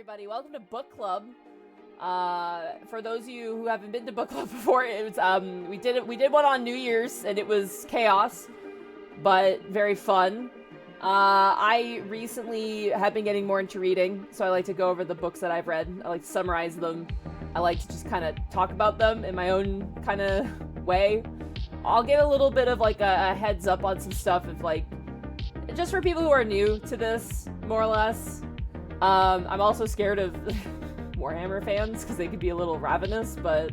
everybody. Welcome to book club. For those of you who haven't been to book club before, it was we did one on New Year's and it was chaos, but very fun. I recently have been getting more into reading, so I like to go over the books that I've read. I like to summarize them. I like to just kind of talk about them in my own kind of way. I'll give a little bit of like a heads up on some stuff if like just for people who are new to this, more or less. I'm also scared of Warhammer fans because they could be a little ravenous, but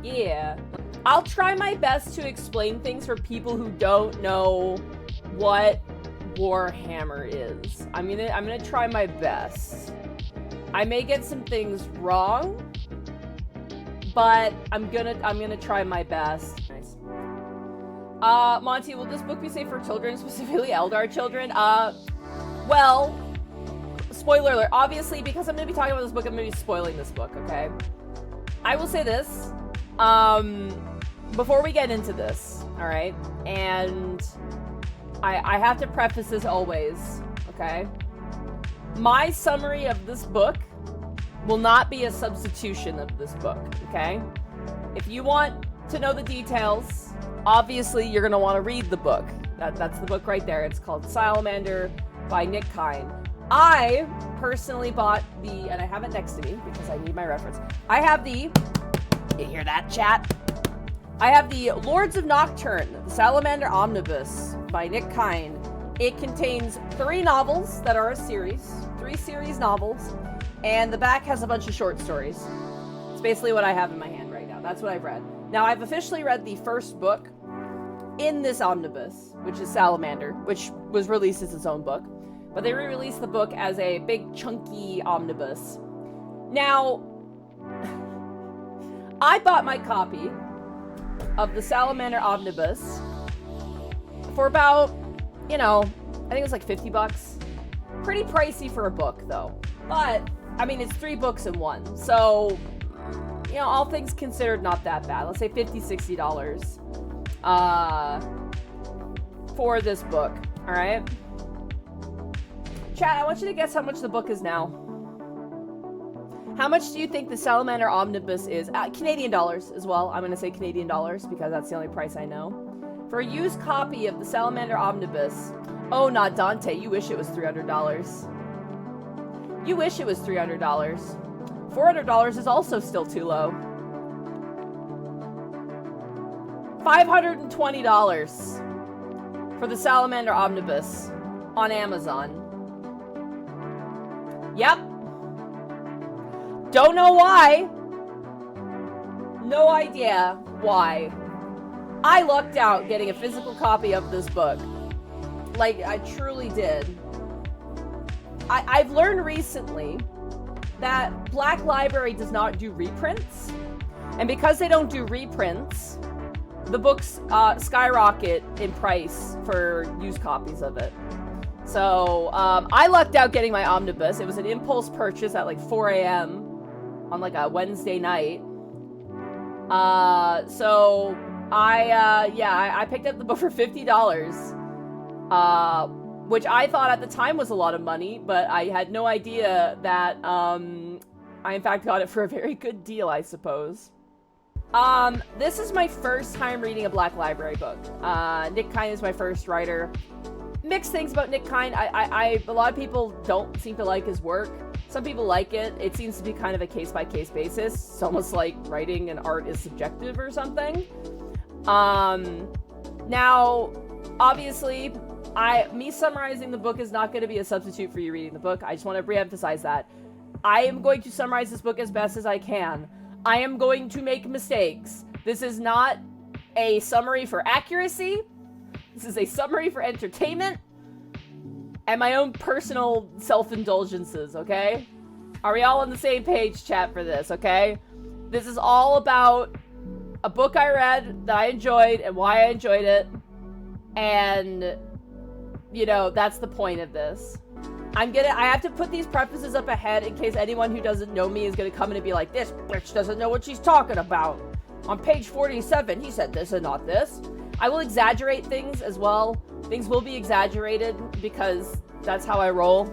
yeah. I'll try my best to explain things for people who don't know what Warhammer is. I'm gonna try my best. I may get some things wrong, but I'm gonna try my best. Nice. Monty, will this book be safe for children, specifically Eldar children? Well, spoiler alert. Obviously, because I'm gonna be talking about this book, I'm gonna be spoiling this book, okay? I will say this, before we get into this, alright? And I have to preface this always, okay? My summary of this book will not be a substitution of this book, okay? If you want to know the details, obviously you're gonna want to read the book. That's the book right there. It's called Salamander by Nick Kine. I personally bought the, and I have it next to me because I need my reference. I have the, you hear that, chat? I have the Lords of Nocturne, the Salamander Omnibus by Nick Kine. It contains 3 novels that are a series, 3 series novels, and the back has a bunch of short stories. It's basically what I have in my hand right now. That's what I've read. Now, I've officially read the first book in this omnibus, which is Salamander, which was released as its own book. But they re-released the book as a big, chunky omnibus. Now, I bought my copy of the Salamander Omnibus for about, you know, I think it was like $50. Pretty pricey for a book, though. But, I mean, it's 3 books in one. So, you know, all things considered, not that bad. Let's say $50, $60 for this book, all right? Chat, I want you to guess how much the book is now. How much do you think the Salamander Omnibus is? Canadian dollars as well. I'm going to say Canadian dollars because that's the only price I know. For a used copy of the Salamander Omnibus, oh, not Dante, you wish it was $300. You wish it was $300. $400 is also still too low. $520 for the Salamander Omnibus on Amazon. Yep. Don't know why. No idea why. I lucked out getting a physical copy of this book. Like, I truly did. I've learned recently that Black Library does not do reprints. And because they don't do reprints, the books skyrocket in price for used copies of it. So, I lucked out getting my omnibus. It was an impulse purchase at like 4 a.m. on like a Wednesday night. So I picked up the book for $50. Which I thought at the time was a lot of money, but I had no idea that, I in fact got it for a very good deal, I suppose. This is my first time reading a Black Library book. Nick Kine is my first writer. Mixed things about Nick Kine. A lot of people don't seem to like his work. Some people like it. It seems to be kind of a case-by-case basis. It's almost like writing and art is subjective or something. Now, obviously, me summarizing the book is not going to be a substitute for you reading the book. I just want to re-emphasize that. I am going to summarize this book as best as I can. I am going to make mistakes. This is not a summary for accuracy. This is a summary for entertainment and my own personal self-indulgences, okay? Are we all on the same page, chat, for this, okay? This is all about a book I read that I enjoyed and why I enjoyed it. And, you know, that's the point of this. I have to put these prefaces up ahead in case anyone who doesn't know me is going to come in and be like, this bitch doesn't know what she's talking about. On page 47, he said this and not this. I will exaggerate things as well. Things will be exaggerated because that's how I roll.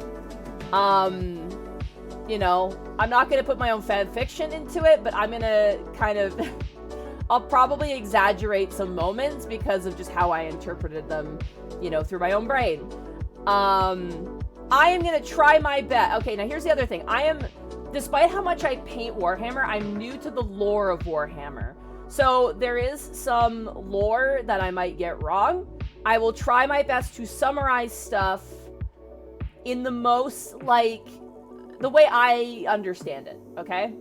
you know, I'm not going to put my own fan fiction into it, but I'm going to kind of, I'll probably exaggerate some moments because of just how I interpreted them, you know, through my own brain. I am going to try my best. Okay, now here's the other thing. Despite how much I paint Warhammer, I'm new to the lore of Warhammer. So there is some lore that I might get wrong. I will try my best to summarize stuff in the most, like, the way I understand it, okay?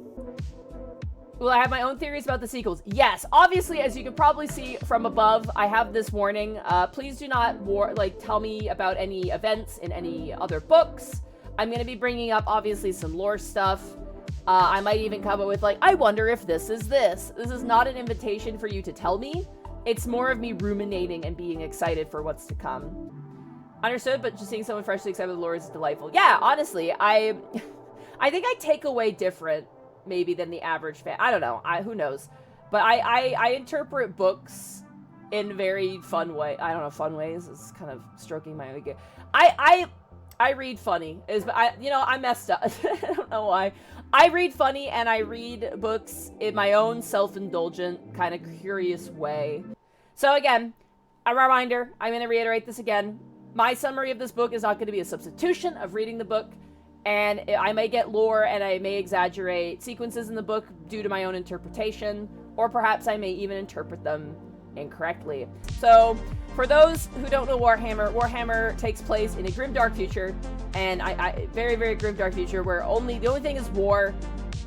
Will I have my own theories about the sequels? Yes. Obviously, as you can probably see from above, I have this warning. Please do not, tell me about any events in any other books. I'm going to be bringing up, obviously, some lore stuff. I might even come up with, like, I wonder if this is this. This is not an invitation for you to tell me. It's more of me ruminating and being excited for what's to come. Understood, but just seeing someone freshly excited with the lore is delightful. Yeah, honestly, I think I take away different, maybe, than the average fan. I don't know. Who knows? But I interpret books in very fun way. I don't know, fun ways. It's kind of stroking my ego. I read funny. I messed up. I don't know why. I read funny, and I read books in my own self-indulgent, kind of curious way. So again, a reminder, I'm going to reiterate this again. My summary of this book is not going to be a substitution of reading the book, and I may get lore and I may exaggerate sequences in the book due to my own interpretation, or perhaps I may even interpret them incorrectly. So, for those who don't know Warhammer takes place in a grimdark future, and very, very grimdark future where the only thing is war.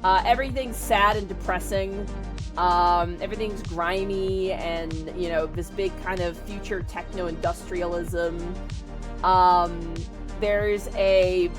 Everything's sad and depressing. Everything's grimy and, you know, this big kind of future techno-industrialism. There's a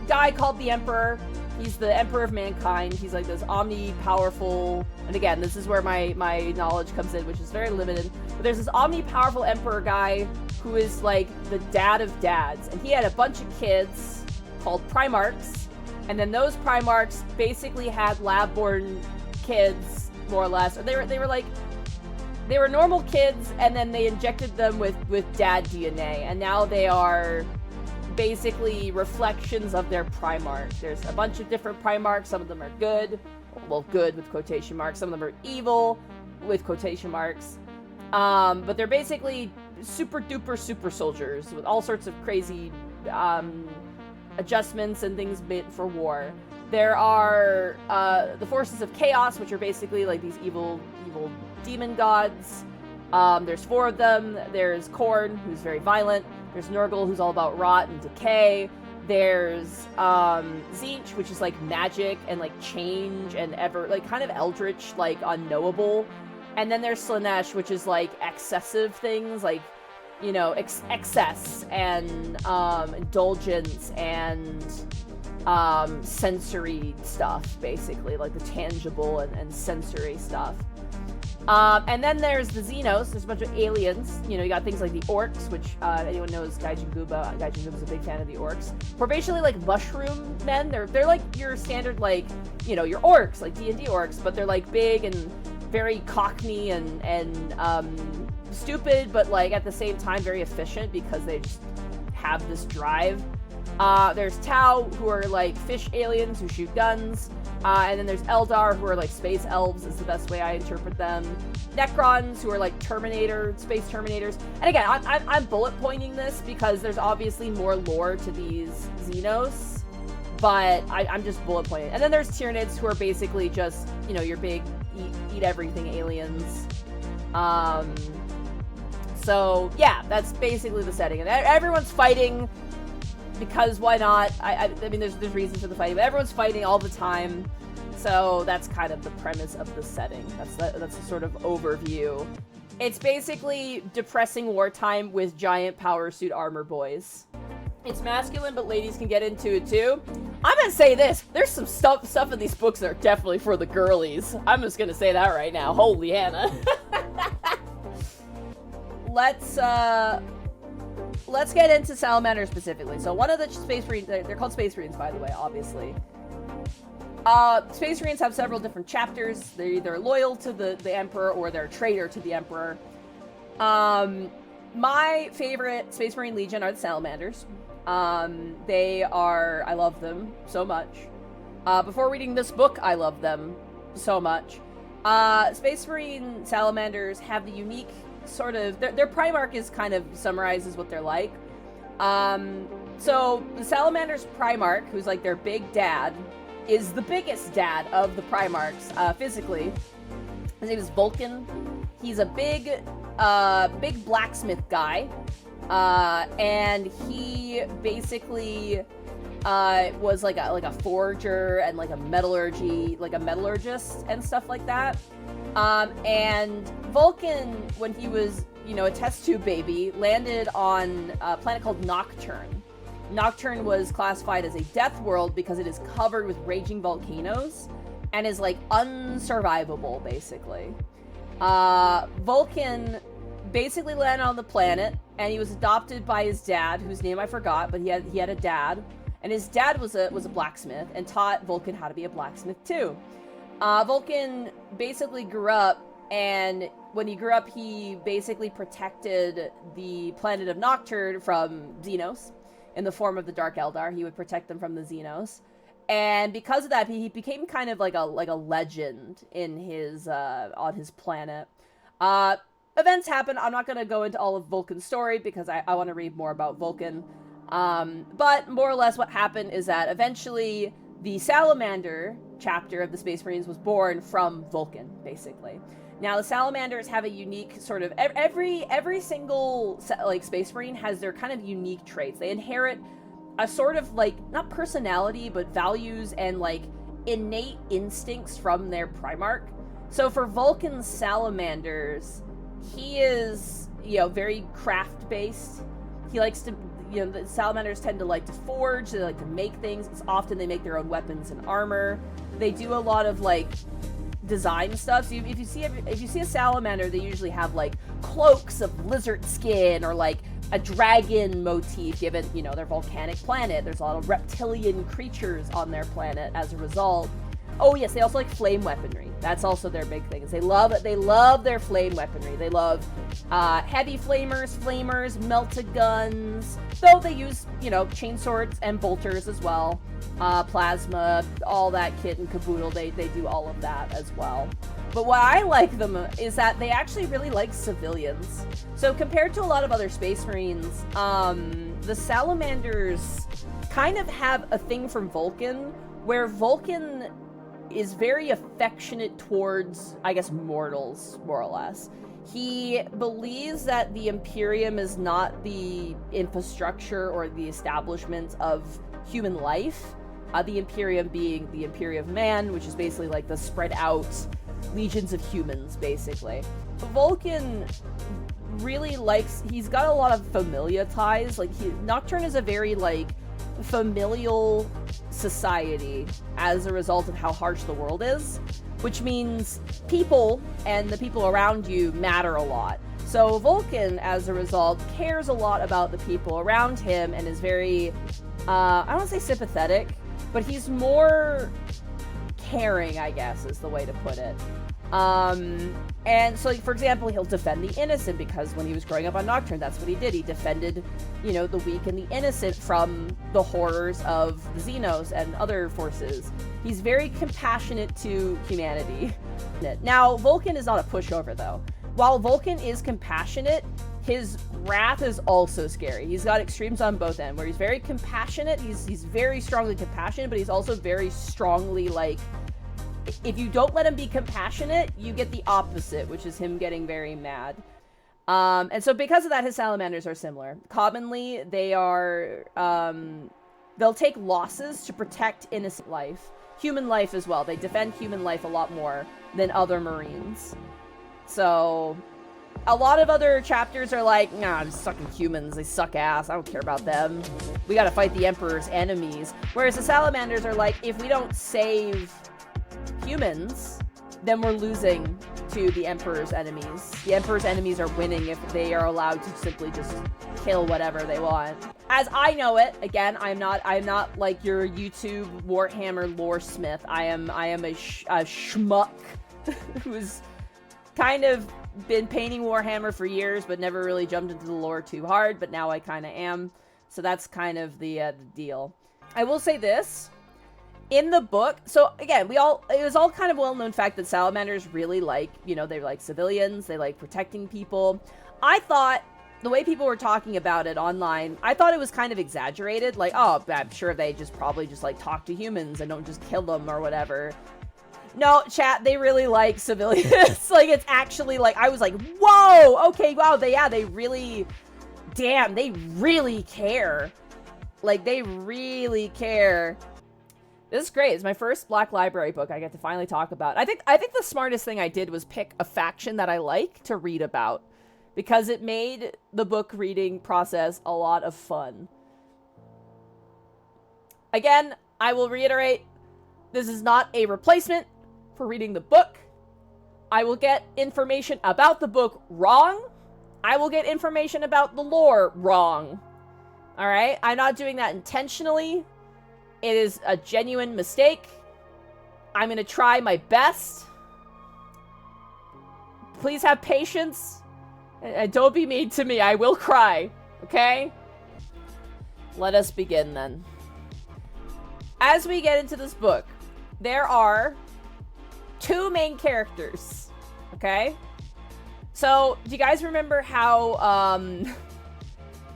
guy called the Emperor. He's the Emperor of mankind. He's like this omni-powerful, and again, this is where my knowledge comes in, which is very limited. But there's this omni-powerful Emperor guy who is like the dad of dads, and he had a bunch of kids called Primarchs, and then those Primarchs basically had lab-born kids, more or less. Or they were normal kids, and then they injected them with dad DNA, and now they are basically reflections of their Primarch. There's a bunch of different Primarchs. Some of them are good, well, good with quotation marks. Some of them are evil with quotation marks. But they're basically super duper super soldiers with all sorts of crazy adjustments and things meant for war. There are the forces of chaos, which are basically like these evil demon gods. There's 4 of them. There's Khorne, who's very violent. There's Nurgle, who's all about rot and decay. There's Tzeentch, which is like magic and like change and kind of eldritch, like unknowable. And then there's Slaanesh, which is like excessive things, like, you know, excess and indulgence and sensory stuff, basically, like the tangible and sensory stuff. And then there's the Xenos. There's a bunch of aliens. You know, you got things like the Orcs, which anyone knows Gaijin Guba. Gaijin Guba's a big fan of the Orcs. We're basically like mushroom men. They're like your standard, like, you know, your Orcs, like D&D Orcs, but they're like big and very cockney and stupid, but like at the same time very efficient because they just have this drive. There's Tau, who are like fish aliens who shoot guns. And then there's Eldar, who are like space elves, is the best way I interpret them. Necrons, who are like space Terminators. And again, I'm bullet pointing this because there's obviously more lore to these Xenos, but I'm just bullet pointing. And then there's Tyranids, who are basically just, you know, your big eat everything aliens. So yeah, that's basically the setting. And everyone's fighting because why not? I mean, there's reasons for the fighting, but everyone's fighting all the time. So that's kind of the premise of the setting. That's a sort of overview. It's basically depressing wartime with giant power suit armor boys. It's masculine, but ladies can get into it too. I'm gonna say this. There's some stuff in these books that are definitely for the girlies. I'm just gonna say that right now. Holy Hannah. Let's get into Salamander specifically. So one of the Space Marines, they're called Space Marines, by the way, obviously. Space Marines have several different chapters. They're either loyal to the Emperor or they're a traitor to the Emperor. My favorite Space Marine Legion are the Salamanders. I love them so much. Before reading this book, I love them so much. Space Marine salamanders have the unique sort of... Their Primarch is kind of summarizes what they're like. So the Salamander's Primarch, who's like their big dad, is the biggest dad of the Primarchs, physically. His name is Vulkan. He's a big blacksmith guy. And he basically was like a forger and like a metallurgist and stuff like that. And Vulkan, when he was, a test tube baby, landed on a planet called Nocturne. Nocturne was classified as a death world because it is covered with raging volcanoes and is like unsurvivable, basically. Vulkan basically landed on the planet, and he was adopted by his dad, whose name I forgot, but he had a dad, and his dad was a blacksmith and taught Vulkan how to be a blacksmith too. Vulkan basically grew up, and when he grew up, he basically protected the planet of Nocturne from Xenos in the form of the Dark Eldar. He would protect them from the Xenos. And because of that, he became kind of like a legend in his on his planet. Events happen. I'm not going to go into all of Vulkan's story because I want to read more about Vulkan. But more or less what happened is that eventually the Salamander chapter of the Space Marines was born from Vulkan, basically. Now, the Salamanders have a unique sort of... Every single Space Marine has their kind of unique traits. They inherit a sort of, not personality, but values and, innate instincts from their Primarch. So for Vulkan's Salamanders, he is, very craft-based. He likes to... the Salamanders tend to like to forge, they like to make things. It's often they make their own weapons and armor. They do a lot of, design stuff. So if you see a salamander, they usually have cloaks of lizard skin or a dragon motif, given their volcanic planet. There's a lot of reptilian creatures on their planet as a result. Oh yes, they also like flame weaponry. That's also their big thing. Is they love their flame weaponry. They love heavy flamers, melted guns. Though they use chain swords and bolters as well. Plasma, all that kit and caboodle. They do all of that as well. But what I like them is that they actually really like civilians. So compared to a lot of other Space Marines, the Salamanders kind of have a thing from Vulkan, where Vulkan is very affectionate towards, I guess, mortals, more or less. He believes that the Imperium is not the infrastructure or the establishment of human life. The Imperium being the Imperium of Man, which is basically the spread out legions of humans, basically. Vulkan really he's got a lot of familial ties. Nocturne is a very, familial society as a result of how harsh the world is, which means people and the people around you matter a lot. So Vulkan, as a result, cares a lot about the people around him and is very, I don't want to say sympathetic, but he's more caring, I guess, is the way to put it. And so, for example, he'll defend the innocent because when he was growing up on Nocturne, that's what he did. He defended, the weak and the innocent from the horrors of the Xenos and other forces. He's very compassionate to humanity. Now, Vulkan is not a pushover, though. While Vulkan is compassionate, his wrath is also scary. He's got extremes on both ends, where he's very compassionate, he's very strongly compassionate, but he's also very strongly, if you don't let him be compassionate, you get the opposite, which is him getting very mad. And so because of that, his salamanders are similar. Commonly, they are, they'll take losses to protect innocent life. Human life as well. They defend human life a lot more than other Marines. So, a lot of other chapters are nah, I'm just sucking humans. They suck ass. I don't care about them. We gotta fight the Emperor's enemies. Whereas the salamanders are if we don't save humans, then we're losing to the Emperor's enemies. The Emperor's enemies are winning if they are allowed to simply just kill whatever they want. As I know it, again, I'm not like your YouTube Warhammer lore smith. I am a schmuck who's kind of been painting Warhammer for years, but never really jumped into the lore too hard, but now I kind of am. So that's kind of the deal. I will say this. in the book, so again, it was all kind of well-known fact that salamanders really like, you know, they like civilians, they like protecting people. I thought, the way people were talking about it online, I thought it was kind of exaggerated, like, oh, I'm sure they probably just, like, talk to humans and don't just kill them or whatever. No, chat, they really like civilians. Like, it's actually, like, I was like, whoa, okay, wow, they really, damn, they really care. Like, they really care. This is great. It's my first Black Library book I get to finally talk about. I think the smartest thing I did was pick a faction that I like to read about, because it made the book reading process a lot of fun. Again, I will reiterate, this is not a replacement for reading the book. I will get information about the book wrong. I will get information about the lore wrong. Alright? I'm not doing that intentionally. It is a genuine mistake. I'm gonna try my best. Please have patience. And don't be mean to me. I will cry. Okay? Let us begin then. As we get into this book, there are 2 main characters. Okay? So, do you guys remember how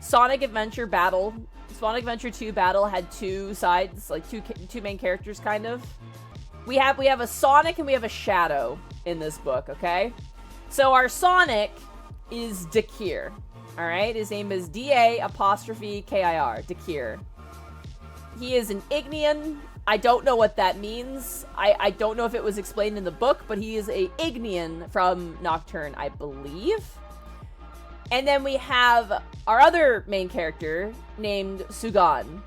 Sonic Adventure 2 Battle had 2 sides, like two main characters, kind of? We have a Sonic and we have a Shadow in this book, okay? So our Sonic is Dakir, alright? His name is D-A''Kir, Dakir. He is an Ignean. I don't know what that means. I don't know if it was explained in the book, but he is a Ignean from Nocturne, I believe. And then we have our other main character named Sugan.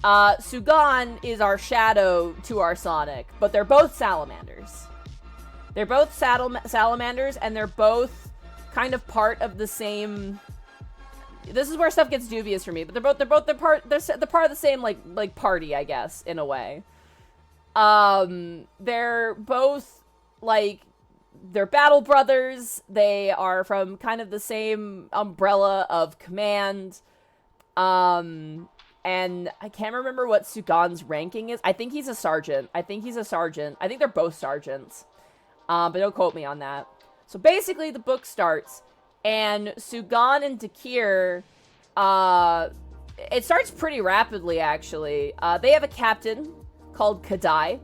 Sugan is our Shadow to our Sonic, but they're both salamanders. They're both salamanders, and they're both kind of part of the same. This is where stuff gets dubious for me, but they're part of the same like party, I guess, in a way. They're both like, they're battle brothers. They are from kind of the same umbrella of command. And I can't remember what Sugan's ranking is. I think he's a sergeant. I think they're both sergeants. But don't quote me on that. So basically the book starts, and Sugan and Dakir, it starts pretty rapidly, actually. They have a captain called Kadai.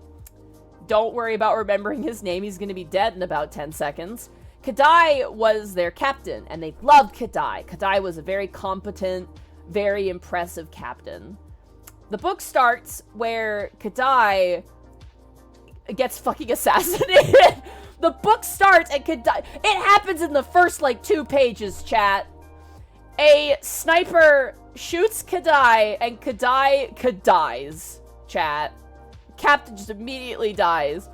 Don't worry about remembering his name. He's going to be dead in about 10 seconds. Kadai was their captain, and they loved Kadai. Kadai was a very competent, very impressive captain. The book starts where Kadai gets fucking assassinated. The book starts and Kadai... It happens in the first, 2 pages, chat. A sniper shoots Kadai, and Kadai dies, chat. Captain just immediately dies.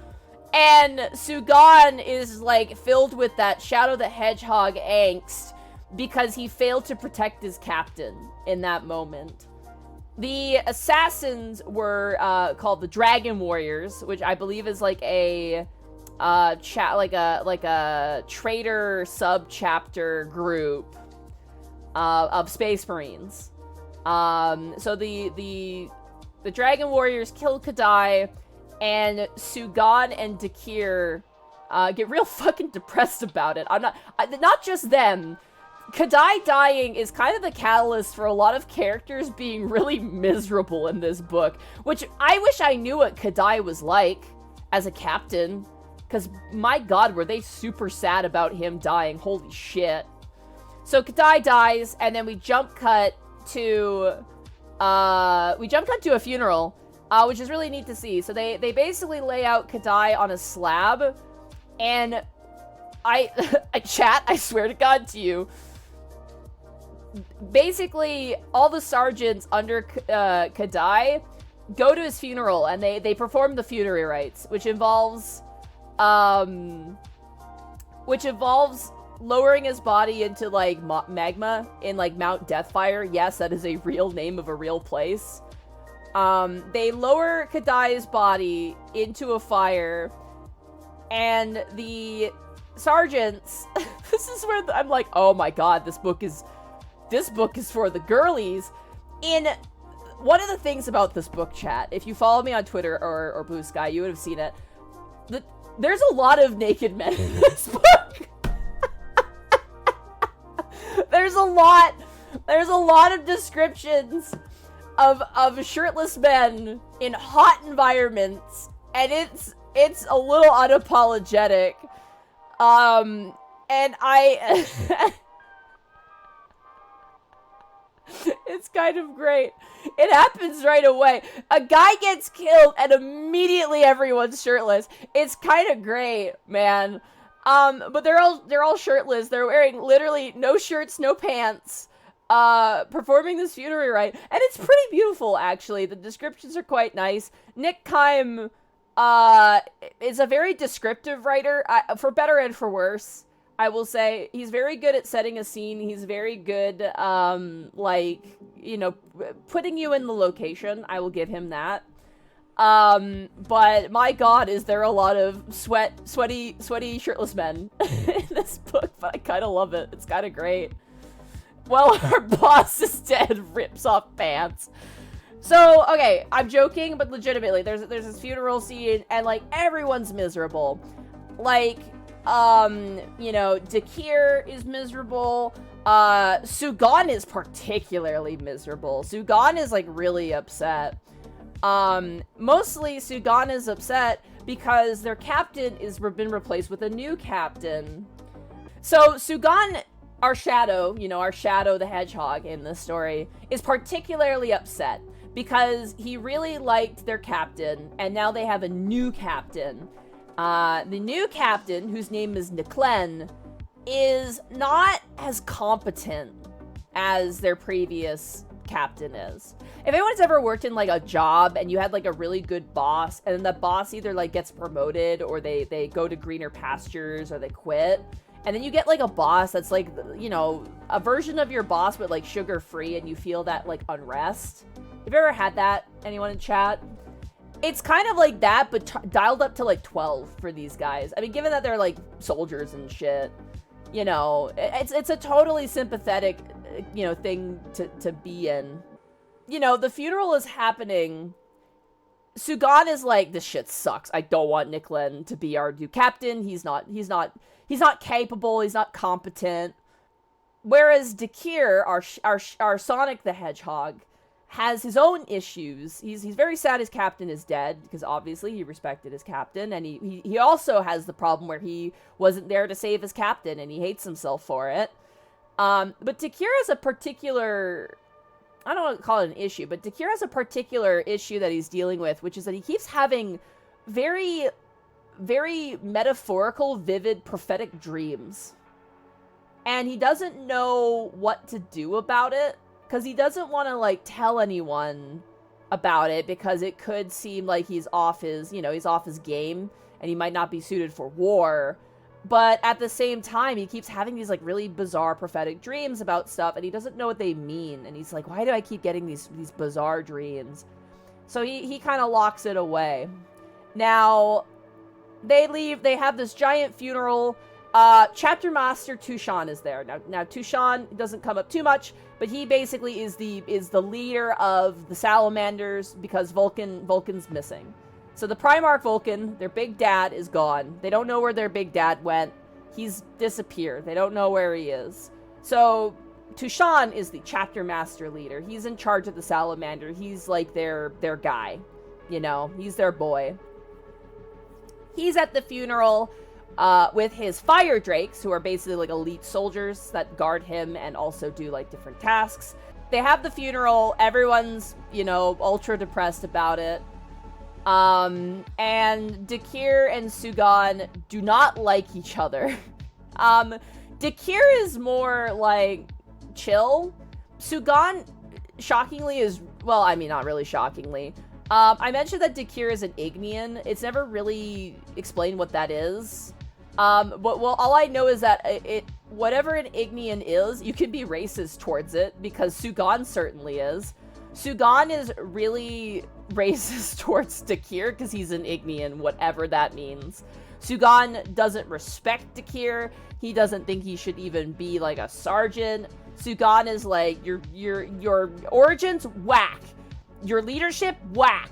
And Sugan is, filled with that Shadow the Hedgehog angst because he failed to protect his captain in that moment. The assassins were called the Dragon Warriors, which I believe is a traitor sub-chapter group of Space Marines. So the Dragon Warriors kill Kadai, and Sugan and Dakir get real fucking depressed about it. Not just them. Kadai dying is kind of the catalyst for a lot of characters being really miserable in this book, which I wish I knew what Kadai was like as a captain, because my god, were they super sad about him dying. Holy shit. So Kadai dies, and then we jump cut to a funeral, which is really neat to see. So they basically lay out Kadai on a slab, and chat, I swear to god to you, basically all the sergeants under Kadai go to his funeral, and they perform the funerary rites, which involves lowering his body into magma in Mount Deathfire. Yes, that is a real name of a real place. They lower Kadai's body into a fire, and the sergeants this is where I'm like, oh my god, this book is for the girlies. In one of the things about this book chat, if you follow me on Twitter or Blue Sky, you would have seen it. There's a lot of naked men in this book. There's a lot of descriptions of shirtless men in hot environments, and it's a little unapologetic. And it's kind of great. It happens right away. A guy gets killed and immediately everyone's shirtless. It's kind of great, man. But they're all shirtless. They're wearing literally no shirts, no pants, performing this funerary rite. And it's pretty beautiful, actually. The descriptions are quite nice. Nick Kime, is a very descriptive writer, for better and for worse, I will say. He's very good at setting a scene. He's very good, putting you in the location. I will give him that. But my god, is there a lot of sweaty shirtless men in this book, but I kind of love it. It's kind of great. Well, our boss is dead, rips off pants. So, okay, I'm joking, but legitimately, there's this funeral scene, and, like, everyone's miserable. Like, Dakir is miserable. Sugan is particularly miserable. Sugan is, like, really upset. Mostly Sugan is upset because their captain is been replaced with a new captain. So Sugan, our shadow the hedgehog in this story, is particularly upset because he really liked their captain, and now they have a new captain. The new captain, whose name is Niklen, is not as competent as their previous captain is. If anyone's ever worked in, like, a job and you had, like, a really good boss, and then the boss either, like, gets promoted or they go to greener pastures or they quit, and then you get, like, a boss that's, like, a version of your boss but, like, sugar-free, and you feel that, like, unrest. Have you ever had that? Anyone in chat? It's kind of like that, but dialed up to, like, 12 for these guys. I mean, given that they're, like, soldiers and shit, it's a totally sympathetic, thing to be in. The funeral is happening. Sugan is like, this shit sucks. I don't want Niklen to be our new captain. He's not capable. He's not competent. Whereas Dakir, our Sonic the Hedgehog, has his own issues. He's very sad his captain is dead, because obviously he respected his captain, and he also has the problem where he wasn't there to save his captain, and he hates himself for it. But Dakir has a particular, I don't want to call it an issue, but Dakir has a particular issue that he's dealing with, which is that he keeps having very, very metaphorical, vivid, prophetic dreams. And he doesn't know what to do about it, because he doesn't want to, like, tell anyone about it, because it could seem like he's off his game, and he might not be suited for war. But at the same time, he keeps having these, like, really bizarre prophetic dreams about stuff, and he doesn't know what they mean. And he's like, why do I keep getting these bizarre dreams? So he kind of locks it away. Now, they leave. They have this giant funeral. Chapter Master Tushan is there. Now Tushan doesn't come up too much, but he basically is the leader of the Salamanders, because Vulkan's missing. So the Primarch Vulkan, their big dad, is gone. They don't know where their big dad went. He's disappeared. They don't know where he is. So Tushan is the chapter master leader. He's in charge of the Salamander. He's like their guy. He's their boy. He's at the funeral with his fire drakes, who are basically like elite soldiers that guard him and also do like different tasks. They have the funeral. Everyone's, ultra depressed about it. And Dakir and Sugan do not like each other. Dakir is more, like, chill. Sugan, shockingly, is... Well, I mean, not really shockingly. I mentioned that Dakir is an Ignean. It's never really explained what that is. But, well, all I know is that whatever an Ignean is, you can be racist towards it, because Sugan certainly is. Sugan is really racist towards Dakir because he's an Ignean, whatever that means. Sugan doesn't respect Dakir. He doesn't think he should even be like a sergeant. Sugan is like, your origins, whack. your leadership, whack.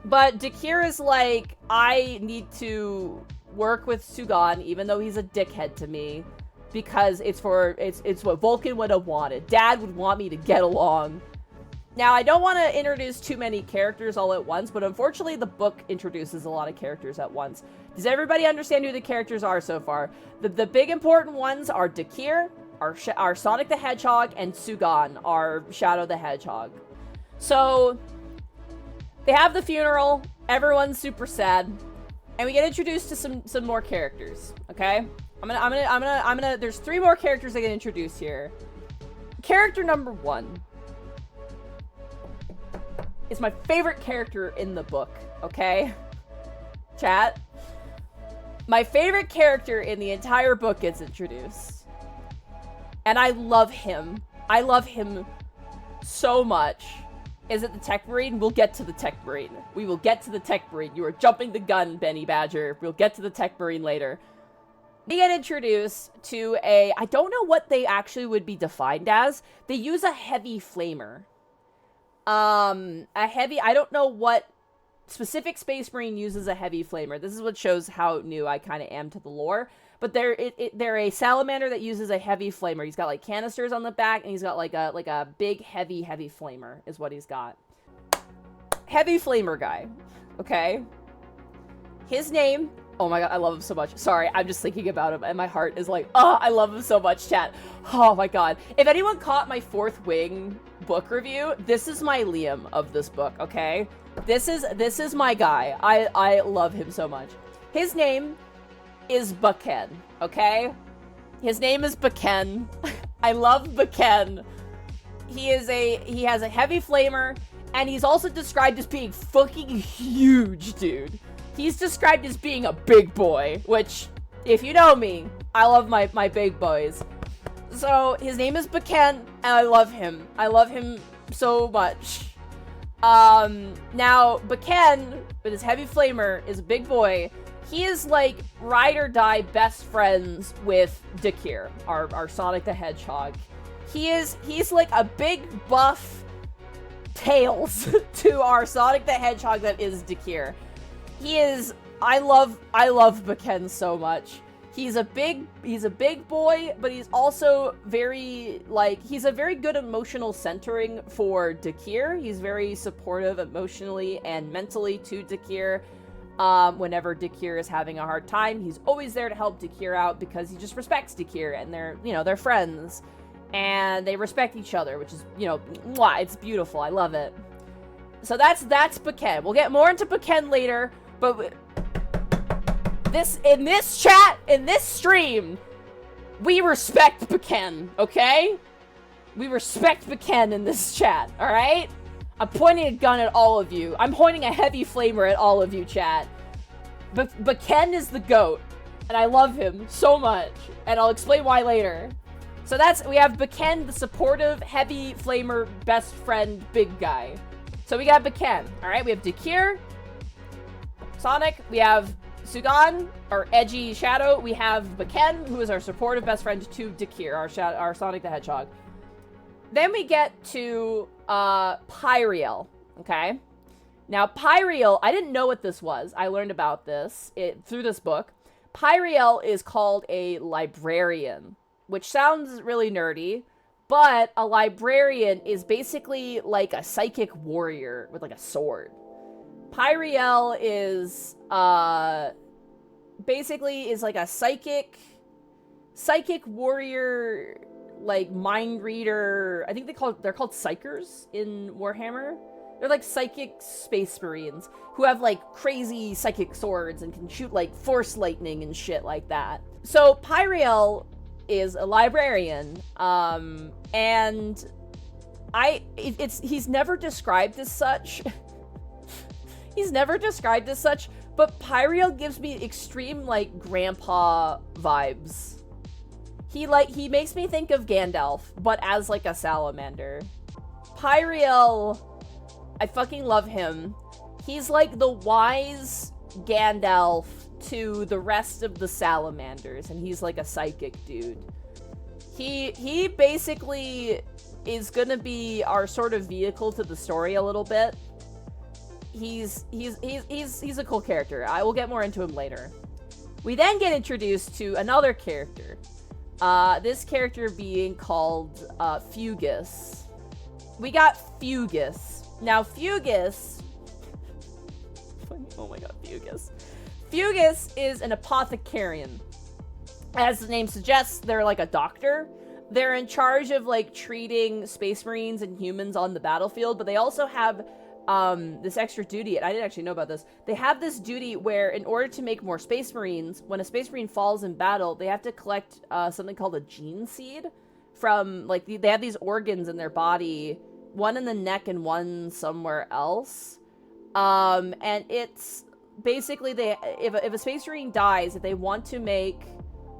But Dakir is like, I need to work with Sugan, even though he's a dickhead to me, because it's what Vulkan would have wanted. Dad would want me to get along. Now, I don't want to introduce too many characters all at once, but unfortunately the book introduces a lot of characters at once. Does everybody understand who the characters are so far? The big important ones are Dakir, our Sonic the Hedgehog, and Sugan, our Shadow the Hedgehog. So they have the funeral, everyone's super sad, and we get introduced to some more characters, okay? There's 3 more characters I get introduced here. Character number 1 is my favorite character in the book, okay? Chat. My favorite character in the entire book gets introduced. And I love him. I love him so much. Is it the Tech Marine? We'll get to the Tech Marine. We will get to the Tech Marine. You are jumping the gun, Benny Badger. We'll get to the Tech Marine later. They get introduced to I don't know what they actually would be defined as. They use a heavy flamer. I don't know what specific Space Marine uses a heavy flamer. This is what shows how new I kind of am to the lore. But they're a salamander that uses a heavy flamer. He's got like canisters on the back, and he's got like a big heavy flamer is what he's got. Heavy flamer guy. Okay. His name, oh my god, I love him so much. Sorry, I'm just thinking about him and my heart is like, oh, I love him so much, chat. Oh my god. If anyone caught my Fourth Wing book review, this is my Liam of this book, okay? This is my guy. I love him so much. His name is Vulkan, okay? His name is Vulkan. I love Vulkan. He has a heavy flamer, and he's also described as being fucking huge, dude. He's described as being a big boy, which, if you know me, I love my big boys. So, his name is Vulkan, and I love him. I love him so much. Now, Vulkan, with his heavy flamer, is a big boy. He is, like, ride or die best friends with Dakir, our Sonic the Hedgehog. He's like a big buff Tails to our Sonic the Hedgehog that is Dakir. I love Vulkan so much. He's a big boy, but he's also he's a very good emotional centering for Dakir. He's very supportive emotionally and mentally to Dakir. Whenever Dakir is having a hard time, he's always there to help Dakir out because he just respects Dakir, and they're friends, and they respect each other, which is, mwah, it's beautiful. I love it. So that's Vulkan. We'll get more into Vulkan later, but in this stream, we respect Vulkan, okay? We respect Vulkan in this chat, alright? I'm pointing a gun at all of you. I'm pointing a heavy flamer at all of you, chat. But Vulkan is the GOAT, and I love him so much, and I'll explain why later. So we have Vulkan, the supportive, heavy flamer, best friend, big guy. So we got Vulkan, alright? We have Dakir, Sonic, we have Sugan, our edgy Shadow, we have Vulkan, who is our supportive best friend to Dakir, our Sonic the Hedgehog. Then we get to Pyriel, okay? Now, Pyriel, I didn't know what this was. I learned about this through this book. Pyriel is called a librarian, which sounds really nerdy, but a librarian is basically like a psychic warrior with like a sword. Pyriel is basically is like a psychic warrior, like mind reader. I think they're called psychers in Warhammer. They're like psychic space marines who have like crazy psychic swords and can shoot like force lightning and shit like that. So Pyriel is a librarian, and he's never described as such. He's never described as such, but Pyriel gives me extreme like grandpa vibes. He makes me think of Gandalf, but as like a salamander. Pyriel, I fucking love him. He's like the wise Gandalf to the rest of the salamanders, and he's like a psychic dude. He basically is gonna be our sort of vehicle to the story a little bit. He's a cool character. I will get more into him later. We then get introduced to another character. This character being called Fugus. We got Fugus. Now Fugus... oh my god, Fugus. Fugus is an apothecarian. As the name suggests, they're like a doctor. They're in charge of like treating space marines and humans on the battlefield, but they also have this extra duty. I didn't actually know about this. They have this duty where in order to make more space marines, when a space marine falls in battle, they have to collect something called a gene seed from, like, they have these organs in their body, one in the neck and one somewhere else. And it's basically if a space marine dies, if they want to make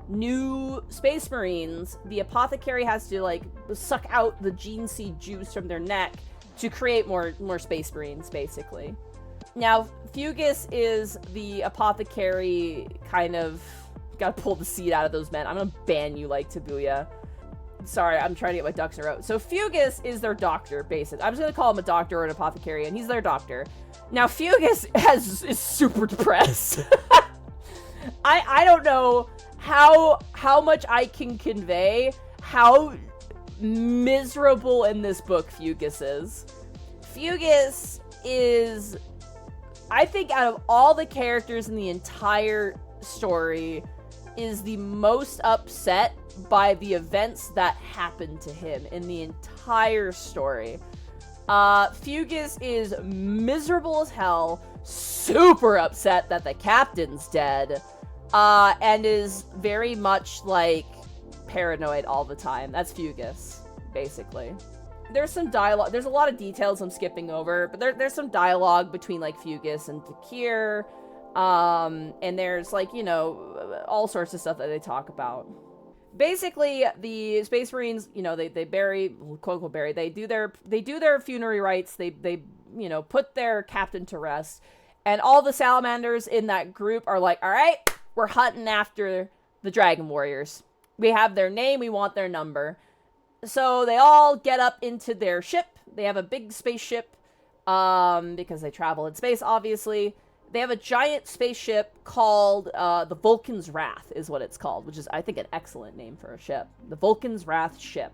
new space marines, the apothecary has to like suck out the gene seed juice from their neck to create more space marines, basically. Now, Fugus is the apothecary kind of... Gotta pull the seed out of those men. I'm gonna ban you like Tabuya. Sorry, I'm trying to get my ducks in a row. So Fugus is their doctor, basically. I'm just gonna call him a doctor or an apothecary, and he's their doctor. Now, Fugus is super depressed. I don't know how much I can convey how miserable in this book Fugus is. Fugus is, I think, out of all the characters in the entire story, is the most upset by the events that happened to him in the entire story. Fugus is miserable as hell, super upset that the captain's dead, and is very much like paranoid all the time. That's Fugus, basically. There's some dialogue. There's a lot of details I'm skipping over, but there's some dialogue between like Fugus and Takir, and there's like, you know, all sorts of stuff that they talk about. Basically, the Space Marines, you know, they bury, quote unquote bury, they do their funerary rites, they you know, put their captain to rest, and all the Salamanders in that group are like, all right, we're hunting after the Dragon Warriors. We have their name, we want their number. So they all get up into their ship. They have a big spaceship, because they travel in space, obviously. They have a giant spaceship called the Vulkan's Wrath, is what it's called, which is, I think, an excellent name for a ship. The Vulkan's Wrath ship.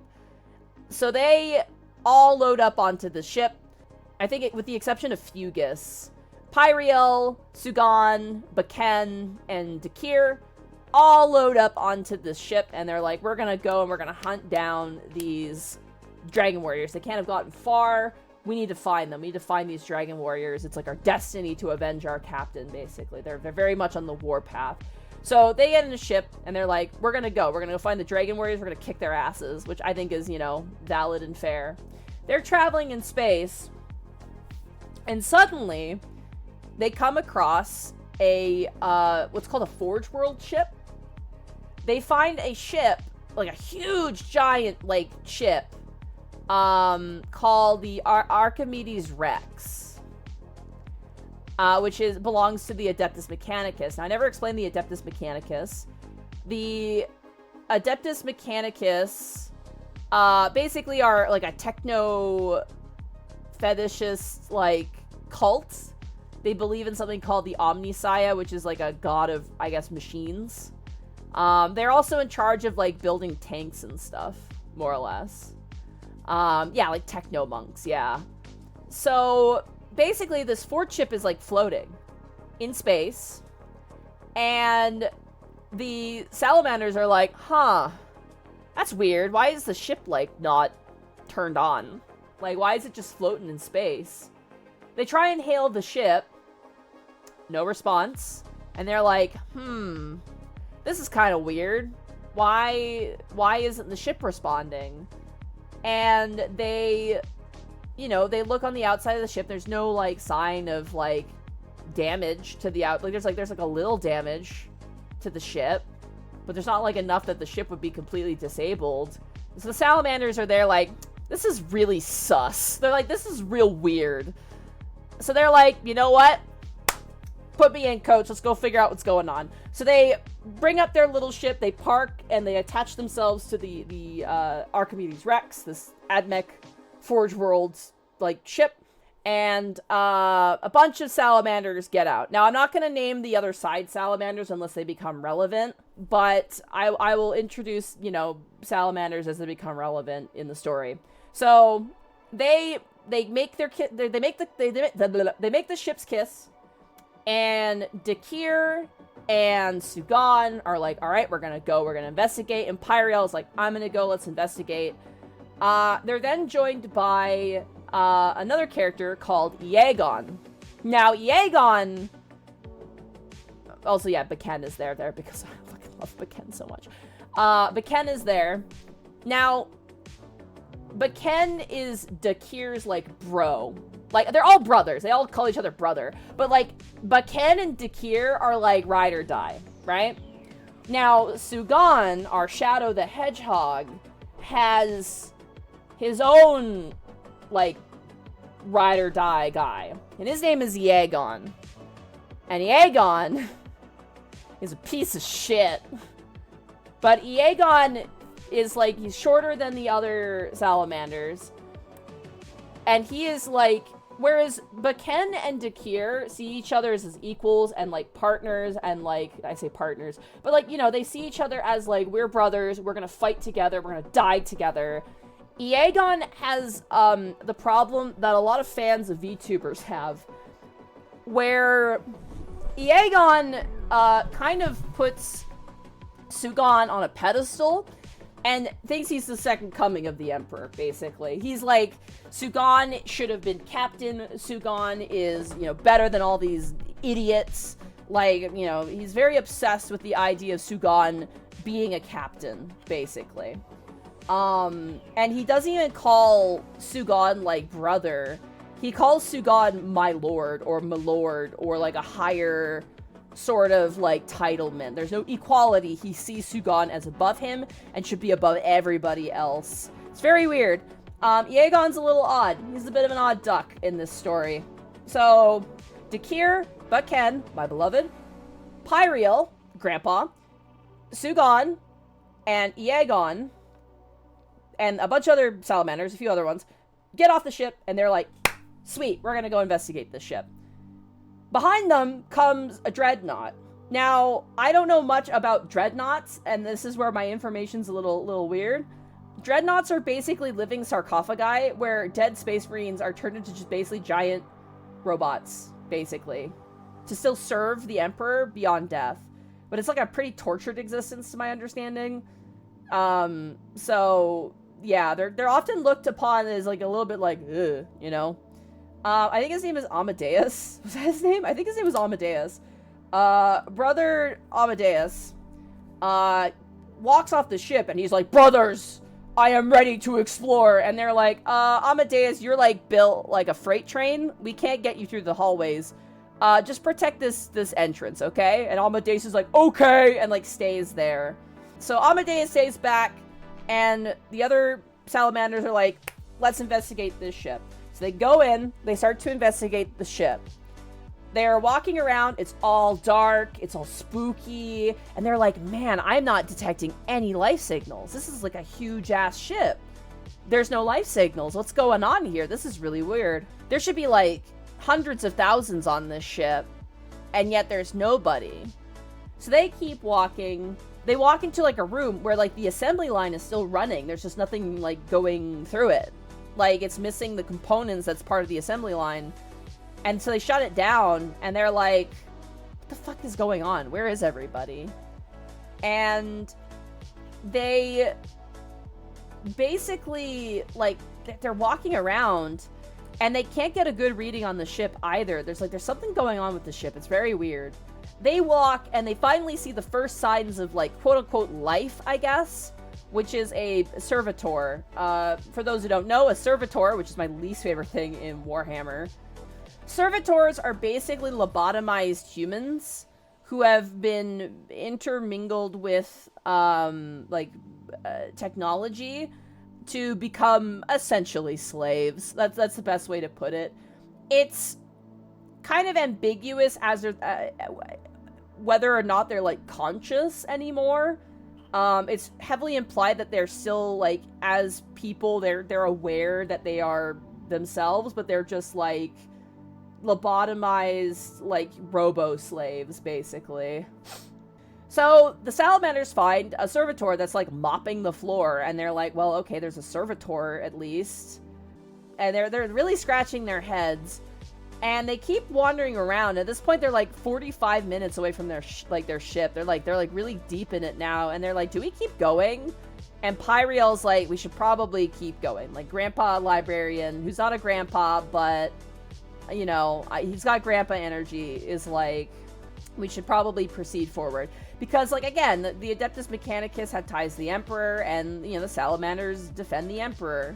So they all load up onto the ship. I think, with the exception of Fugus, Pyriel, Sugan, Baken, and Dakir all load up onto this ship, and they're like, we're gonna go and we're gonna hunt down these Dragon Warriors. They can't have gotten far. We need to find them. We need to find these Dragon Warriors. It's like our destiny to avenge our captain, basically. They're very much on the warpath. So they get in a ship, and they're like, we're gonna go. We're gonna go find the Dragon Warriors. We're gonna kick their asses, which I think is, you know, valid and fair. They're traveling in space, and suddenly they come across a, what's called a Forge World ship. They find a ship, like a huge, giant, like, ship, called the Archimedes Rex, which belongs to the Adeptus Mechanicus. Now, I never explained the Adeptus Mechanicus. The Adeptus Mechanicus, basically are, like, a techno fetishist, like, cult. They believe in something called the Omnissiah, which is, like, a god of, I guess, machines. They're also in charge of, like, building tanks and stuff, more or less. Yeah, like techno monks, yeah. So, basically, this Fort ship is, like, floating in space, and the Salamanders are like, huh, that's weird. Why is the ship, like, not turned on? Like, why is it just floating in space? They try and hail the ship. No response. And they're like, this is kind of weird. Why isn't the ship responding? And they, you know, they look on the outside of the ship. There's no, like, sign of, like, damage to the like, there's like a little damage to the ship, but there's not, like, enough that the ship would be completely disabled. So the Salamanders are there like, this is really sus. They're like, this is real weird. So they're like, you know what? Put me in, coach. Let's go figure out what's going on. So they bring up their little ship, they park, and they attach themselves to the Archimedes Rex, this Admech Forge Worlds, like, ship. And a bunch of salamanders get out. Now, I'm not going to name the other side salamanders unless they become relevant, but I will introduce, you know, salamanders as they become relevant in the story. So they make their they make the ship's kiss, and Dakir and Sugan are like, all right, we're gonna investigate. And Pyriel is like, I'm gonna go, let's investigate. They're then joined by another character called Iagon. Now, Iagon... Also, yeah, Vulkan is there because I fucking love Vulkan so much. Vulkan is there. Now, Vulkan is Dakir's, like, bro. Like, they're all brothers. They all call each other brother. But, like, Vulkan and Dakir are, like, ride or die, right? Now, Sugan, our Shadow the Hedgehog, has his own, like, ride or die guy. And his name is Iagon. And Iagon is a piece of shit. But Iagon is, like, he's shorter than the other salamanders. And he is, like, whereas Vulkan and Dakir see each other as equals and, like, partners and, like, I say partners, but, like, you know, they see each other as, like, we're brothers, we're gonna fight together, we're gonna die together. Iagon has the problem that a lot of fans of VTubers have, where Iagon kind of puts Sugan on a pedestal and thinks he's the second coming of the Emperor, basically. He's like, Sugan should have been captain, Sugan is, you know, better than all these idiots. Like, you know, he's very obsessed with the idea of Sugan being a captain, basically. And he doesn't even call Sugan, like, brother. He calls Sugan my lord, or milord, or, like, a higher sort of, like, titlement. There's no equality. He sees Sugan as above him, and should be above everybody else. It's very weird. Iagon's a little odd. He's a bit of an odd duck in this story. So, Dakir, Vulkan, my beloved, Pyriel, Grandpa, Sugan, and Iagon, and a bunch of other salamanders, a few other ones, get off the ship, and they're like, sweet, we're gonna go investigate this ship. Behind them comes a dreadnought. Now, I don't know much about dreadnoughts, and this is where my information's a little weird. Dreadnoughts are basically living sarcophagi, where dead space marines are turned into just basically giant robots, basically, to still serve the Emperor beyond death. But it's like a pretty tortured existence, to my understanding. So... yeah, they're often looked upon as, like, a little bit like, ugh, you know? I think his name is Amadeus. Was that his name? I think his name was Amadeus. Brother Amadeus, walks off the ship, and he's like, brothers, I am ready to explore. And they're like, Amadeus, you're, like, built like a freight train. We can't get you through the hallways. Just protect this entrance, okay? And Amadeus is like, okay, and, like, stays there. So Amadeus stays back, and the other salamanders are like, let's investigate this ship. So they go in, they start to investigate the ship. They're walking around, it's all dark, it's all spooky, and they're like, man, I'm not detecting any life signals. This is like a huge ass ship. There's no life signals. What's going on here? This is really weird. There should be like hundreds of thousands on this ship, and yet there's nobody. So they keep walking. They walk into, like, a room where, like, the assembly line is still running. There's just nothing, like, going through it. Like, it's missing the components that's part of the assembly line. And so they shut it down, and they're like, what the fuck is going on? Where is everybody? And they basically, like, they're walking around, and they can't get a good reading on the ship either. There's something going on with the ship. It's very weird. They walk, and they finally see the first signs of, like, quote-unquote life, I guess, which is a servitor. For those who don't know, a servitor, which is my least favorite thing in Warhammer. Servitors are basically lobotomized humans who have been intermingled with, technology to become essentially slaves. That's the best way to put it. It's kind of ambiguous as whether or not they're, like, conscious anymore. It's heavily implied that they're still, like, as people, they're aware that they are themselves, but they're just, like, lobotomized, like, robo-slaves, basically. So, the salamanders find a servitor that's, like, mopping the floor, and they're like, well, okay, there's a servitor, at least. And they're really scratching their heads, and they keep wandering around. At this point, they're, like, 45 minutes away from their ship. They're really deep in it now, and they're like, do we keep going? And Pyriel's like, we should probably keep going. Like, Grandpa Librarian, who's not a grandpa, but, you know, he's got grandpa energy, is like, we should probably proceed forward. Because, like, again, the Adeptus Mechanicus had ties to the Emperor, and, you know, the Salamanders defend the Emperor.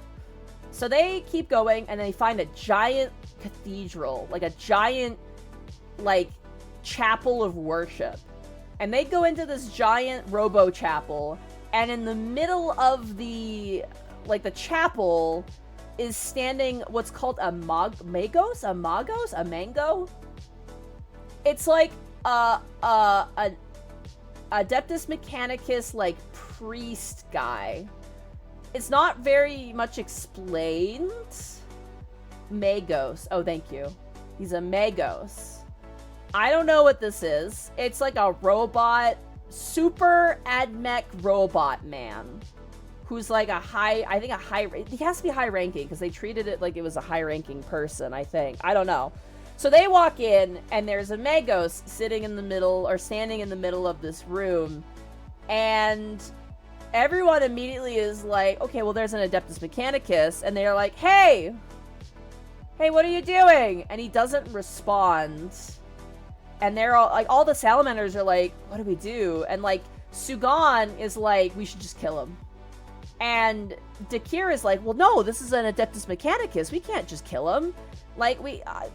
So they keep going, and they find a giant cathedral, like a giant, like, chapel of worship. And they go into this giant robo-chapel, and in the middle of the, like, the chapel is standing what's called a mango? It's like an Adeptus Mechanicus, like, priest guy. It's not very much explained. Magos. Oh, thank you. He's a Magos. I don't know what this is. It's like a robot, super admech robot man. Who's like he has to be high ranking because they treated it like it was a high ranking person, I think. I don't know. So they walk in, and there's a Magos sitting in the middle, or standing in the middle of this room, and everyone immediately is like, okay, well, there's an Adeptus Mechanicus, and they're like, hey, what are you doing? And he doesn't respond, and they're all, like, all the salamanders are like, what do we do? And, like, Sugan is like, we should just kill him. And Dakir is like, well, no, this is an Adeptus Mechanicus, we can't just kill him.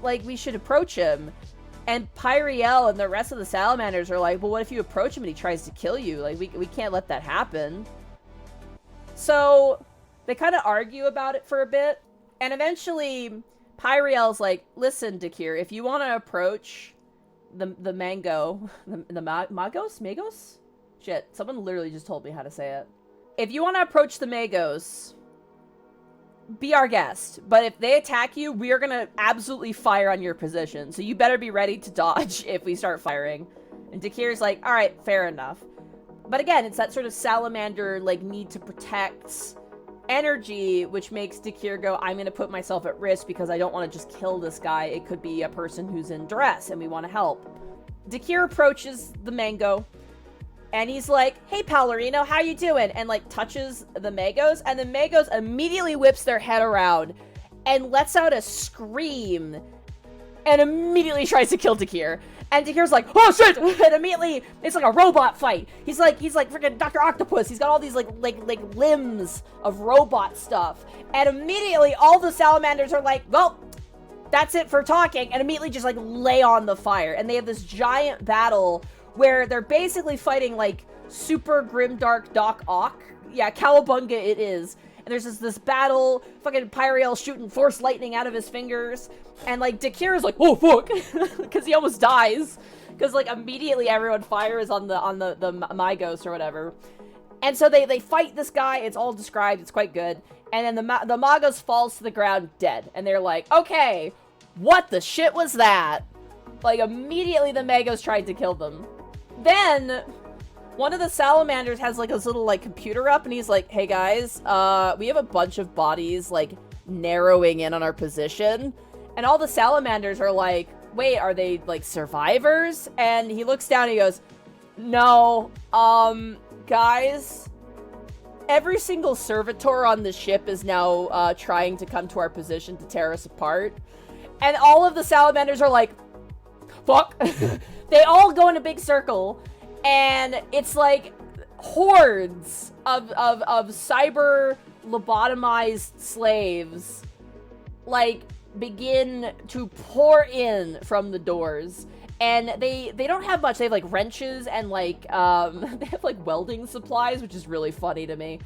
We should approach him. And Pyriel and the rest of the salamanders are like, well, what if you approach him and he tries to kill you? Like, we can't let that happen. So they kind of argue about it for a bit. And eventually, Pyriel's like, listen, Dakir, if you want to approach the mango, the Magos? Shit, someone literally just told me how to say it. If you want to approach the Magos, be our guest, but if they attack you, we are gonna absolutely fire on your position, so you better be ready to dodge if we start firing. And Dakir's like, alright, fair enough. But again, it's that sort of salamander, like, need to protect energy, which makes Dakir go, I'm gonna put myself at risk because I don't want to just kill this guy. It could be a person who's in duress, and we want to help. Dakir approaches the mango, and he's like, hey, Palerino, how you doing? And, like, touches the Magos, and the Magos immediately whips their head around and lets out a scream and immediately tries to kill Dakir. And Dakir's like, oh, shit! And immediately, it's like a robot fight. He's like freaking Dr. Octopus. He's got all these, like limbs of robot stuff. And immediately, all the salamanders are like, well, that's it for talking, and immediately just, like, lay on the fire. And they have this giant battle where they're basically fighting, like, super grimdark Doc Ock. Yeah, Cowabunga it is. And there's this battle, fucking Pyriel shooting force lightning out of his fingers. And, like, Dakir is like, oh, fuck! Because he almost dies. Because, like, immediately everyone fires on the Magos or whatever. And so they fight this guy. It's all described. It's quite good. And then the Magos falls to the ground dead. And they're like, okay, what the shit was that? Like, immediately the Magos tried to kill them. Then, one of the salamanders has, like, his little, like, computer up, and he's like, hey, guys, we have a bunch of bodies, like, narrowing in on our position. And all the salamanders are like, wait, are they, like, survivors? And he looks down and he goes, no, guys, every single servitor on the ship is now, trying to come to our position to tear us apart. And all of the salamanders are like, fuck. They all go in a big circle, and it's like hordes of cyber lobotomized slaves, like, begin to pour in from the doors. And they don't have much. They have, like, wrenches and, like, they have, like, welding supplies, which is really funny to me.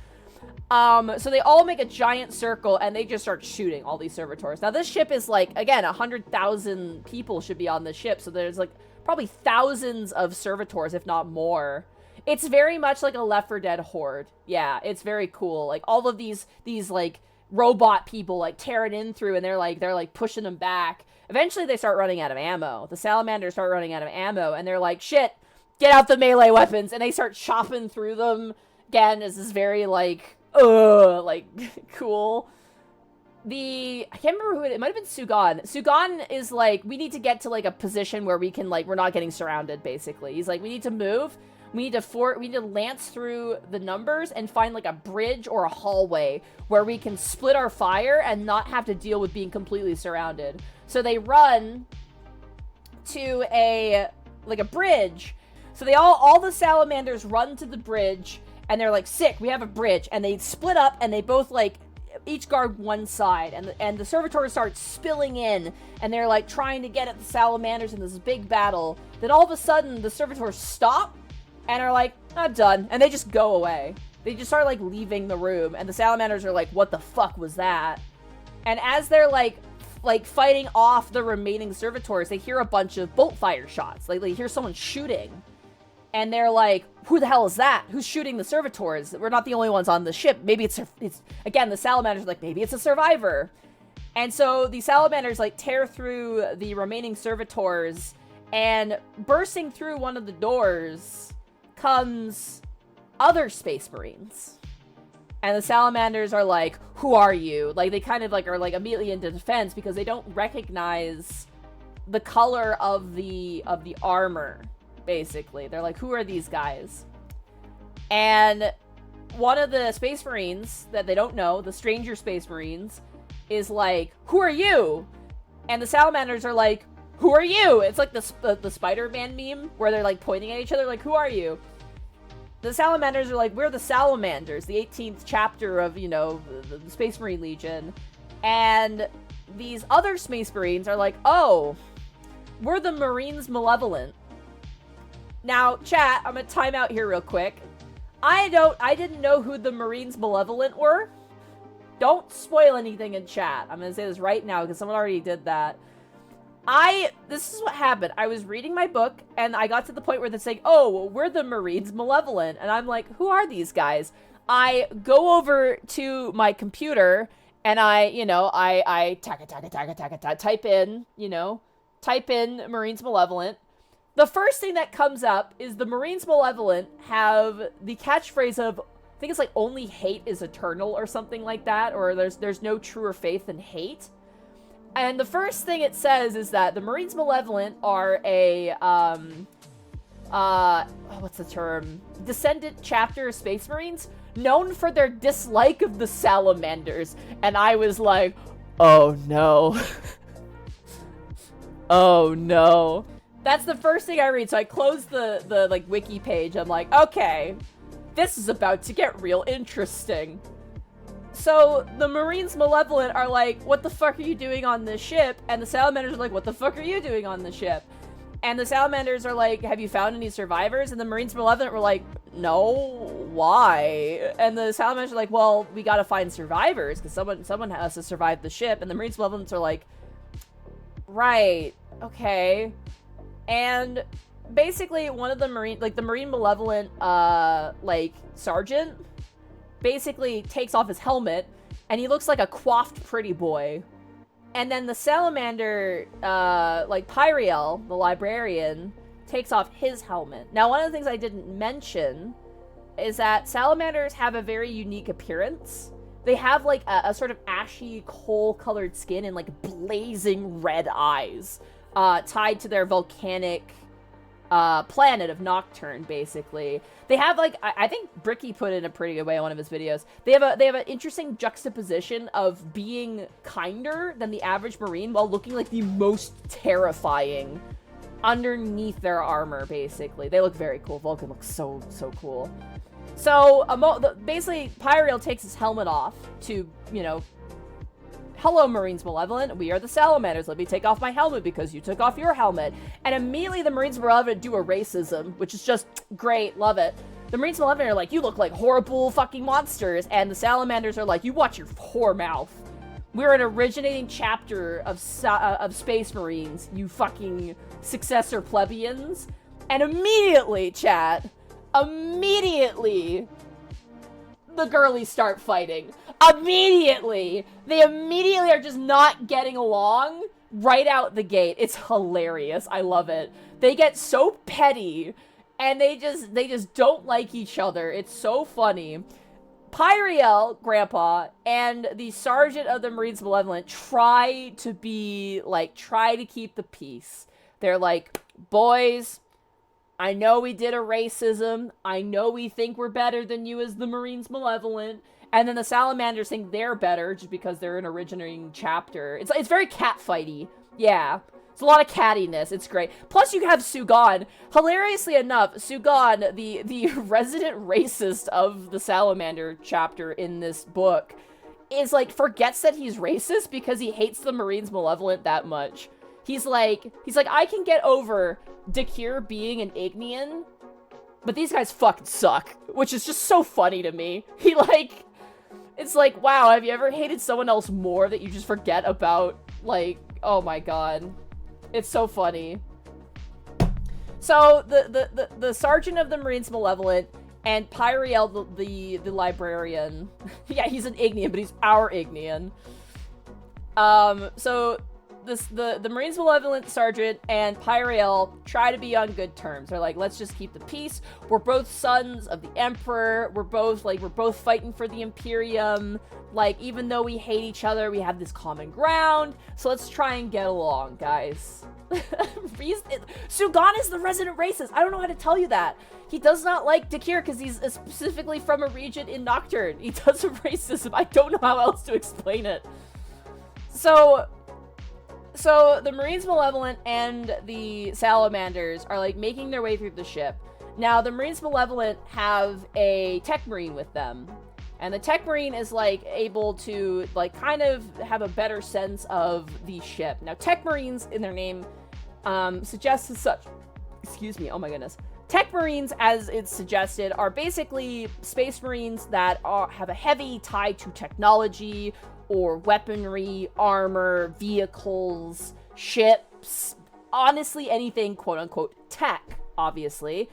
So they all make a giant circle, and they just start shooting all these servitors. Now, this ship is, like, again, 100,000 people should be on this ship, so there's, like, probably thousands of servitors, if not more. It's very much like a Left 4 Dead horde. Yeah, it's very cool. Like, all of these like, robot people, like, tearing in through, and they're like, pushing them back. Eventually, they start running out of ammo. The Salamanders start running out of ammo, and they're like, shit, get out the melee weapons, and they start chopping through them. Again, this is very, like, cool. I can't remember who it might have been Sugan. Sugan is like, we need to get to, like, a position where we can, like, we're not getting surrounded, basically. He's like, we need to move. We need to lance through the numbers and find, like, a bridge or a hallway where we can split our fire and not have to deal with being completely surrounded. So they run to a bridge. So all the Salamanders run to the bridge, and they're like, sick, we have a bridge. And they split up, and they both, like, each guard one side. And the servitors start spilling in, and they're, like, trying to get at the Salamanders in this big battle. Then all of a sudden, the servitors stop, and are like, I'm done. And they just go away. They just start, like, leaving the room. And the Salamanders are like, what the fuck was that? And as they're, like, fighting off the remaining servitors, they hear a bunch of bolt fire shots. Like, they hear someone shooting. And they're like, who the hell is that? Who's shooting the servitors? We're not the only ones on the ship. Maybe it's again, the Salamanders are like, maybe it's a survivor. And so the Salamanders, like, tear through the remaining servitors, and bursting through one of the doors comes other Space Marines. And the Salamanders are like, who are you? Like, they kind of, like, are, like, immediately into defense because they don't recognize the color of the armor, basically. They're like, who are these guys? And one of the Space Marines that they don't know, the stranger Space Marines, is like, who are you? And the Salamanders are like, who are you? It's like the Spider-Man meme where they're, like, pointing at each other, like, who are you? The Salamanders are like, we're the Salamanders, the 18th chapter of, you know, the Space Marine Legion. And these other Space Marines are like, oh, we're the Marines Malevolent. Now, chat, I'm gonna time out here real quick. I didn't know who the Marines Malevolent were. Don't spoil anything in chat. I'm gonna say this right now because someone already did that. This is what happened. I was reading my book, and I got to the point where they're saying, oh, we're the Marines Malevolent. And I'm like, who are these guys? I go over to my computer, and I type in Marines Malevolent. The first thing that comes up is the Marines Malevolent have the catchphrase of, I think it's like, only hate is eternal or something like that, or there's no truer faith than hate. And the first thing it says is that the Marines Malevolent are a, what's the term? Descendant chapter of Space Marines, known for their dislike of the Salamanders. And I was like, oh no. Oh no. That's the first thing I read. So I closed the like, wiki page. I'm like, okay, this is about to get real interesting. So the Marines Malevolent are like, what the fuck are you doing on this ship? And the Salamanders are like, what the fuck are you doing on the ship? And the Salamanders are like, have you found any survivors? And the Marines Malevolent were like, no, why? And the Salamanders are like, well, we gotta find survivors because someone has to survive the ship. And the Marines Malevolents are like, right, okay. And basically one of the Marine Malevolent, like, sergeant basically takes off his helmet, and he looks like a coiffed pretty boy. And then the Salamander, like, Pyriel, the librarian, takes off his helmet. Now, one of the things I didn't mention is that Salamanders have a very unique appearance. They have, like, a sort of ashy, coal-colored skin and, like, blazing red eyes, tied to their volcanic planet of Nocturne, basically. They have, like, I think Bricky put it in a pretty good way in one of his videos. They have an interesting juxtaposition of being kinder than the average Marine while looking like the most terrifying underneath their armor, basically. They look very cool. Vulkan looks so cool. So, basically, Pyriel takes his helmet off to, you know, hello, Marines Malevolent, we are the Salamanders. Let me take off my helmet because you took off your helmet. And immediately the Marines Malevolent do a racism, which is just great, love it. The Marines Malevolent are like, you look like horrible fucking monsters. And the Salamanders are like, you watch your whore mouth. We're an originating chapter of Space Marines, you fucking successor plebeians. And immediately, chat, the girlies start fighting. Immediately. They immediately are just not getting along right out the gate. It's hilarious. I love it. They get so petty, and they just don't like each other. It's so funny. Pyriel, Grandpa, and the Sergeant of the Marines Malevolent try to keep the peace. They're like, boys, I know we did a racism. I know we think we're better than you as the Marines Malevolent. And then the Salamanders think they're better just because they're an originating chapter. It's very catfighty. Yeah. It's a lot of cattiness. It's great. Plus, you have Sugan. Hilariously enough, Sugan, the resident racist of the Salamander chapter in this book, is like, forgets that he's racist because he hates the Marines Malevolent that much. He's like, I can get over Dakir being an Ignean, but these guys fucking suck. Which is just so funny to me. It's like, wow, have you ever hated someone else more that you just forget about? Like, oh my god. It's so funny. So, the Sergeant of the Marines Malevolent and Pyriel, the librarian. Yeah, he's an Ignean, but he's our Ignean. So, the Marines Malevolent Sergeant and Pyriel try to be on good terms. They're like, let's just keep the peace. We're both sons of the Emperor. We're both fighting for the Imperium. Like, even though we hate each other, we have this common ground. So let's try and get along, guys. Sugan is the resident racist. I don't know how to tell you that. He does not like Dakir because he's specifically from a region in Nocturne. He does have racism. I don't know how else to explain it. So the Marines Malevolent and the Salamanders are like making their way through the ship. Now the Marines Malevolent have a Tech Marine with them. And the Tech Marine is like able to like kind of have a better sense of the ship. Now Tech Marines in their name suggests as such. Excuse me, oh my goodness. Tech Marines, as it's suggested, are basically Space Marines that have a heavy tie to technology or weaponry, armor, vehicles, ships, honestly anything quote-unquote tech, obviously.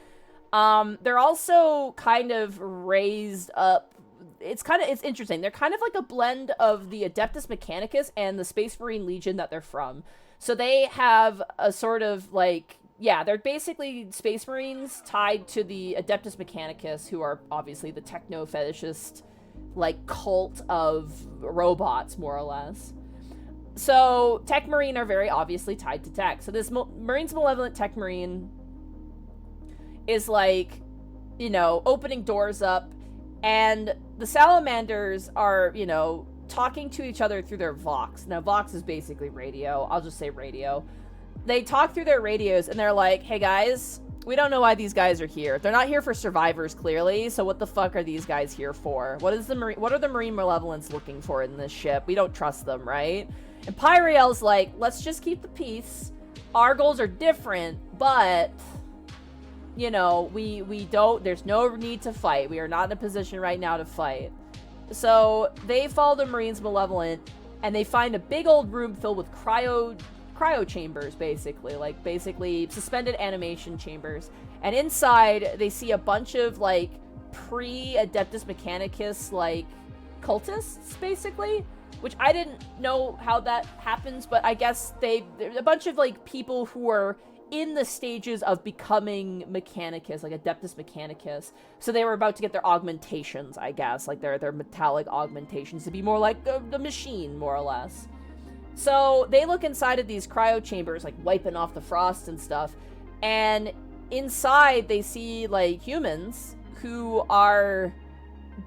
They're also kind of raised up. It's interesting. They're kind of like a blend of the Adeptus Mechanicus and the Space Marine Legion that they're from. So they have a sort of like, yeah, they're basically Space Marines tied to the Adeptus Mechanicus, who are obviously the techno-fetishist, like, cult of robots, more or less. So, Tech Marine are very obviously tied to tech. So this Marines Malevolent Tech Marine is, like, you know, opening doors up, and the Salamanders are, you know, talking to each other through their Vox. Now, Vox is basically radio. I'll just say radio. They talk through their radios, and they're like, hey, guys, we don't know why these guys are here. They're not here for survivors, clearly, so what the fuck are these guys here for? What are the Marine Malevolents looking for in this ship? We don't trust them, right? And Pyriel's like, let's just keep the peace. Our goals are different, but, you know, we don't, there's no need to fight. We are not in a position right now to fight. So they follow the Marines Malevolent, and they find a big old room filled with cryo chambers, basically suspended animation chambers. And inside, they see a bunch of, like, pre-Adeptus Mechanicus, like, cultists, basically. Which I didn't know how that happens, but I guess they're a bunch of, like, people who are in the stages of becoming Mechanicus, like Adeptus Mechanicus. So they were about to get their augmentations, I guess, like their metallic augmentations to be more like the machine, more or less. So they look inside of these cryo chambers, like wiping off the frost and stuff, and inside they see, like, humans who are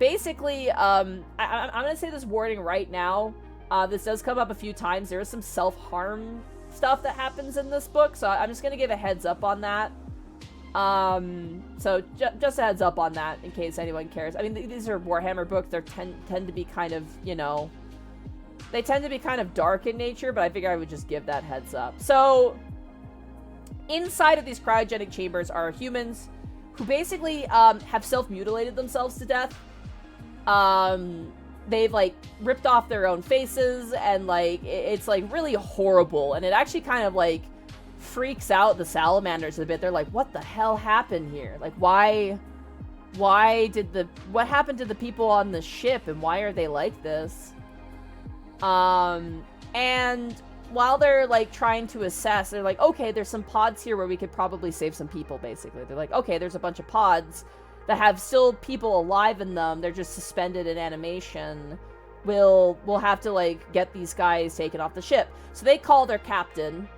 basically, I'm gonna say this wording right now. This does come up a few times. There is some self-harm stuff that happens in this book, so I'm just gonna give a heads up on that. So just a heads up on that in case anyone cares. I mean, these are Warhammer books. They tend to be kind of, you know, they tend to be kind of dark in nature, but I figure I would just give that heads up. So inside of these cryogenic chambers are humans who basically have self-mutilated themselves to death. They've like ripped off their own faces, and like it's like really horrible, and it actually kind of like freaks out the salamanders a bit. They're like, what the hell happened here? Like, what happened to the people on the ship, and why are they like this? And while they're like trying to assess, they're like, okay, there's some pods here where we could probably save some people. Basically, they're like, okay, there's a bunch of pods that have still people alive in them. They're just suspended in animation. We'll have to like get these guys taken off the ship. So they call their captain,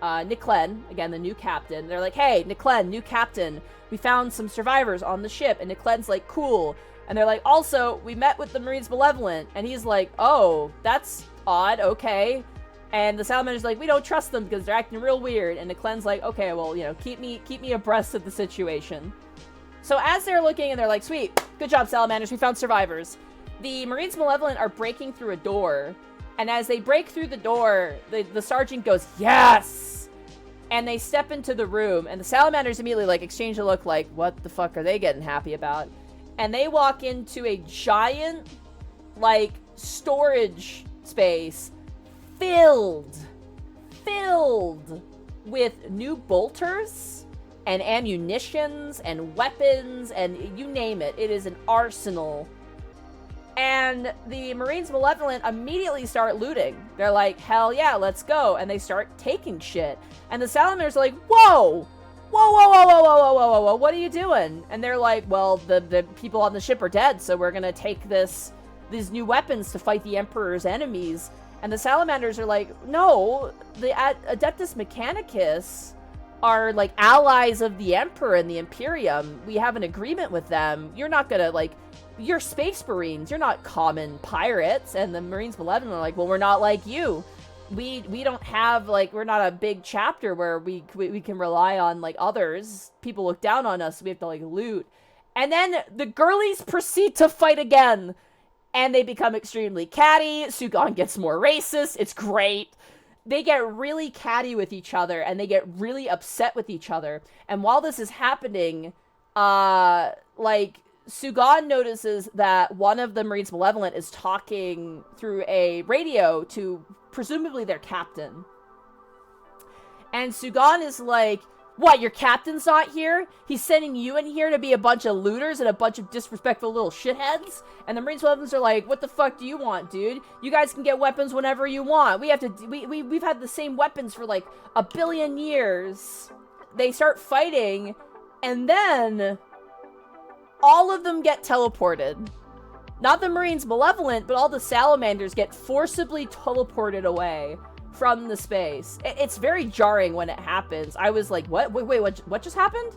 Niclen, again, the new captain. They're like, hey, Niclen, new captain, we found some survivors on the ship. And Niclen's like, cool. And they're like, also, we met with the Marines Malevolent. And he's like, oh, that's odd, okay. And the Salamander's like, we don't trust them because they're acting real weird. And Niclen's like, okay, well, you know, keep me abreast of the situation. So as they're looking, and they're like, sweet, good job, Salamanders, we found survivors. The Marines Malevolent are breaking through a door. And as they break through the door, the sergeant goes, yes! And they step into the room, and the Salamanders immediately like exchange a look like, what the fuck are they getting happy about? And they walk into a giant, like, storage space filled with new bolters and ammunitions and weapons and you name it. It is an arsenal. And the Marines Malevolent immediately start looting. They're like, hell yeah, let's go. And they start taking shit. And the Salamanders are like, whoa, what are you doing? And they're like, well, the people on the ship are dead, so we're gonna take these new weapons to fight the Emperor's enemies. And the Salamanders are like, no, the Adeptus Mechanicus are like allies of the Emperor and the Imperium. We have an agreement with them. You're not gonna like, you're Space Marines. You're not common pirates. And the Marines Malevolent are like, well, we're not like you. We don't have like, we're not a big chapter where we can rely on like others. People look down on us. So we have to like loot. And then the girlies proceed to fight again. And they become extremely catty. Sugan gets more racist. It's great. They get really catty with each other, and they get really upset with each other. And while this is happening, like, Sugan notices that one of the Marines Malevolent is talking through a radio to presumably their captain. And Sugan is like, what, your captain's not here? He's sending you in here to be a bunch of looters and a bunch of disrespectful little shitheads? And the Marines Malevolent are like, what the fuck do you want, dude? You guys can get weapons whenever you want. We've had the same weapons for like 1 billion years. They start fighting, and then all of them get teleported. Not the Marines Malevolent, but all the Salamanders get forcibly teleported away from the space. It's very jarring when it happens. I was like, what? Wait, what just happened?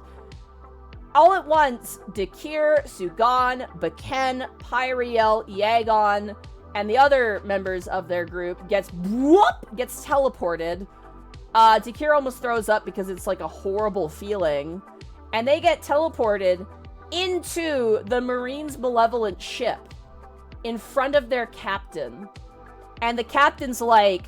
All at once, Dakir, Sugan, Vulkan, Pyriel, Iagon, and the other members of their group gets teleported. Dakir almost throws up because it's like a horrible feeling. And they get teleported into the Marines Malevolent ship in front of their captain. And the captain's like,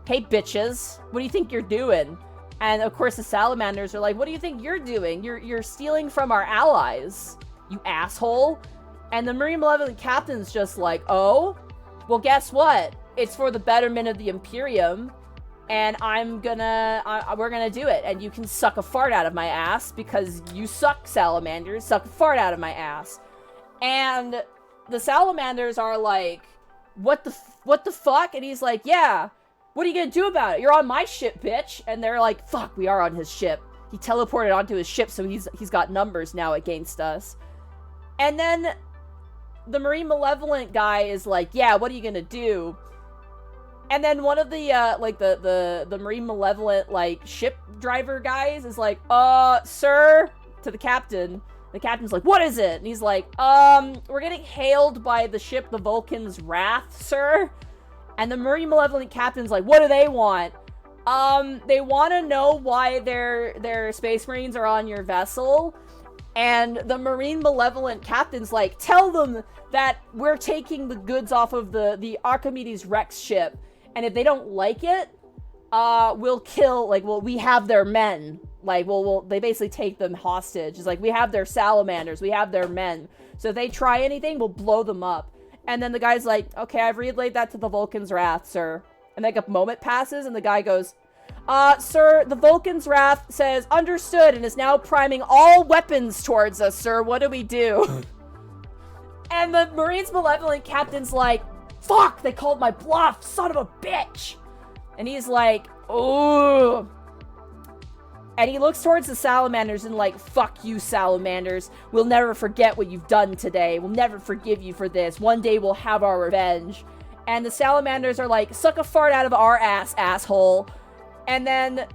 hey bitches, what do you think you're doing? And of course the Salamanders are like, what do you think you're doing? You're stealing from our allies, you asshole. And the Marine Malevolent captain's just like, oh, well guess what? It's for the betterment of the Imperium, and we're gonna do it, and you can suck a fart out of my ass because you suck, Salamanders. Suck a fart out of my ass. And the Salamanders are like, what the fuck? And he's like, yeah, what are you gonna do about it? You're on my ship, bitch. And they're like, fuck, we are on his ship. He teleported onto his ship, so he's got numbers now against us. And then the Marine Malevolent guy is like, yeah, what are you gonna do? And then one of the, the Marine Malevolent, like, ship driver guys is like, sir, to the captain. The captain's like, what is it? And he's like, we're getting hailed by the ship, the Vulkan's Wrath, sir. And the Marine Malevolent captain's like, what do they want? They want to know why their Space Marines are on your vessel. And the Marine Malevolent captain's like, tell them that we're taking the goods off of the Archimedes Rex ship. And if they don't like it, we'll kill, like, well, we have their men. Like, they basically take them hostage. It's like, we have their salamanders, we have their men. So if they try anything, we'll blow them up. And then the guy's like, okay, I've relayed that to the Vulkan's Wrath, sir. And like a moment passes, and the guy goes, sir, the Vulkan's Wrath says, understood, and is now priming all weapons towards us, sir. What do we do? And the Marine's Malevolent Captain's like, fuck, they called my bluff, son of a bitch. And he's like, ooh. And he looks towards the salamanders and like, fuck you, salamanders. We'll never forget what you've done today. We'll never forgive you for this. One day we'll have our revenge. And the salamanders are like, suck a fart out of our ass, asshole. And then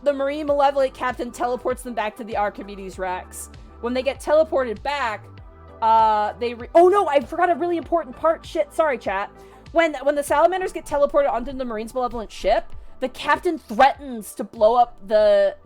the Marine Malevolent Captain teleports them back to the Archimedes Rex. When they get teleported back, oh no, I forgot a really important part. Shit, sorry, chat. When the salamanders get teleported onto the Marine's Malevolent ship, the captain threatens to blow up the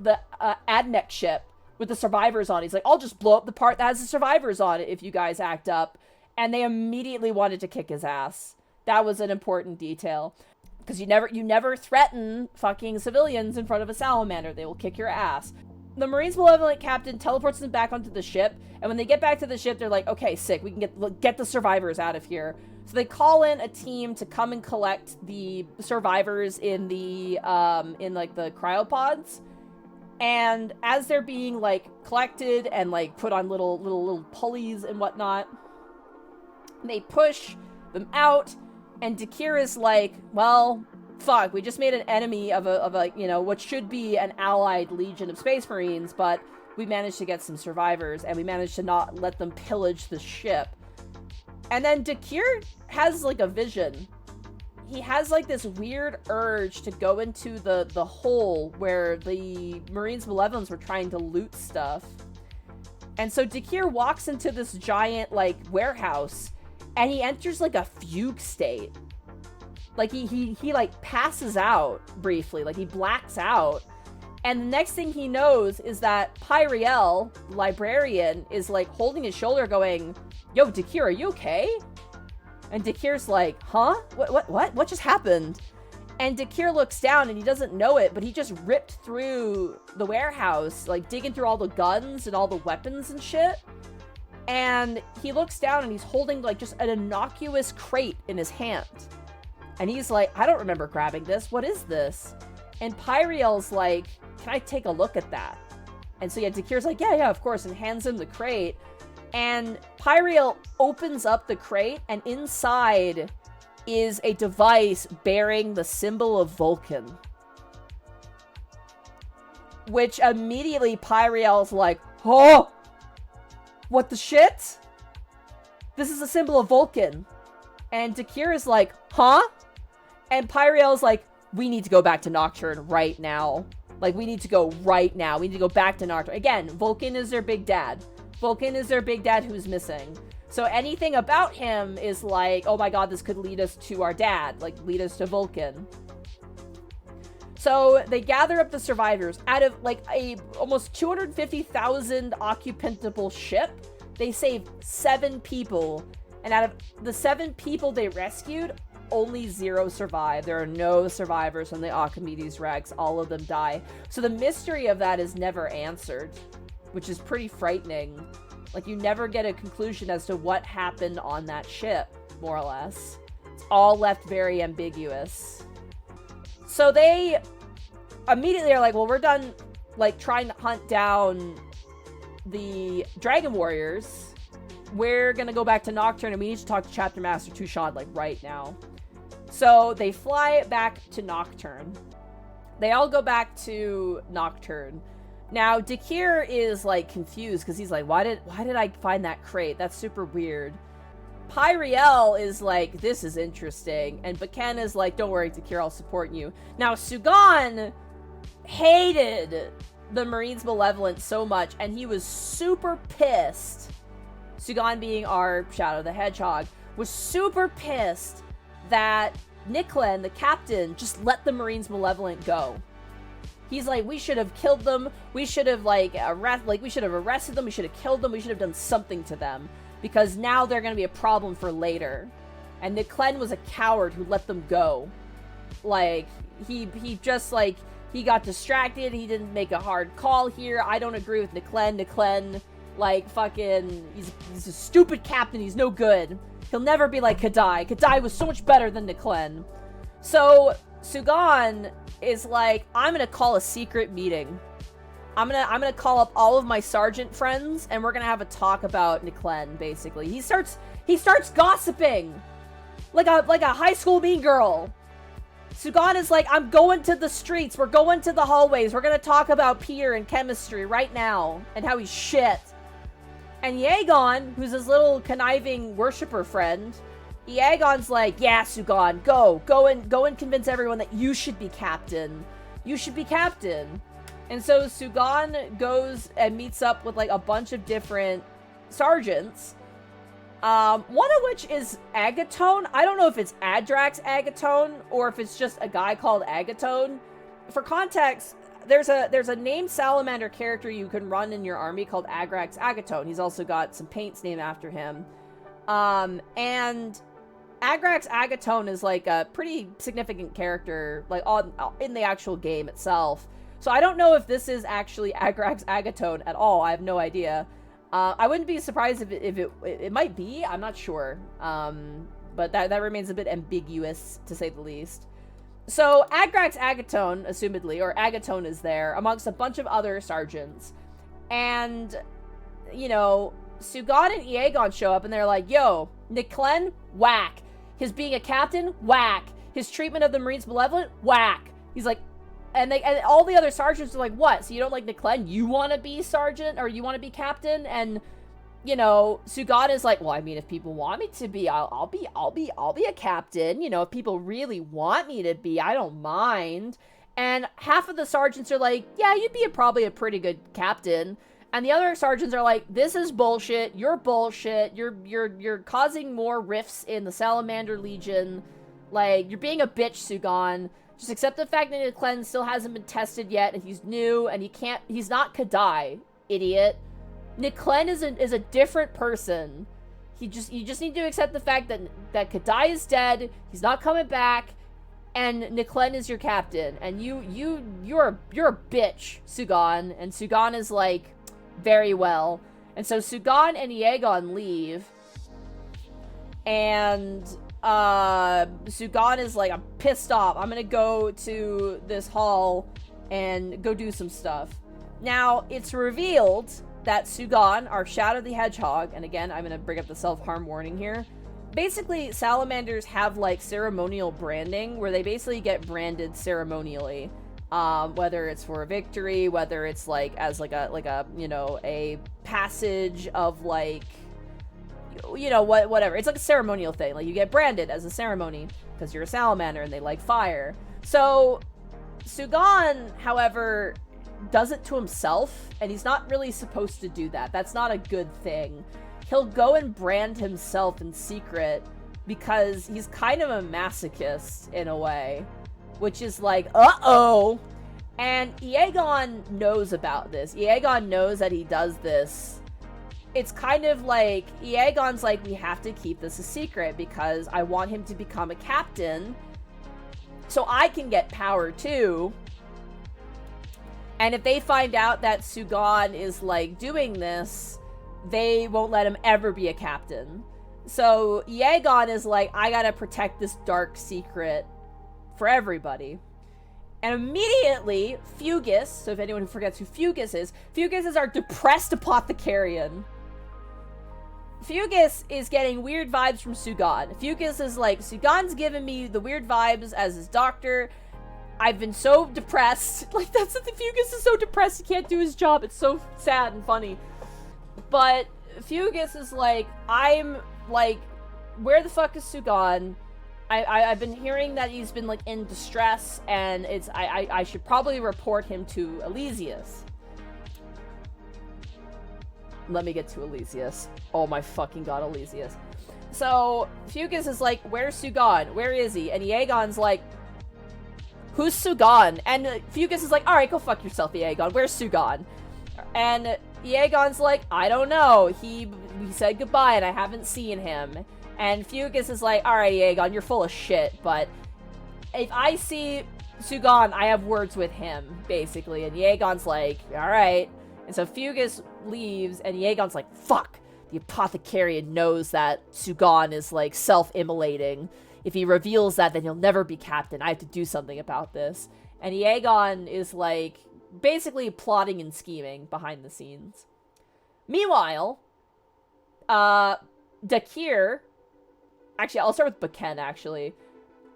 Adneck ship with the survivors on it. He's like, I'll just blow up the part that has the survivors on it if you guys act up. And they immediately wanted to kick his ass. That was an important detail. Because you never threaten fucking civilians in front of a salamander. They will kick your ass. The Marine's Malevolent Captain teleports them back onto the ship. And when they get back to the ship, they're like, okay, sick. We can get the survivors out of here. So they call in a team to come and collect the survivors in the like the cryopods. And as they're being like collected and like put on little pulleys and whatnot, they push them out. And Dakira's like, well, fuck, we just made an enemy of a you know, what should be an allied legion of Space Marines, but we managed to get some survivors, and we managed to not let them pillage the ship. And then Dakir has, like, a vision. He has, like, this weird urge to go into the hole where the Marines Malevolents were trying to loot stuff. And so Dakir walks into this giant, like, warehouse, and he enters, like, a fugue state. Like, he like, passes out briefly. Like, he blacks out. And the next thing he knows is that Pyriel, the librarian, is, like, holding his shoulder going, yo, Dakir, are you okay? And Dakir's like, huh? What just happened? And Dakir looks down, and he doesn't know it, but he just ripped through the warehouse, like, digging through all the guns and all the weapons and shit. And he looks down, and he's holding, like, just an innocuous crate in his hand. And he's like, I don't remember grabbing this. What is this? And Pyriel's like, can I take a look at that? And so yeah, Dakir's like, yeah, of course, and hands him the crate. And Pyriel opens up the crate, and inside is a device bearing the symbol of Vulkan. Which immediately Pyriel's like, oh! What the shit? This is a symbol of Vulkan. And Dakir is like, huh? And Pyriel's like, we need to go back to Nocturne right now. Like, we need to go right now. We need to go back to Nocturne. Again, Vulkan is their big dad. Vulkan is their big dad who's missing. So anything about him is like, oh my god, this could lead us to our dad. Like, lead us to Vulkan. So they gather up the survivors. Out of, like, a almost 250,000 occupantable ship, they save 7 people. And out of the 7 people they rescued, only 0 survive. There are no survivors from the Archimedes Rex. All of them die. So the mystery of that is never answered, which is pretty frightening. Like, you never get a conclusion as to what happened on that ship, more or less. It's all left very ambiguous. So they immediately are like, well, we're done, like, trying to hunt down the Dragon Warriors. We're gonna go back to Nocturne, and we need to talk to Chapter Master Tushad, like, right now. So they fly back to Nocturne. They all go back to Nocturne. Now, Dakir is, like, confused, because he's like, why did I find that crate? That's super weird. Pyriel is like, this is interesting. And Vulkan is like, don't worry, Dakir, I'll support you. Now, Sugan hated the Marines Malevolent so much, and he was super pissed. Sugan, being our Shadow the Hedgehog, was super pissed that Niklen, the captain, just let the Marines Malevolent go. He's like, we should have killed them. We should have, we should have arrested them. We should have killed them. We should have done something to them. Because now they're going to be a problem for later. And Niklen was a coward who let them go. Like, he just, like, he got distracted. He didn't make a hard call here. I don't agree with Niklen. Niklen, like, fucking, he's a stupid captain. He's no good. He'll never be like Kadai. Kadai was so much better than Niklen. So Sugan is like, I'm gonna call a secret meeting. I'm gonna call up all of my sergeant friends, and we're gonna have a talk about Niklen. Basically, he starts gossiping, like a high school mean girl. Sugan is like, I'm going to the streets. We're going to the hallways. We're gonna talk about Pier and chemistry right now, and how he's shit. And Yeagon, who's his little conniving worshiper friend, Yeagon's like, yeah, Sugan, go and convince everyone that you should be captain. You should be captain. And so Sugan goes and meets up with, like, a bunch of different sergeants. One of which is Agatone. I don't know if it's Adrax Agatone or if it's just a guy called Agatone. For context, there's a named Salamander character you can run in your army called Adrax Agatone. He's also got some paints named after him. And Adrax Agatone is, like, a pretty significant character, like, in the actual game itself. So I don't know if this is actually Adrax Agatone at all. I have no idea. I wouldn't be surprised if it might be. I'm not sure. But that remains a bit ambiguous, to say the least. So Adrax Agatone, assumedly, or Agatone, is there amongst a bunch of other sergeants. And, you know, Sugan and Yeagon show up and they're like, yo, Niklen, whack. His being a captain, whack. His treatment of the Marines malevolent, whack. He's like, and all the other sergeants are like, what? So you don't like Niklen? You want to be sergeant, or you want to be captain? And, you know, Sugan is like, well, I mean, if people want me to be, I'll be a captain. You know, if people really want me to be, I don't mind. And half of the sergeants are like, yeah, you'd be probably a pretty good captain. And the other sergeants are like, this is bullshit. You're bullshit. You're causing more rifts in the Salamander Legion. Like, you're being a bitch, Sugan. Just accept the fact that Niklen still hasn't been tested yet, and he's new, and he's not Kadai, idiot. Niklen is a different person. You just need to accept the fact that Kadai is dead, he's not coming back, and Niklen is your captain. And you're a bitch, Sugan. And Sugan is like, very well. And so Sugan and Yeagon leave, and Sugan is like, I'm pissed off. I'm gonna go to this hall and go do some stuff. Now, it's revealed that Sugan, our Shadow the Hedgehog, and again, I'm gonna bring up the self-harm warning here. Basically, salamanders have, like, ceremonial branding, where they basically get branded ceremonially. Whether it's for a victory, whether it's, like, as, like a, you know, a passage of, like, you know, whatever. It's like a ceremonial thing. Like, you get branded as a ceremony because you're a salamander and they like fire. So Sugan, however, does it to himself, and he's not really supposed to do that. That's not a good thing. He'll go and brand himself in secret because he's kind of a masochist in a way, which is like, uh-oh. And Yeagon knows about this. Yeagon knows that he does this. It's kind of like, Yeagon's like, we have to keep this a secret because I want him to become a captain so I can get power too. And if they find out that Sugan is, like, doing this, they won't let him ever be a captain. So Yeagon is like, I gotta protect this dark secret for everybody. And immediately, Fugus, so if anyone who forgets who Fugus is our depressed apothecarian. Fugus is getting weird vibes from Sugan. Fugus is like, Sugan's giving me the weird vibes as his doctor. I've been so depressed. Like, that's the thing. Fugus is so depressed he can't do his job. It's so sad and funny. But Fugus is like, I'm like, where the fuck is Sugan? I've been hearing that he's been, like, in distress, and I should probably report him to Elysius. Let me get to Elysius. Oh my fucking god, Elysius. So, Fugus is like, where's Sugan? Where is he? And Yeagon's like, who's Sugan? And Fugus is like, alright, go fuck yourself, Yeagon. Where's Sugan? And Yeagon's like, I don't know. We said goodbye and I haven't seen him. And Fugus is like, alright, Yeagon, you're full of shit, but if I see Sugan, I have words with him, basically. And Yeagon's like, alright. And so Fugus leaves, and Yeagon's like, fuck! The apothecarian knows that Sugan is, like, self-immolating. If he reveals that, then he'll never be captain. I have to do something about this. And Yeagon is, like, basically plotting and scheming behind the scenes. Meanwhile, Dakir... Actually, I'll start with Vulkan, actually.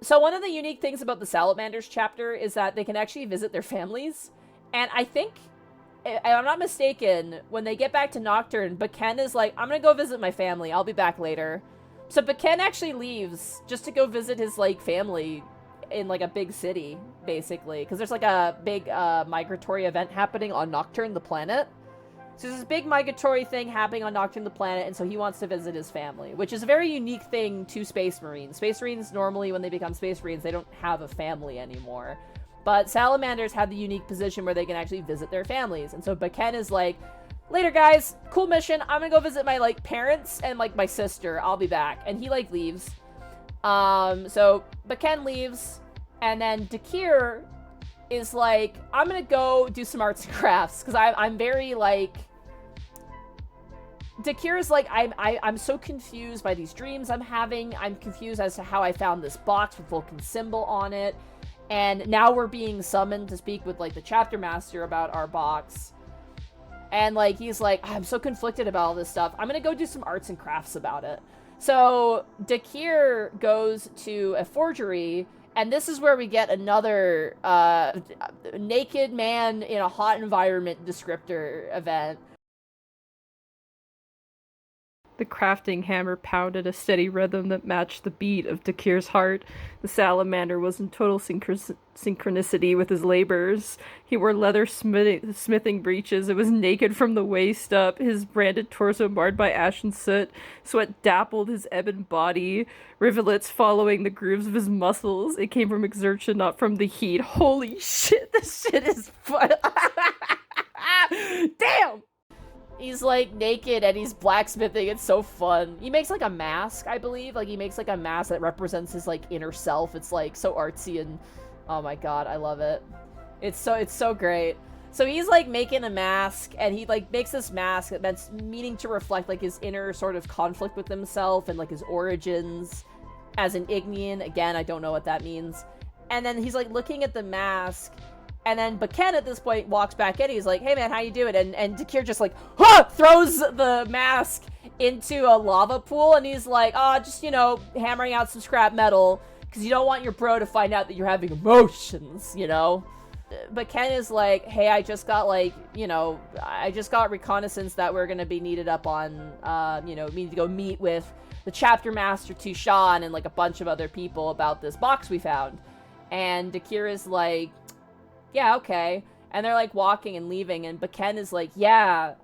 So one of the unique things about the Salamanders chapter is that they can actually visit their families. And I think... if I'm not mistaken, when they get back to Nocturne, Vulkan is like, I'm gonna go visit my family, I'll be back later. So Vulkan actually leaves just to go visit his, like, family in, like, a big city, basically. Because there's, like, a big migratory event happening on Nocturne, the planet. So there's this big migratory thing happening on Nocturne, the planet, and so he wants to visit his family, which is a very unique thing to Space Marines. Space Marines, normally, when they become Space Marines, they don't have a family anymore. But Salamanders have the unique position where they can actually visit their families. And so Vulkan is like, later guys, cool mission, I'm gonna go visit my, like, parents and, like, my sister, I'll be back. And he, like, leaves. So Vulkan leaves, and then Dakir is like, I'm gonna go do some arts and crafts, because I'm very, like... Dakir is like, I'm so confused by these dreams I'm having, I'm confused as to how I found this box with Vulkan's symbol on it. And now we're being summoned to speak with, like, the chapter master about our box. And, like, he's like, I'm so conflicted about all this stuff. I'm gonna go do some arts and crafts about it. So, Dakir goes to a forgery, and this is where we get another naked man in a hot environment descriptor event. The crafting hammer pounded a steady rhythm that matched the beat of Dakir's heart. The salamander was in total synchronicity with his labors. He wore leather smithing breeches and was naked from the waist up, his branded torso marred by ash and soot. Sweat dappled his ebon body, rivulets following the grooves of his muscles. It came from exertion, not from the heat. Holy shit, this shit is fun. Damn! He's, like, naked and he's blacksmithing. It's so fun. He makes, like, a mask, I believe. Like, he makes, like, a mask that represents his, like, inner self. It's, like, so artsy and... oh my god, I love it. It's so great. So he's, like, making a mask, and he, like, makes this mask that's meaning to reflect, like, his inner sort of conflict with himself and, like, his origins as an Ignean. Again, I don't know what that means. And then he's, like, looking at the mask... and then Vulkan at this point walks back in. He's like, hey man, how you doing? And Dakir just like, huh! Throws the mask into a lava pool. And he's like, just, you know, hammering out some scrap metal. Because you don't want your bro to find out that you're having emotions, you know? Vulkan is like, hey, I just got, like, you know, I just got reconnaissance that we're going to be needed up on, you know, we need to go meet with the chapter master Tushan and, like, a bunch of other people about this box we found. And Dakir is like, yeah, okay. And they're, like, walking and leaving, and Vulkan is like, yeah,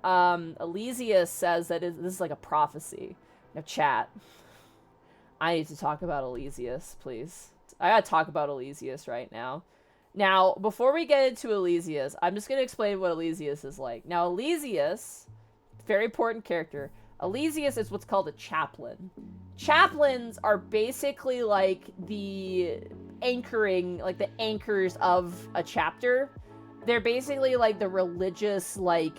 Elysius says that this is, like, a prophecy. Now, chat. I need to talk about Elysius, please. I gotta talk about Elysius right now. Now, before we get into Elysius, I'm just gonna explain what Elysius is like. Now, Elysius, very important character. Elysius is what's called a chaplain. Chaplains are basically, like, the anchoring, like, the anchors of a chapter. They're basically, like, the religious, like,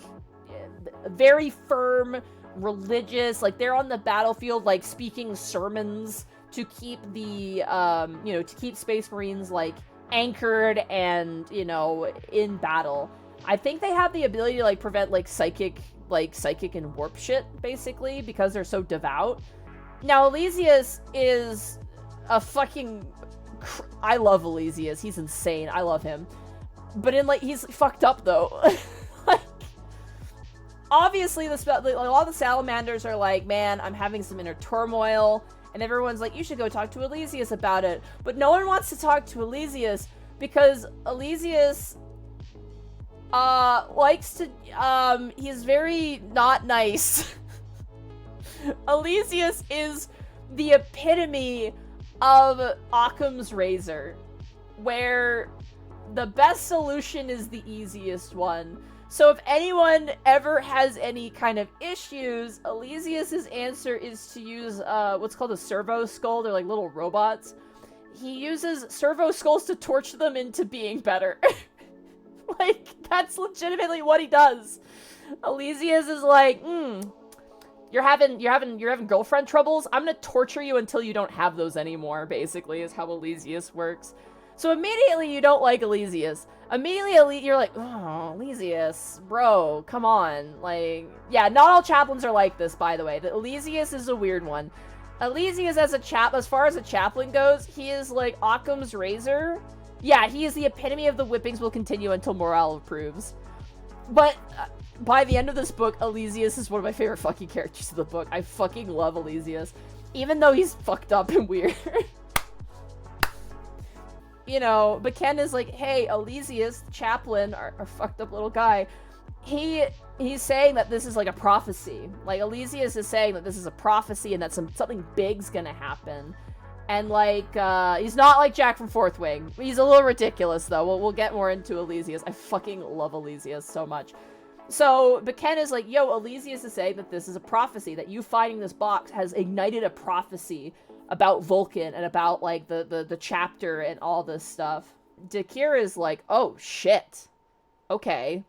very firm, religious, like, they're on the battlefield, like, speaking sermons to keep the, you know, to keep Space Marines, like, anchored and, you know, in battle. I think they have the ability to, like, prevent, like, psychic and warp shit, basically, because they're so devout. Now, Elysius is a fucking... I love Elysius. He's insane. I love him. But in, like, he's fucked up, though. Like, obviously, like, a lot of the Salamanders are like, man, I'm having some inner turmoil. And everyone's like, you should go talk to Elysius about it. But no one wants to talk to Elysius because Elysius... likes to, he's very not nice. Elysius is the epitome of Occam's razor, where the best solution is the easiest one. So if anyone ever has any kind of issues, Elysius's answer is to use, what's called a servo skull. They're like little robots. he uses servo skulls to torture them into being better. Like, that's legitimately what he does. Elysius is like, you're having girlfriend troubles? I'm gonna torture you until you don't have those anymore, basically, is how Elysius works. So immediately you don't like Elysius. Immediately you're like, oh, Elysius, bro, come on. Like, yeah, not all chaplains are like this, by the way. The Elysius is a weird one. Elysius as far as a chaplain goes, he is like Occam's razor. Yeah, he is the epitome of the whippings will continue until morale approves. But by the end of this book, Elysius is one of my favorite fucking characters of the book. I fucking love Elysius. Even though he's fucked up and weird. You know, but Ken is like, hey, Elysius, the chaplain, our fucked up little guy, he's saying that this is like a prophecy. Like, Elysius is saying that this is a prophecy and that something big's gonna happen. And, like, he's not like Jack from Fourth Wing. He's a little ridiculous, though. We'll get more into Elysius. I fucking love Elysius so much. So, but Ken is like, yo, Elysius is saying that this is a prophecy, that you finding this box has ignited a prophecy about Vulkan and about, like, the chapter and all this stuff. Dakir is like, oh, shit. Okay.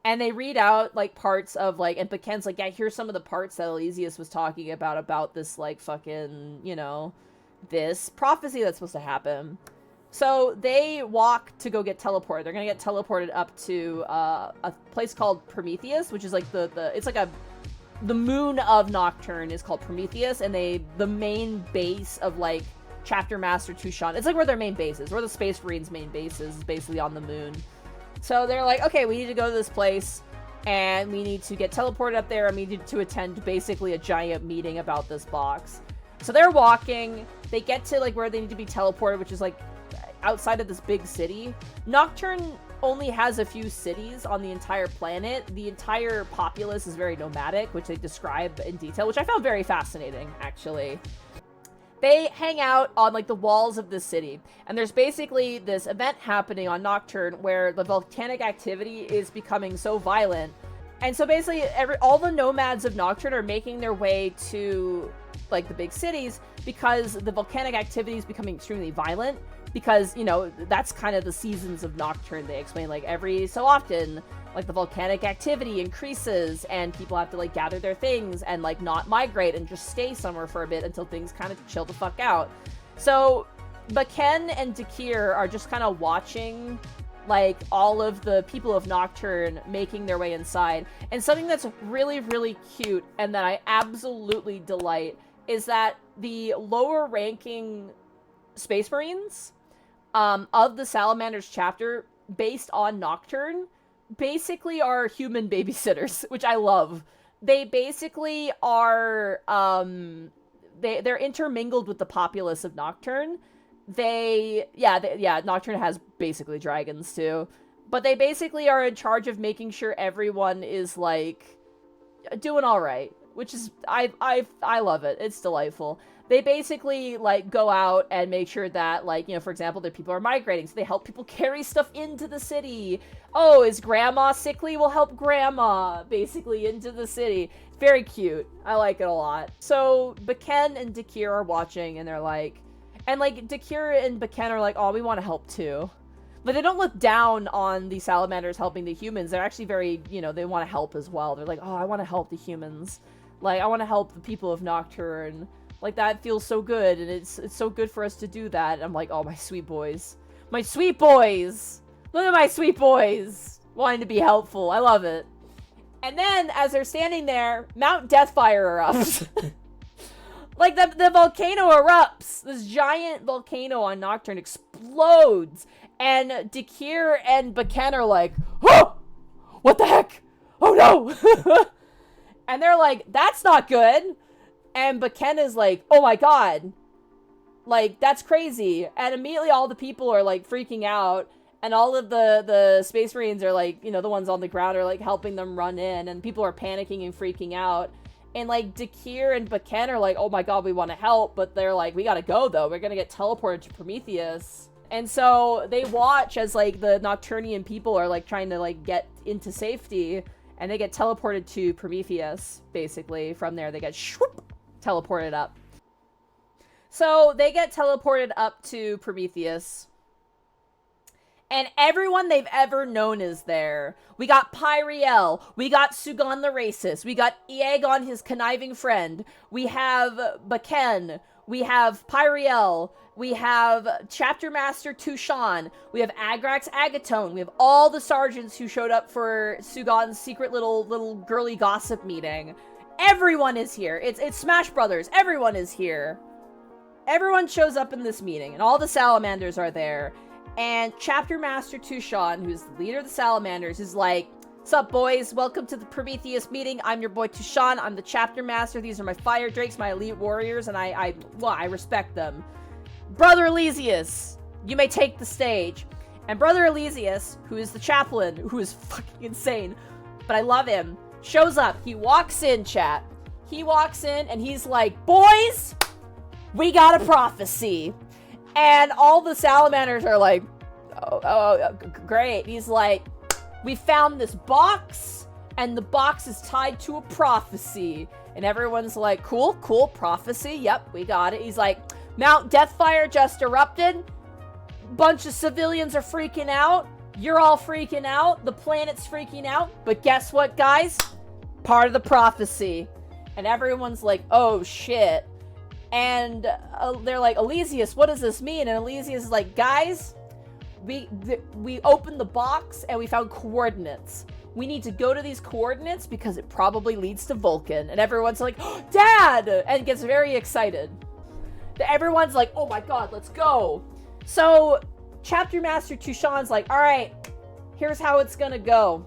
And they read out, like, parts of, like, and Ken's like, yeah, here's some of the parts that Elysius was talking about this, like, fucking, you know, this prophecy that's supposed to happen. So they walk to go get teleported. They're gonna get teleported up to a place called Prometheus, which is, like, it's like the moon of Nocturne is called Prometheus, and the main base of, like, Chapter Master Tushan, it's like where their main base is, where the Space Marines' main base is basically on the moon. So they're like, okay, we need to go to this place, and we need to get teleported up there, and we need to attend basically a giant meeting about this box. So they're walking, they get to, like, where they need to be teleported, which is, like, outside of this big city. Nocturne only has a few cities on the entire planet. The entire populace is very nomadic, which they describe in detail, which I found very fascinating, actually. They hang out on, like, the walls of the city, and there's basically this event happening on Nocturne where the volcanic activity is becoming so violent. And so basically all the nomads of Nocturne are making their way to, like, the big cities because the volcanic activity is becoming extremely violent. Because, you know, that's kind of the seasons of Nocturne. They explain, like, every so often, like, the volcanic activity increases and people have to, like, gather their things and, like, not migrate and just stay somewhere for a bit until things kind of chill the fuck out. So, but Ken and Dakir are just kind of watching, like, all of the people of Nocturne making their way inside. And something that's really, really cute and that I absolutely delight is that the lower ranking Space Marines of the Salamander's chapter, based on Nocturne, basically are human babysitters, which I love. They basically are, they're intermingled with the populace of Nocturne. Nocturne has basically dragons too. But they basically are in charge of making sure everyone is, like, doing alright. Which is, I love it. It's delightful. They basically, like, go out and make sure that, like, you know, for example, that people are migrating, so they help people carry stuff into the city. Oh, is grandma sickly? We'll help grandma, basically, into the city. Very cute. I like it a lot. So, Baken and Dakir are watching, and they're like, and, like, Dakir and Baken are like, oh, we want to help too. But they don't look down on the salamanders helping the humans. They're actually very, you know, they want to help as well. They're like, oh, I want to help the humans. Like, I want to help the people of Nocturne. Like, that feels so good, and it's so good for us to do that. And I'm like, oh, my sweet boys. My sweet boys! Look at my sweet boys! Wanting to be helpful. I love it. And then, as they're standing there, Mount Deathfire erupts. Like, the volcano erupts. This giant volcano on Nocturne explodes. And Dakir and Baken are like, oh! What the heck? Oh, no! And they're like, that's not good. And Baken is like, oh my god. Like, that's crazy. And immediately all the people are, like, freaking out. And all of the Space Marines are, like, you know, the ones on the ground are, like, helping them run in. And people are panicking and freaking out. And, like, Dakir and Baken are like, oh my god, we want to help. But they're like, we gotta go, though. We're gonna get teleported to Prometheus. And so they watch as, like, the Nocturnian people are, like, trying to, like, get into safety. And they get teleported to Prometheus, basically. From there, they get teleported up. So they get teleported up to Prometheus. And everyone they've ever known is there. We got Pyriel. We got Sugan the racist. We got Aegon, his conniving friend. We have Baken. We have Pyriel. We have Chapter Master Tushan. We have Agrax Agatone. We have all the sergeants who showed up for Sugan's secret little girly gossip meeting. Everyone is here. It's Smash Brothers. Everyone is here. Everyone shows up in this meeting, and all the Salamanders are there. And Chapter Master Tushan, who's the leader of the Salamanders, is like, "Sup, boys? Welcome to the Prometheus meeting. I'm your boy Tushan. I'm the Chapter Master. These are my Fire Drakes, my elite warriors, and I respect them. Brother Elysius, you may take the stage." And Brother Elysius, who is the chaplain, who is fucking insane, but I love him, shows up. He walks in, chat. He walks in, and he's like, "Boys, we got a prophecy." And all the Salamanders are like, oh, great. He's like, "We found this box, and the box is tied to a prophecy." And everyone's like, cool, prophecy. Yep, we got it. He's like, "Mount Deathfire just erupted. Bunch of civilians are freaking out. You're all freaking out. The planet's freaking out. But guess what, guys? Part of the prophecy." And everyone's like, oh, shit. And they're like, "Elysius, what does this mean?" And Elysius is like, "Guys, we opened the box and we found coordinates. We need to go to these coordinates because it probably leads to Vulkan." And everyone's like, "Oh, Dad!" And gets very excited. Everyone's like, "Oh my god, let's go." So Chapter Master Tushan's like, "All right, here's how it's gonna go.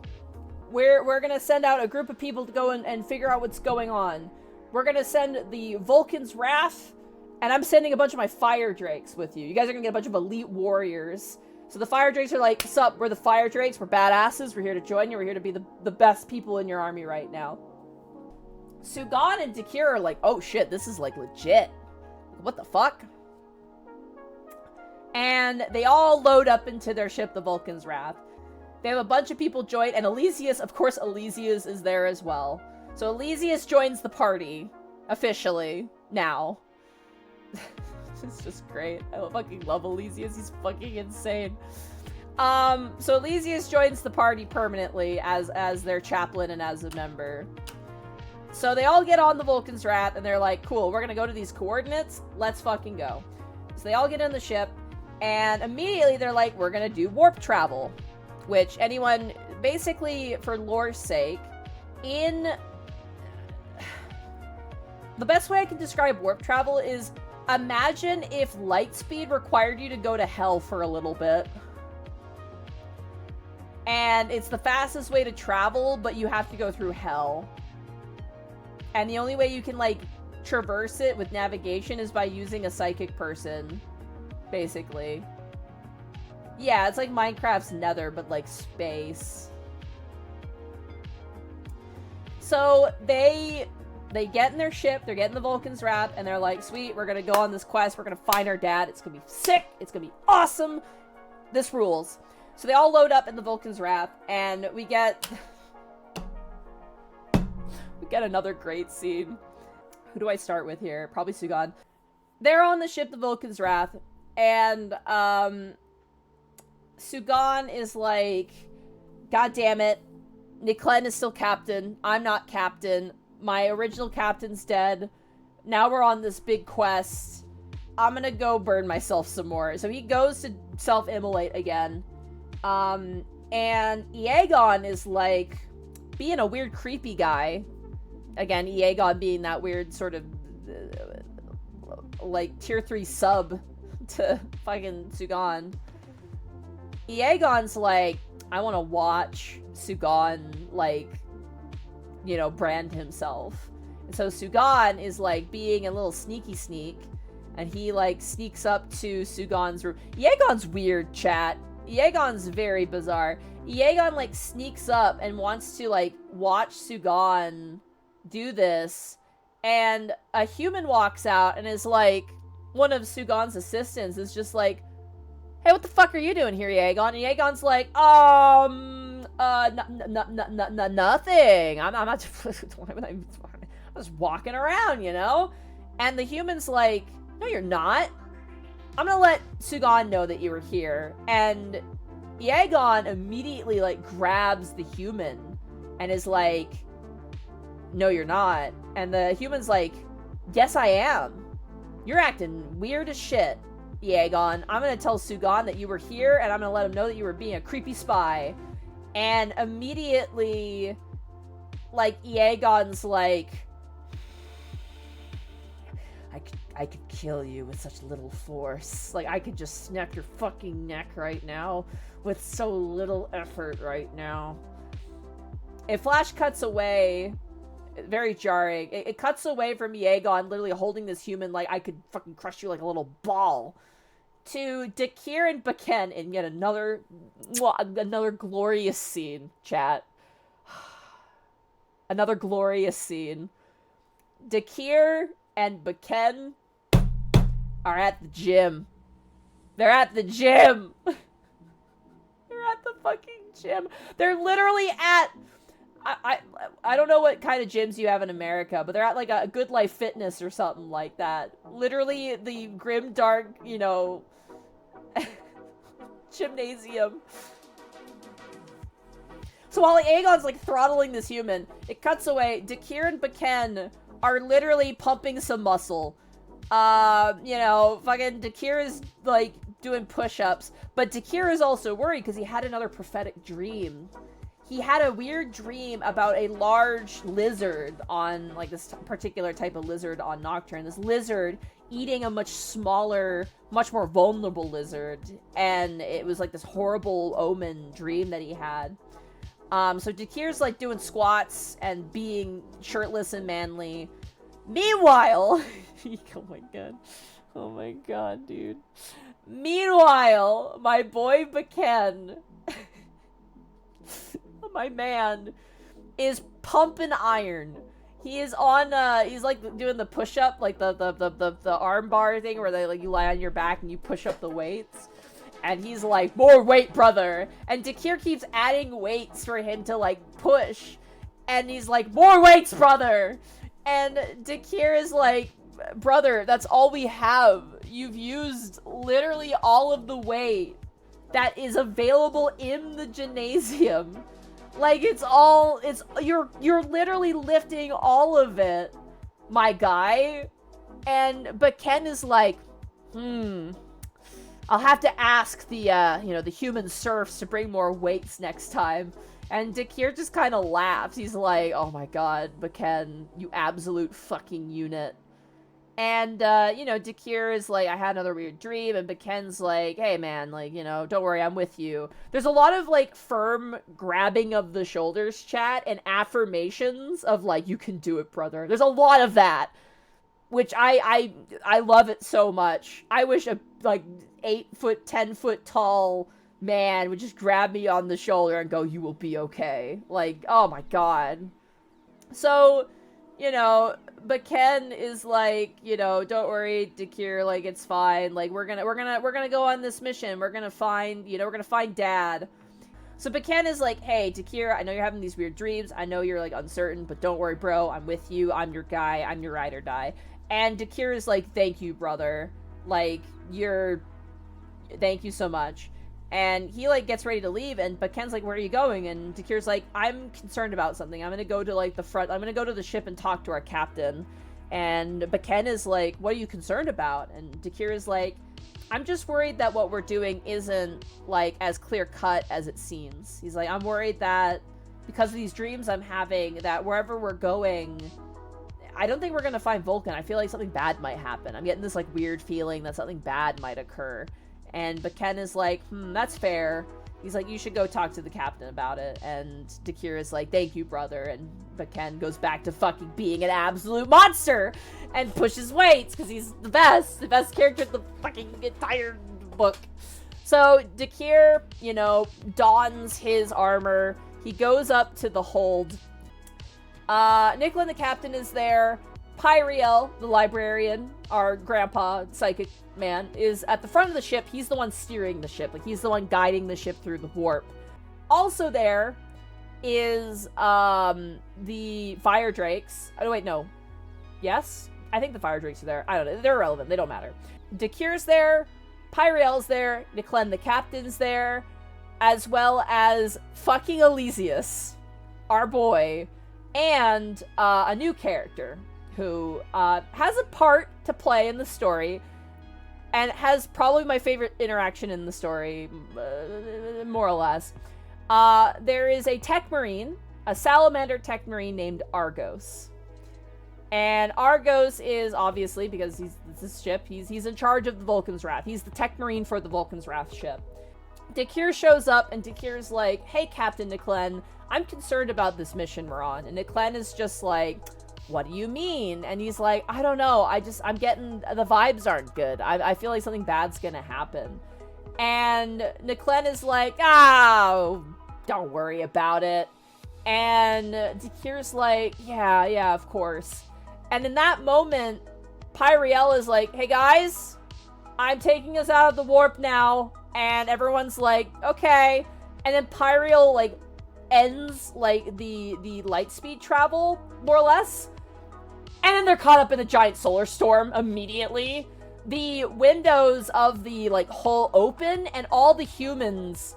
We're gonna send out a group of people to go and figure out what's going on. We're gonna send the Vulkan's Wrath, and I'm sending a bunch of my Fire Drakes with you. You guys are gonna get a bunch of elite warriors." So the Fire Drakes are like, "Sup, we're the Fire Drakes. We're badasses. We're here to join you. We're here to be the best people in your army right now." Sugan and Dakir are like, "Oh shit, this is like legit. What the fuck?" And they all load up into their ship, the Vulkan's Wrath. They have a bunch of people join, and Elysius, of course, Elysius is there as well. So Elysius joins the party, officially, now. It's just great. I fucking love Elysius. He's fucking insane. So Elysius joins the party permanently as their chaplain and as a member. So they all get on the Vulkan's Wrath, and they're like, "Cool, we're gonna go to these coordinates. Let's fucking go." So they all get in the ship, and immediately they're like, "We're gonna do warp travel." Which anyone, basically, for lore's sake, the best way I can describe warp travel is, imagine if light speed required you to go to hell for a little bit. And it's the fastest way to travel, but you have to go through hell. And the only way you can, like, traverse it with navigation is by using a psychic person, basically. Yeah, it's like Minecraft's Nether, but, like, space. So they get in their ship, they're getting the Vulkan's Wrath, and they're like, "Sweet, we're gonna go on this quest, we're gonna find our dad, it's gonna be sick, it's gonna be awesome, this rules." So they all load up in the Vulkan's Wrath, and we get another great scene. Who do I start with here? Probably Sugan. They're on the ship, the Vulkan's Wrath, and Sugan is like, "God damn it, Niklen is still captain, I'm not captain. My original captain's dead. Now we're on this big quest. I'm gonna go burn myself some more." So he goes to self-immolate again. And Aegon is like being a weird creepy guy. Again, Aegon being that weird sort of like tier 3 sub to fucking Sugan. Aegon's like, "I want to watch Sugan, like, you know, brand himself." And so Sugan is like being a little sneak, and he like sneaks up to Sugan's room. Aegon's weird, chat. Aegon's very bizarre. Aegon like sneaks up and wants to like watch Sugan do this, and a human walks out and is like, one of Sugan's assistants is just like, "Hey, what the fuck are you doing here, Aegon?" And Aegon's like, nothing. I'm not. I'm just walking around, you know. And the human's like, No, you're not. I'm gonna let Sugan know that you were here. And Yeagon immediately, like, grabs the human and is like, no, you're not. And the human's like, yes, I am. You're acting weird as shit, Yeagon. I'm gonna tell Sugan that you were here, and I'm gonna let him know that you were being a creepy spy. And immediately, like, Yeagon's like, I could kill you with such little force. Like, I could just snap your fucking neck right now with so little effort right now. It flash cuts away, very jarring. It cuts away from Yeagon literally holding this human like, I could fucking crush you like a little ball, to Dakir and Baken in yet another glorious scene, chat. Another glorious scene. Dakir and Baken are at the gym. They're at the gym. They're at the fucking gym. They're literally at... I don't know what kind of gyms you have in America, but they're at like a Good Life Fitness or something like that. Literally the grim dark, you know, gymnasium. So while Aegon's like throttling this human, it cuts away. Dakir and Baken are literally pumping some muscle. You know, fucking Dakir is like doing push-ups, but Dakir is also worried because he had another prophetic dream. He had a weird dream about a large lizard on, like, this particular type of lizard on Nocturne. This lizard eating a much smaller, much more vulnerable lizard. And it was, like, this horrible omen dream that he had. So Dakir's, like, doing squats and being shirtless and manly. Meanwhile... oh my god. Oh my god, dude. Meanwhile, my boy Baken... my man is pumping iron. He is on he's like doing the push-up, like the arm bar thing where they like you lie on your back and you push up the weights. And he's like, more weight, brother. And Dakir keeps adding weights for him to like push. And he's like, more weights, brother. And Dakir is like, brother, that's all we have. You've used literally all of the weight that is available in the gymnasium. Like, you're literally lifting all of it, my guy. And Baken is like, I'll have to ask the, the human serfs to bring more weights next time. And Dakir just kind of laughs. He's like, oh my god, Baken, you absolute fucking unit. And, Dakir is like, I had another weird dream, and Baken's like, hey man, like, don't worry, I'm with you. There's a lot of, like, firm grabbing of the shoulders chat and affirmations of, like, you can do it, brother. There's a lot of that, which I love it so much. I wish a, like, 8-foot, 10-foot tall man would just grab me on the shoulder and go, you will be okay. Like, oh my god. So, Baken is like, don't worry, Dakir, like, it's fine. Like, we're gonna go on this mission. We're gonna find Dad. So Baken is like, hey, Dakir, I know you're having these weird dreams. I know you're, like, uncertain, but don't worry, bro. I'm with you. I'm your guy. I'm your ride or die. And Dakir is like, thank you, brother. Like, thank you so much. And he, like, gets ready to leave, and Baken's like, where are you going? And Dakir's like, I'm concerned about something. I'm gonna go to, like, I'm gonna go to the ship and talk to our captain. And Baken is like, what are you concerned about? And Dakir is like, I'm just worried that what we're doing isn't, like, as clear-cut as it seems. He's like, I'm worried that because of these dreams I'm having, that wherever we're going, I don't think we're gonna find Vulkan. I feel like something bad might happen. I'm getting this, like, weird feeling that something bad might occur. And Baken is like, that's fair. He's like, you should go talk to the captain about it. And Dakir is like, thank you, brother. And Baken goes back to fucking being an absolute monster and pushes weights because he's the best character in the fucking entire book. So Dakir, dons his armor. He goes up to the hold. Nicola, the captain, is there. Pyriel, the librarian, our grandpa, psychic man, is at the front of the ship. He's the one steering the ship. Like, he's the one guiding the ship through the warp. Also there is, the fire drakes. Oh, wait, no. Yes? I think the fire drakes are there. I don't know. They're irrelevant. They don't matter. Dakir's there. Pyriel's there. Niclen the captain's there. As well as fucking Elysius, our boy, and a new character who has a part to play in the story and has probably my favorite interaction in the story, more or less. There is a tech marine, a salamander tech marine named Argos. And Argos is obviously, because he's this ship, he's in charge of the Vulkan's Wrath. He's the tech marine for the Vulkan's Wrath ship. Dakir shows up, and Dakir's like, hey, Captain Niclen, I'm concerned about this mission we're on. And Niclen is just like, what do you mean? And he's like, I don't know. I'm getting, the vibes aren't good. I feel like something bad's gonna happen. And Niclen is like, oh, don't worry about it. And Dakir's like, yeah, of course. And in that moment, Pyriel is like, hey guys, I'm taking us out of the warp now. And everyone's like, okay. And then Pyriel, like, ends, like, the light speed travel, more or less. And then they're caught up in a giant solar storm immediately. The windows of the, like, hull open, and all the humans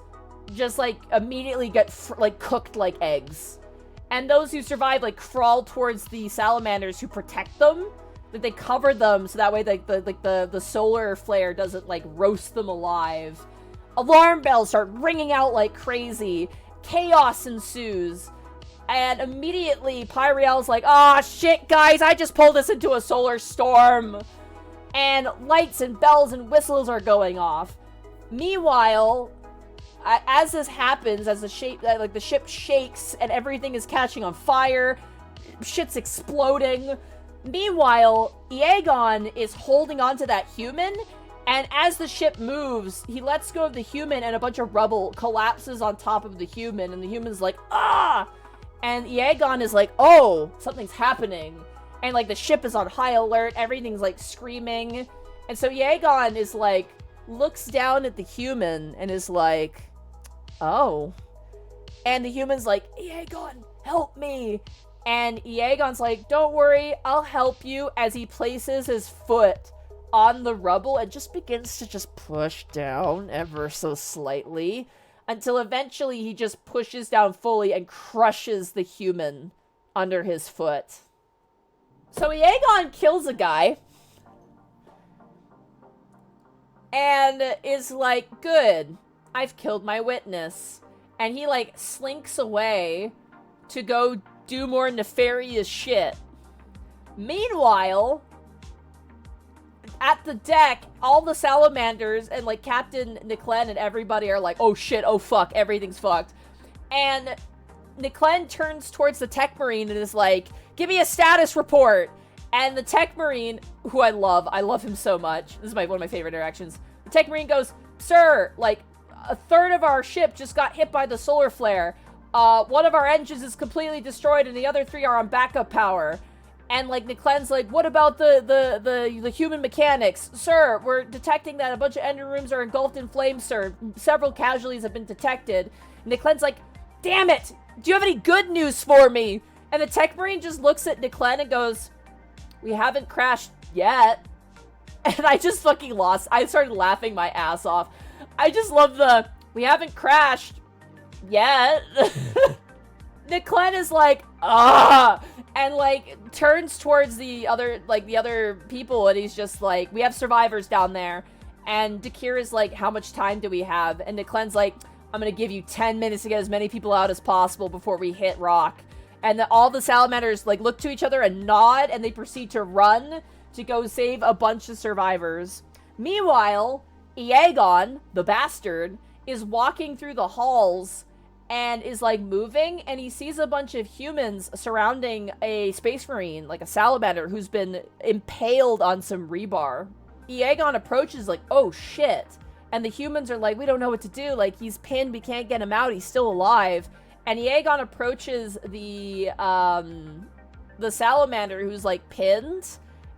just, like, immediately get, cooked like eggs. And those who survive, like, crawl towards the salamanders who protect them. Like, they cover them so that way, like, the solar flare doesn't, like, roast them alive. Alarm bells start ringing out like crazy. Chaos ensues. And immediately, Pyriel's like, oh, shit, guys, I just pulled us into a solar storm. And lights and bells and whistles are going off. Meanwhile, as this happens, as the ship shakes and everything is catching on fire, shit's exploding. Meanwhile, Aegon is holding onto that human, and as the ship moves, he lets go of the human, and a bunch of rubble collapses on top of the human, and the human's like, ah! And Aegon is like, oh, something's happening. And, like, the ship is on high alert, everything's, like, screaming. And so Aegon is, like, looks down at the human and is like, oh. And the human's like, Aegon, help me. And Aegon's like, don't worry, I'll help you, as he places his foot on the rubble and just begins to just push down ever so slightly until eventually he just pushes down fully and crushes the human under his foot. So Aegon kills a guy and is like, good, I've killed my witness. And he, like, slinks away to go do more nefarious shit. Meanwhile, at the deck, all the salamanders and, like, Captain Niclen and everybody are like, oh shit, oh fuck, everything's fucked. And Niclen turns towards the tech marine and is like, give me a status report. And the tech marine, who I love him so much. This is one of my favorite interactions. The tech marine goes, sir, like, a third of our ship just got hit by the solar flare. One of our engines is completely destroyed and the other 3 are on backup power. And, like, Niclen's like, what about the human mechanics? Sir, we're detecting that a bunch of engine rooms are engulfed in flames, sir. Several casualties have been detected. And Niclen's like, damn it! Do you have any good news for me? And the tech marine just looks at Niclen and goes, we haven't crashed yet. And I just fucking lost. I started laughing my ass off. I just love we haven't crashed yet. Niclen is like, ah! And, like, turns towards the other people, and he's just like, we have survivors down there. And Dakir is like, how much time do we have? And Niclen's like, I'm gonna give you 10 minutes to get as many people out as possible before we hit rock. And all the salamanders, like, look to each other and nod, and they proceed to run to go save a bunch of survivors. Meanwhile, Aegon, the bastard, is walking through the halls and is, like, moving, and he sees a bunch of humans surrounding a space marine, like a salamander, who's been impaled on some rebar. Aegon approaches, like, oh shit. And the humans are like, we don't know what to do. Like, he's pinned, we can't get him out, he's still alive. And Aegon approaches the salamander who's, like, pinned,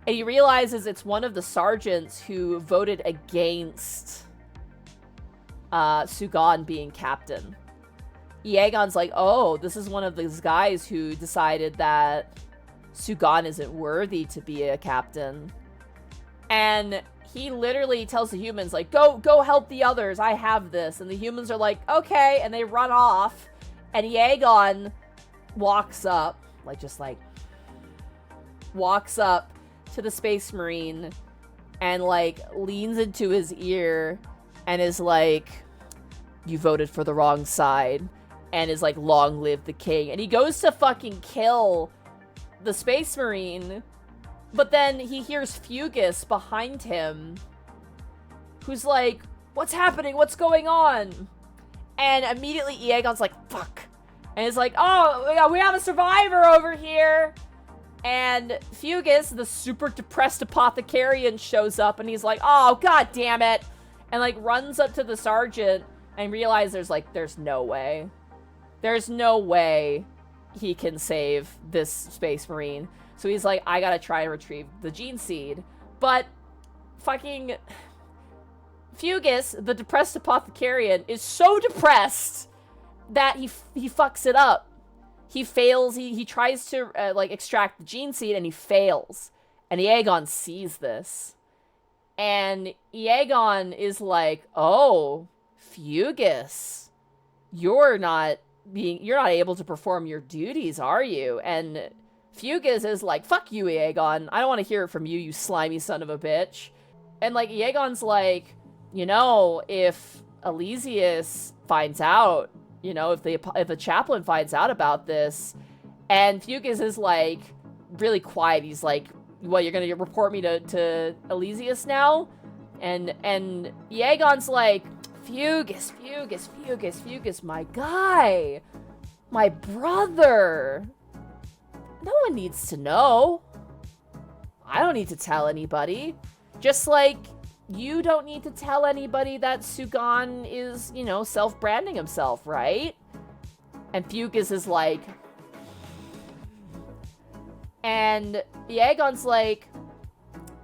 and he realizes it's one of the sergeants who voted against Sugan being captain. Aegon's like, oh, this is one of those guys who decided that Sugan isn't worthy to be a captain. And he literally tells the humans, like, go help the others. I have this. And the humans are like, okay. And they run off. And Aegon walks up, walks up to the Space Marine and, like, leans into his ear and is like, you voted for the wrong side. And is like, long live the king. And he goes to fucking kill the Space Marine. But then he hears Fugus behind him, who's like, what's happening? What's going on? And immediately Aegon's like, fuck. And he's like, oh, we have a survivor over here. And Fugus, the super depressed apothecarian, shows up, and he's like, oh, god damn it. And, like, runs up to the sergeant and realizes, there's no way. There's no way he can save this Space Marine. So he's like, I gotta try to retrieve the gene seed. But fucking Fugus, the depressed apothecarian, is so depressed that he fucks it up. He fails. He tries to extract the gene seed, and he fails. And Aegon sees this. And Aegon is like, oh, Fugus, you're not able to perform your duties, are you? And Fugus is like, fuck you, Aegon. I don't want to hear it from you, you slimy son of a bitch. And, like, Aegon's like, if Elysius finds out, if the chaplain finds out about this, and Fugus is, like, really quiet. He's like, what, you're going to report me to Elysius now? And Aegon's like, Fugus, my guy. My brother. No one needs to know. I don't need to tell anybody. Just like you don't need to tell anybody that Sugan is, self-branding himself, right? And Fugus is like... And Aegon's like,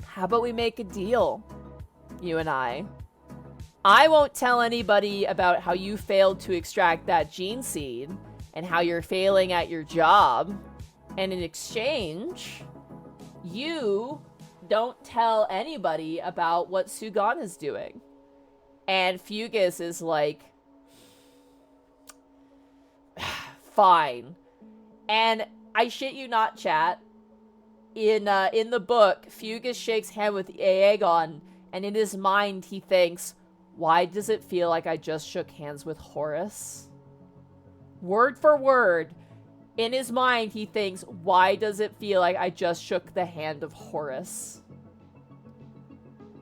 how about we make a deal, you and I? I won't tell anybody about how you failed to extract that gene seed and how you're failing at your job. And in exchange, you don't tell anybody about what Sugan is doing. And Fugus is like, fine. And I shit you not, chat. In the book, Fugus shakes hand with Aegon, and in his mind he thinks, why does it feel like I just shook hands with Horace? Word for word. In his mind, he thinks, why does it feel like I just shook the hand of Horace?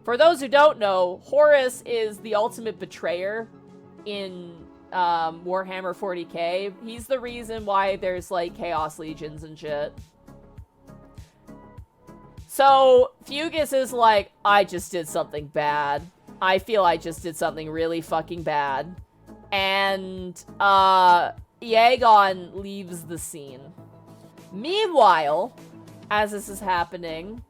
For those who don't know, Horace is the ultimate betrayer in Warhammer 40k. He's the reason why there's, like, Chaos Legions and shit. So, Fugus is like, I just did something bad. I feel I just did something really fucking bad. And, Aegon leaves the scene. Meanwhile, as this is happening,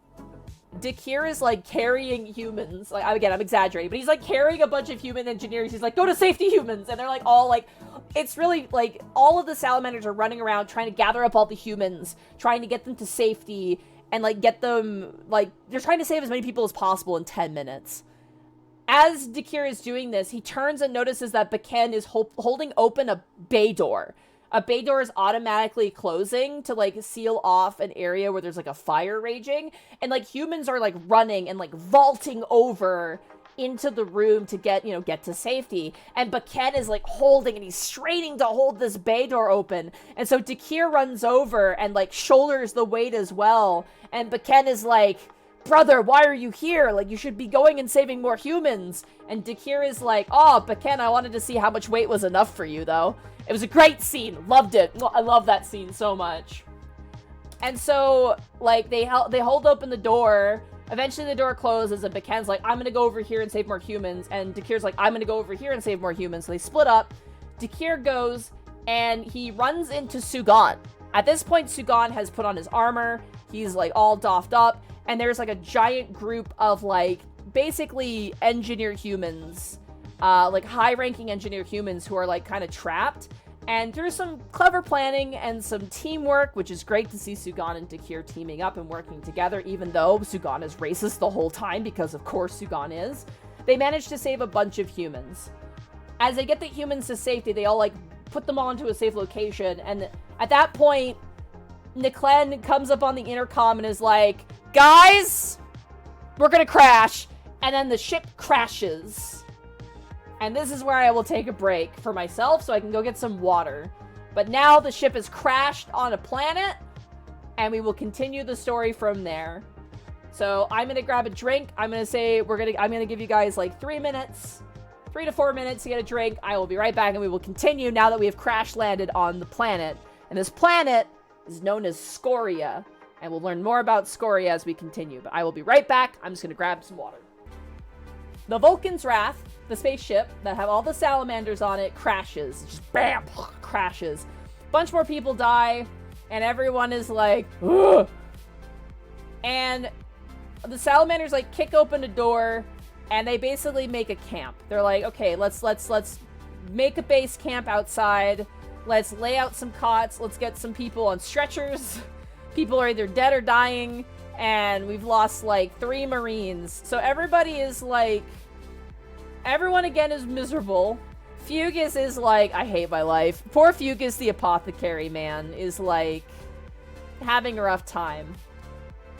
Dakir is, like, carrying humans. Like, again, I'm exaggerating, but he's, like, carrying a bunch of human engineers. He's like, go to safety, humans! And they're, like, all, like... It's really, like, all of the Salamanders are running around trying to gather up all the humans, trying to get them to safety, and, like, get them... Like, they're trying to save as many people as possible in 10 minutes. As Dakir is doing this, he turns and notices that Vulkan is holding open a bay door. A bay door is automatically closing to, like, seal off an area where there's, like, a fire raging. And, like, humans are, like, running and, like, vaulting over into the room to get to safety. And Vulkan is, like, holding, and he's straining to hold this bay door open. And so Dakir runs over and, like, shoulders the weight as well. And Vulkan is like, brother, why are you here? Like, you should be going and saving more humans. And Dakir is like, oh, Vulkan, I wanted to see how much weight was enough for you, though. It was a great scene. Loved it. I love that scene so much. And so, like, they hold open the door. Eventually, the door closes, and Vulkan's like, I'm gonna go over here and save more humans. And Dakir's like, I'm gonna go over here and save more humans. So they split up. Dakir goes, and he runs into Sugan. At this point, Sugan has put on his armor. He's, like, all doffed up. And there's, like, a giant group of, like, basically engineer humans, like, high-ranking engineer humans who are, like, kind of trapped. And through some clever planning and some teamwork, which is great to see Sugan and Dakir teaming up and working together, even though Sugan is racist the whole time, because of course Sugan is, they manage to save a bunch of humans. As they get the humans to safety, they all, like, put them all into a safe location, and at that point, Niklen comes up on the intercom and is like, guys, we're gonna crash. And then the ship crashes. And this is where I will take a break for myself so I can go get some water. But now the ship has crashed on a planet, and we will continue the story from there. So I'm gonna grab a drink. I'm gonna say I'm gonna give you guys like 3 minutes, 3 to 4 minutes to get a drink. I will be right back, and we will continue now that we have crash landed on the planet. And this planet is known as Scoria, and we'll learn more about Scoria as we continue. But I will be right back. I'm just gonna grab some water. The Vulkan's Wrath, the spaceship that have all the salamanders on it, crashes. Just bam, crashes. Bunch more people die, and everyone is like, ugh. And the salamanders like kick open a door, and they basically make a camp. They're like, okay, let's make a base camp outside. Let's lay out some cots. Let's get some people on stretchers. People are either dead or dying, and we've lost like 3 Marines. So everybody is like, everyone again is miserable. Fugus is like, I hate my life. Poor Fugus, the apothecary man, is like having a rough time.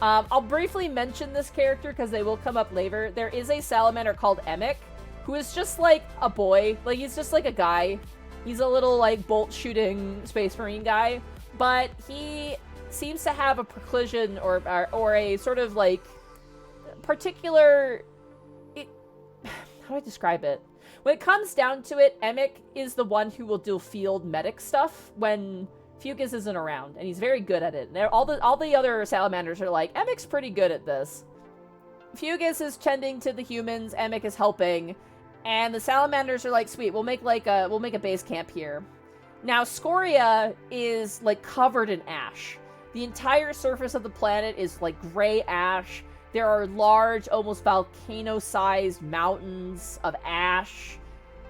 I'll briefly mention this character because they will come up later. There is a salamander called Emic, who is just like a boy. Like, he's just like a guy. He's a little like bolt shooting space marine guy, but he seems to have a preclusion or a sort of like particular, how do I describe it? When it comes down to it, Emic is the one who will do field medic stuff when Fugus isn't around, and he's very good at it. And all the other salamanders are like, Emic's pretty good at this. Fugus is tending to the humans, Emic is helping, and the salamanders are like, sweet, we'll make a base camp here. Now, Scoria is like covered in ash. The entire surface of the planet is like gray ash. There are large, almost volcano-sized mountains of ash.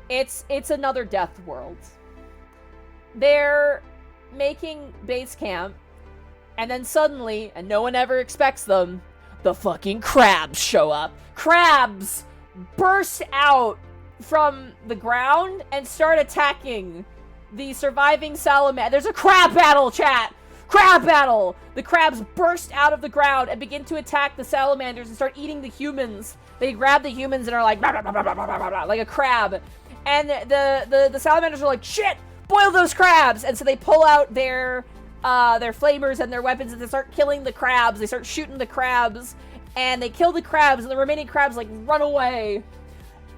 It's another death world. They're making base camp, and then suddenly, and no one ever expects them, the fucking crabs show up. Crabs burst out from the ground and start attacking the surviving salamander. There's a crab battle, chat! Crab battle! The crabs burst out of the ground and begin to attack the salamanders and start eating the humans. They grab the humans and are like, blah, blah, blah, blah, blah, blah, blah, like a crab. And the salamanders are like, shit! Boil those crabs! And so they pull out their flamers and their weapons, and they start killing the crabs. They start shooting the crabs, and they kill the crabs, and the remaining crabs like run away.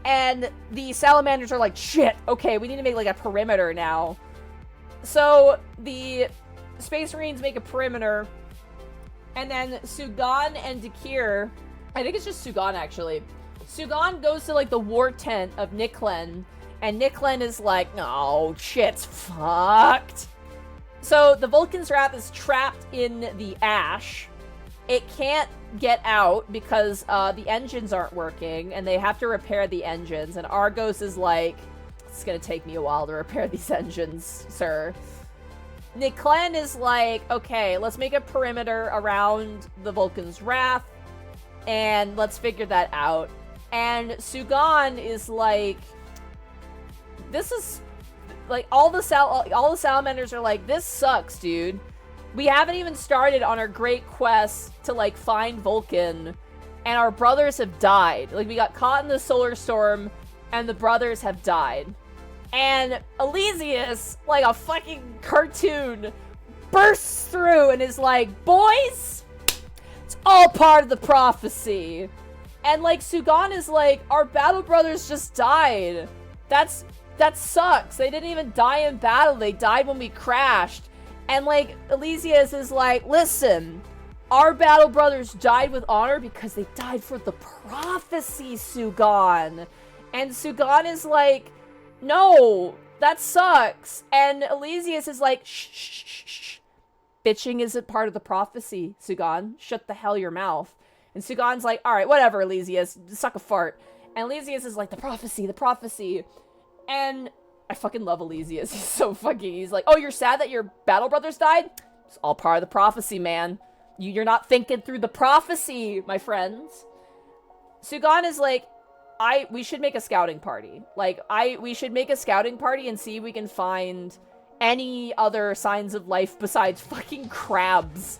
And the salamanders are like, shit, okay, we need to make like a perimeter now. So the Space Marines make a perimeter, and then Sugan and Dakir, I think it's just Sugan actually. Sugan goes to like the war tent of Niklen, and Niklen is like, oh, shit's fucked. So the Vulkan's Wrath is trapped in the ash. It can't get out because the engines aren't working, and they have to repair the engines, and Argos is like, it's gonna take me a while to repair these engines, sir. Niklen is like, okay, let's make a perimeter around the Vulkan's Wrath, and let's figure that out. And Sugan is like, this is like, all the salamanders are like, this sucks, dude. We haven't even started on our great quest to like find Vulkan, and our brothers have died. Like, we got caught in the solar storm, and the brothers have died. And Elysius, like a fucking cartoon, bursts through and is like, boys, it's all part of the prophecy. And like, Sugan is like, our battle brothers just died. That sucks. They didn't even die in battle. They died when we crashed. And like, Elysius is like, listen, our battle brothers died with honor because they died for the prophecy, Sugan. And Sugan is like, no, that sucks. And Elysius is like, shh, shh, shh, shh. Bitching isn't part of the prophecy, Sugan. Shut the hell your mouth. And Sugan's like, all right, whatever, Elysius, suck a fart. And Elysius is like, the prophecy, the prophecy. And I fucking love Elysius. He's so fucking... He's like, oh, you're sad that your battle brothers died? It's all part of the prophecy, man. You're not thinking through the prophecy, my friends. Sugan is like, we should make a scouting party. Like, we should make a scouting party and see if we can find any other signs of life besides fucking crabs.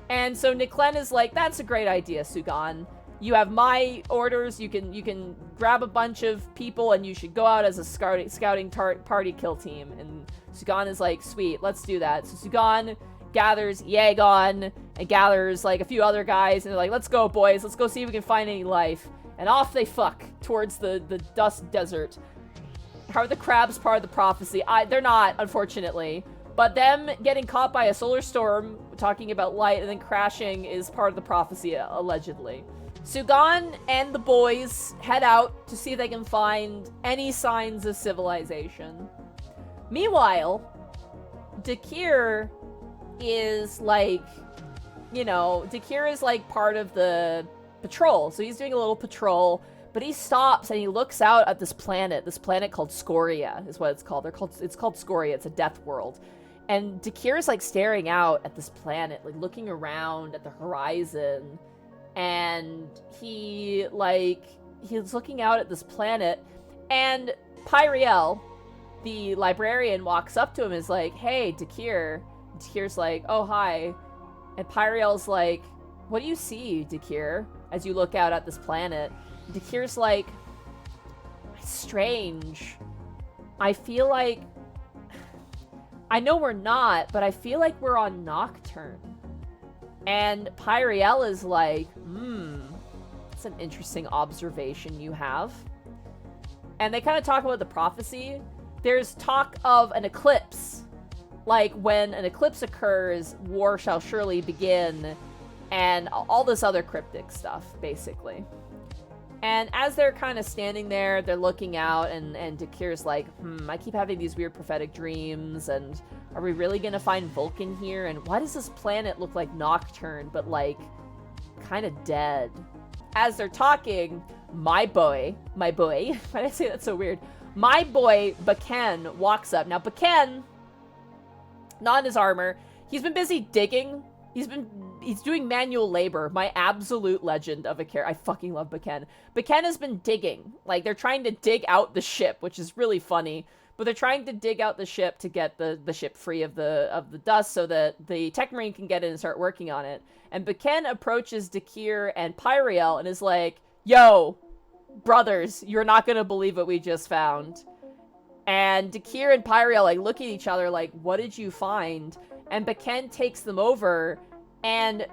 And so Niclen is like, that's a great idea, Sugan. You have my orders. You can grab a bunch of people and you should go out as a scouting party kill team. And Sugan is like, sweet, let's do that. So Sugan gathers Yegon and gathers like a few other guys and they're like, let's go, boys. Let's go see if we can find any life. And off they fuck towards the dust desert. How are the crabs part of the prophecy? They're not, unfortunately. But them getting caught by a solar storm, talking about light, and then crashing is part of the prophecy, allegedly. Sugan and the boys head out to see if they can find any signs of civilization. Meanwhile, Dakir is like, Dakir is like part of the patrol. So he's doing a little patrol, but he stops and he looks out at this planet called Scoria is what it's called. It's called Scoria. It's a death world. And Dakir is like staring out at this planet, like looking around at the horizon. And he's looking out at this planet, and Pyriel, the librarian, walks up to him and is like, hey, Dakir. Dakir's like, oh, hi. And Pyriel's like, what do you see, Dakir, as you look out at this planet? Dakir's like, it's strange. I feel like, I know we're not, but I feel like we're on Nocturne. And Pyriel is like, that's an interesting observation you have. And they kind of talk about the prophecy. There's talk of an eclipse. Like, when an eclipse occurs, war shall surely begin. And all this other cryptic stuff, basically. And as they're kind of standing there, they're looking out, and Dakir's like, I keep having these weird prophetic dreams, and are we really gonna find Vulkan here? And why does this planet look like Nocturne, but like, kind of dead? As they're talking, my boy, why did I say that so weird? My boy, Vulkan, walks up. Now, Vulkan, not in his armor, he's been busy digging. He's doing manual labor. My absolute legend of a character. I fucking love Vulkan. Vulkan has been digging. Like, they're trying to dig out the ship, which is really funny. But they're trying to dig out the ship to get the ship free of the dust so that the Tech Marine can get in and start working on it. And Vulkan approaches Dakir and Pyriel and is like, yo, brothers, you're not gonna believe what we just found. And Dakir and Pyriel like look at each other like, what did you find? And Vulkan takes them over, and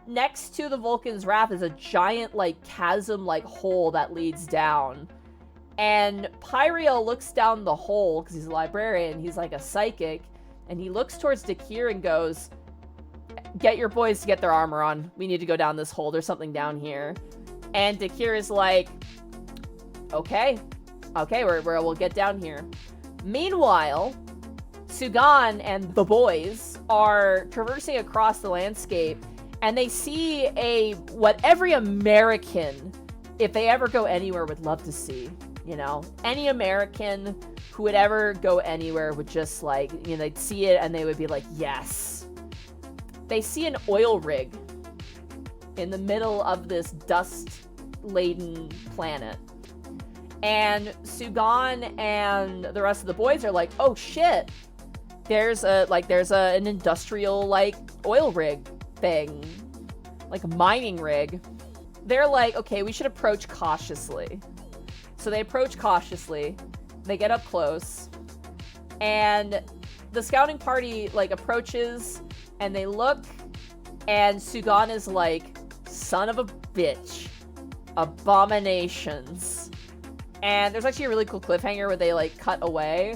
next to the Vulcan's Wrath is a giant, like, chasm-like hole that leads down. And Pyriel looks down the hole, because he's a librarian, he's like a psychic, and he looks towards Dakir and goes, get your boys to get their armor on. We need to go down this hole. There's something down here. And Dakir is like, okay, we'll get down here. Meanwhile, Sugan and the boys are traversing across the landscape, and they see what every American, if they ever go anywhere, would love to see. Any American who would ever go anywhere would just like, they'd see it and they would be like, yes. They see an oil rig in the middle of this dust-laden planet. And Sugan and the rest of the boys are like, oh shit. There's an industrial, like, oil rig thing. Like a mining rig. They're like, okay, we should approach cautiously. So they approach cautiously. They get up close. And the scouting party, like, approaches, and they look, and Sugan is like, son of a bitch. Abominations. And there's actually a really cool cliffhanger where they, like, cut away.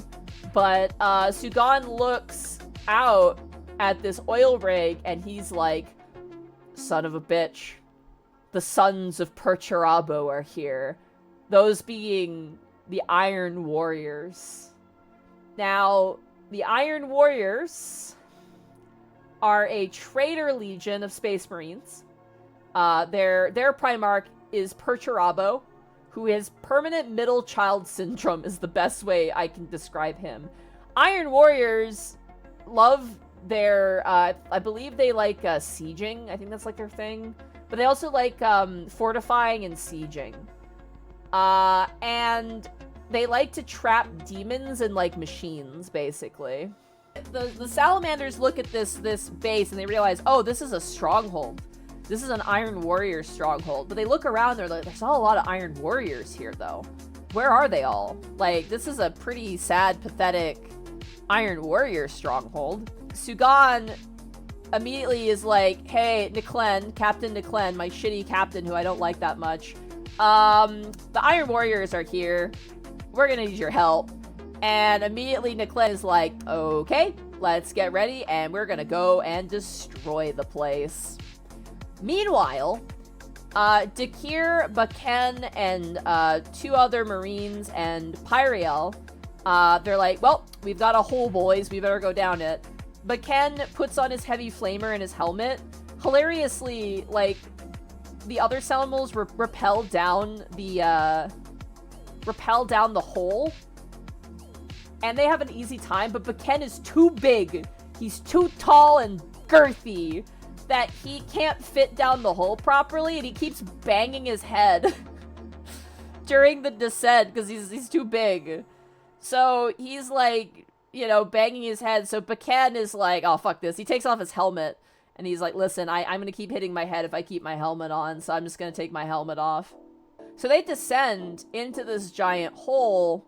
But Sugan looks out at this oil rig, and he's like, son of a bitch. The sons of Perturabo are here. Those being the Iron Warriors. Now, the Iron Warriors are a traitor legion of Space Marines. Their Primarch is Perturabo, who has permanent middle child syndrome is the best way I can describe him. Iron Warriors love their, I believe they like sieging. I think that's like their thing. But they also like fortifying and sieging. And they like to trap demons and like machines, basically. The Salamanders look at this base and they realize, oh, this is a stronghold. This is an Iron Warrior stronghold. But they look around, they're like, there's not a lot of Iron Warriors here, though. Where are they all? Like, this is a pretty sad, pathetic Iron Warrior stronghold. Sugan immediately is like, hey, Niclen, Captain Niclen, my shitty captain who I don't like that much. The Iron Warriors are here. We're gonna need your help. And immediately Niclen is like, okay, let's get ready, and we're gonna go and destroy the place. Meanwhile, Dakir, Vulkan, and 2 other Marines and Pyriel, they're like, well, we've got a hole, boys. We better go down it. Vulkan puts on his heavy flamer and his helmet. Hilariously, like, the other Salamals rappel down the hole. And they have an easy time, but Vulkan is too big. He's too tall and girthy that he can't fit down the hole properly, and he keeps banging his head during the descent because he's too big. So he's like, you know, banging his head. So Vulkan is like, oh, fuck this. He takes off his helmet, and he's like, listen, I'm going to keep hitting my head if I keep my helmet on, so I'm just going to take my helmet off. So they descend into this giant hole,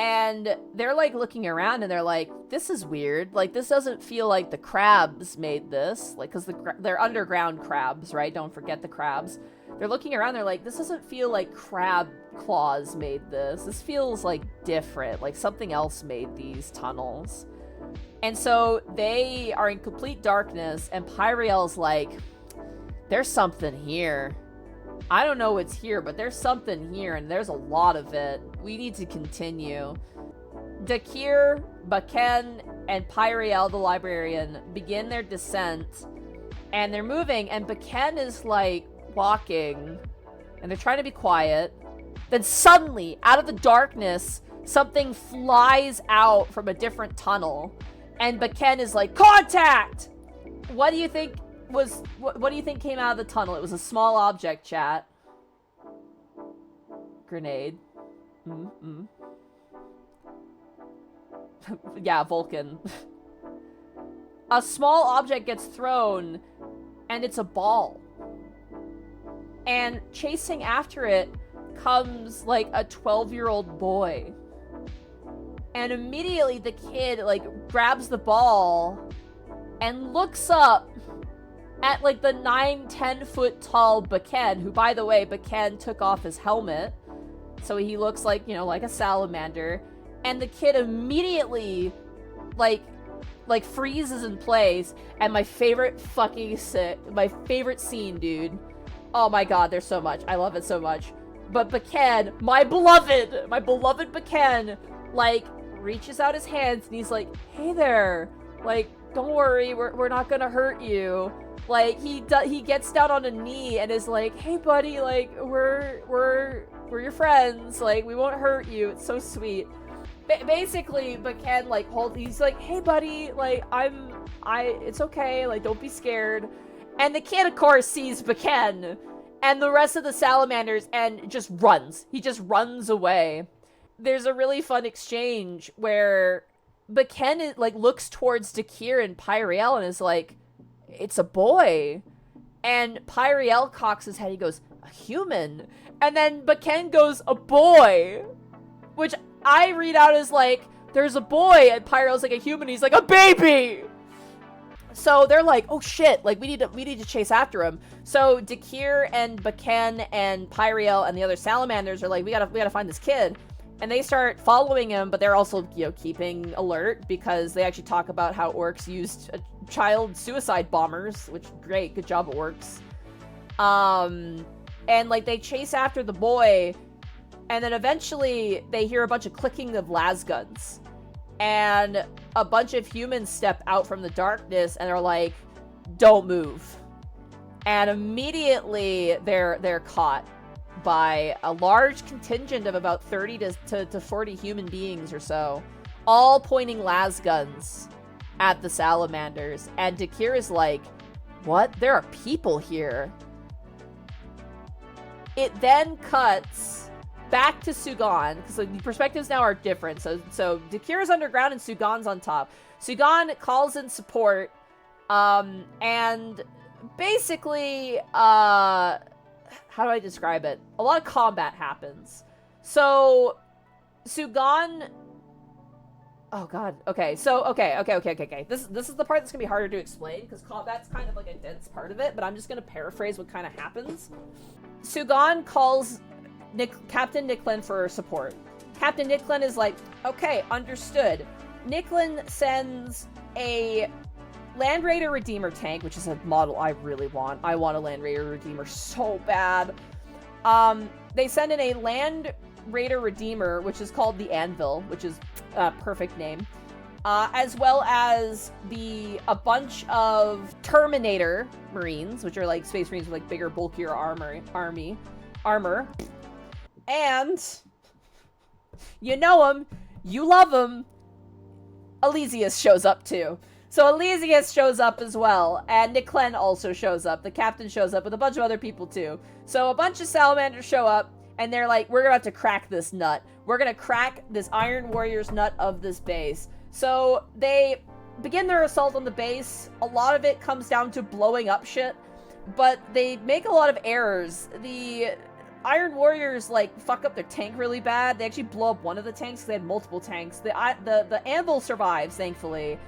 and they're like looking around and they're like, this is weird. Like, this doesn't feel like the crabs made this. Like, because they're underground crabs, right? Don't forget the crabs. They're looking around, they're like, this doesn't feel like crab claws made this. This feels like different. Like something else made these tunnels. And so they are in complete darkness, and Pyriel's like, there's something here. I don't know what's here, but there's something here, and there's a lot of it. We need to continue. Dakir, Vulkan, and Pyriel, the librarian, begin their descent, and they're moving, and Vulkan is, like, walking, and they're trying to be quiet. Then suddenly, out of the darkness, something flies out from a different tunnel, and Vulkan is like, contact! What do you think was, what do you think came out of the tunnel? It was a small object, chat. Grenade. Yeah, Vulkan. A small object gets thrown, and it's a ball. And chasing after it comes, like, a 12-year-old boy. And immediately the kid, like, grabs the ball and looks up at, like, the 9-10 foot tall Vulkan, who, by the way, Vulkan took off his helmet. So he looks like, you know, like a salamander. And the kid immediately, like freezes in place. And my favorite favorite scene, dude. Oh my god, there's so much. I love it so much. But Vulkan, my beloved Vulkan, like, reaches out his hands and he's like, hey there. Like, don't worry, we're not gonna hurt you. Like, he gets down on a knee and is like, hey buddy, like, we're your friends, like, we won't hurt you. It's so sweet. Basically, Vulkan, like, he's like, hey buddy, like, it's okay, like, don't be scared. And the kid, of course, sees Vulkan and the rest of the salamanders and just runs. He just runs away. There's a really fun exchange where Vulkan, like, looks towards Dakir and Pyriel and is like, it's a boy. And Pyriel cocks his head. He goes, a human. And then Vulkan goes, a boy. Which I read out as, like, there's a boy. And Pyriel's like, a human. He's like, a baby. So they're like, oh shit, like, we need to chase after him. So Dakir and Vulkan and Pyriel and the other salamanders are like, we gotta find this kid. And they start following him, but they're also, you know, keeping alert because they actually talk about how orcs used child suicide bombers, which, great, good job, orcs. And, like, they chase after the boy, and then eventually they hear a bunch of clicking of las guns. And a bunch of humans step out from the darkness and are like, don't move. And immediately they're caught. by a large contingent of about 30 to 40 human beings or so, all pointing las guns at the salamanders. And Dakir is like, what? There are people here. It then cuts back to Sugan, because the perspectives now are different. So Dakir is underground and Sugan's on top. Sugan calls in support, and basically, how do I describe it? A lot of combat happens. So, Sugan... Oh god, okay, so, okay. This is the part that's gonna be harder to explain, because combat's kind of like a dense part of it, but I'm just gonna paraphrase what kind of happens. Sugan calls Captain Nicklin for support. Captain Nicklin is like, okay, understood. Nicklin sends a Land Raider Redeemer tank, which is a model I really want. I want a Land Raider Redeemer so bad. They send in a Land Raider Redeemer, which is called the Anvil, which is a perfect name. As well as a bunch of Terminator Marines, which are like Space Marines with like bigger, bulkier armor. And you know him, you love him, Elysius shows up too. So Elysius shows up as well, and Nicklin also shows up. The captain shows up with a bunch of other people too. So a bunch of salamanders show up, and they're like, we're about to crack this nut. We're gonna crack this Iron Warrior's nut of this base. So they begin their assault on the base. A lot of it comes down to blowing up shit, but they make a lot of errors. The Iron Warriors, like, fuck up their tank really bad. They actually blow up one of the tanks because they had multiple tanks. The Anvil survives, thankfully.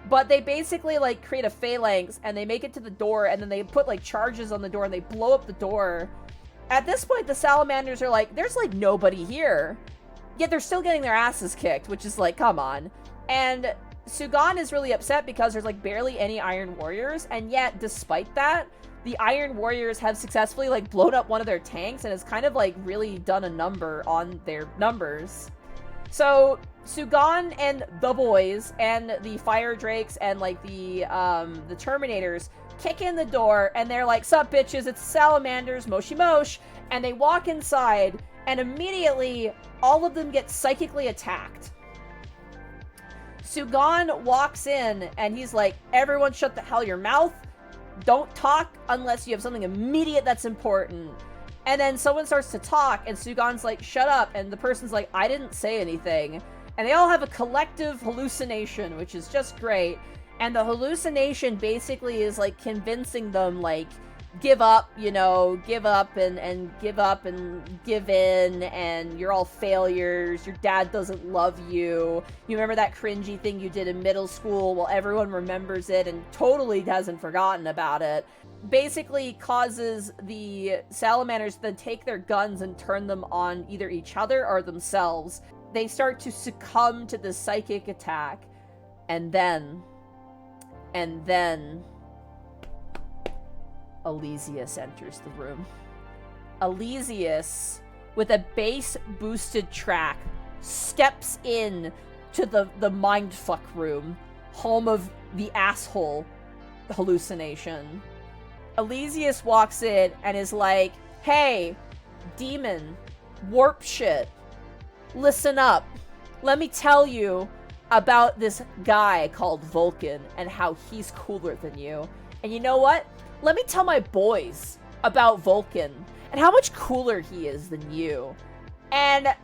But they basically, like, create a phalanx, and they make it to the door, and then they put, like, charges on the door, and they blow up the door. At this point, the salamanders are like, there's, like, nobody here. Yet they're still getting their asses kicked, which is like, come on. And Sugan is really upset because there's, like, barely any Iron Warriors, and yet, despite that, the Iron Warriors have successfully, like, blown up one of their tanks and has kind of, like, really done a number on their numbers. So, Sugan and the boys and the Fire Drakes and, like, the Terminators kick in the door, and they're like, sup, bitches, it's Salamanders, Moshi Mosh, and they walk inside, and immediately, all of them get psychically attacked. Sugan walks in, and he's like, everyone shut the hell your mouth. Don't talk unless you have something immediate that's important. And then someone starts to talk, and Sugan's like, shut up, and the person's like, I didn't say anything. And they all have a collective hallucination, which is just great. And the hallucination basically is, like, convincing them, like, give up, you know, give up and give up and give in, and you're all failures, your dad doesn't love you, you remember that cringy thing you did in middle school? Well, everyone remembers it and totally hasn't forgotten about it. Basically causes the salamanders to then take their guns and turn them on either each other or themselves. They start to succumb to the psychic attack, and then Elysius enters the room. Elysius, with a bass-boosted track, steps in to the mindfuck room, home of the asshole hallucination. Elysius walks in and is like, hey, demon, warp shit, listen up. Let me tell you about this guy called Vulkan and how he's cooler than you. And you know what? Let me tell my boys about Vulkan and how much cooler he is than you. And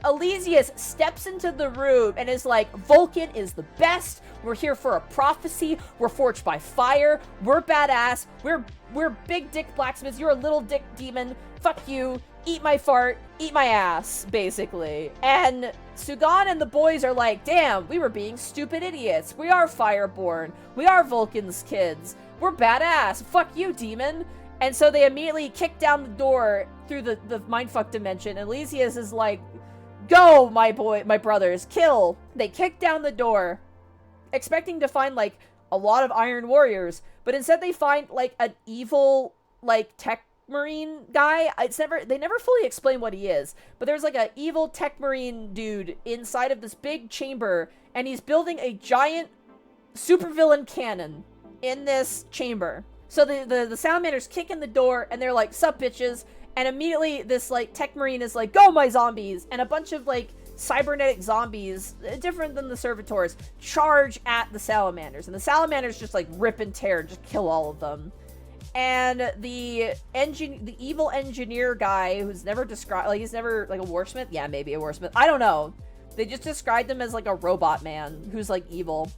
Elysius steps into the room and is like, Vulkan is the best. We're here for a prophecy. We're forged by fire. We're badass. We're big dick blacksmiths. You're a little dick demon. Fuck you. Eat my fart. Eat my ass, basically. And Sugan and the boys are like, damn, we were being stupid idiots. We are fireborn. We are Vulkan's kids. We're badass. Fuck you, demon. And so they immediately kick down the door through the mindfuck dimension. And Elysius is like, go, my brothers, kill. They kick down the door, expecting to find, like, a lot of Iron Warriors. But instead they find, like, an evil, like, tech marine guy. They never fully explain what he is. But there's, like, an evil tech marine dude inside of this big chamber. And he's building a giant supervillain cannon in this chamber. So the Salamander's kicking the door, and they're like, sup, bitches. And immediately this, like, tech marine is like, go, my zombies. And a bunch of, like, cybernetic zombies, different than the servitors, charge at the Salamanders. And the Salamanders just, like, rip and tear, just kill all of them. And the evil engineer guy, who's never described, like, he's never, like, a warsmith? Yeah, maybe a warsmith. I don't know. They just described him as, like, a robot man who's, like, evil.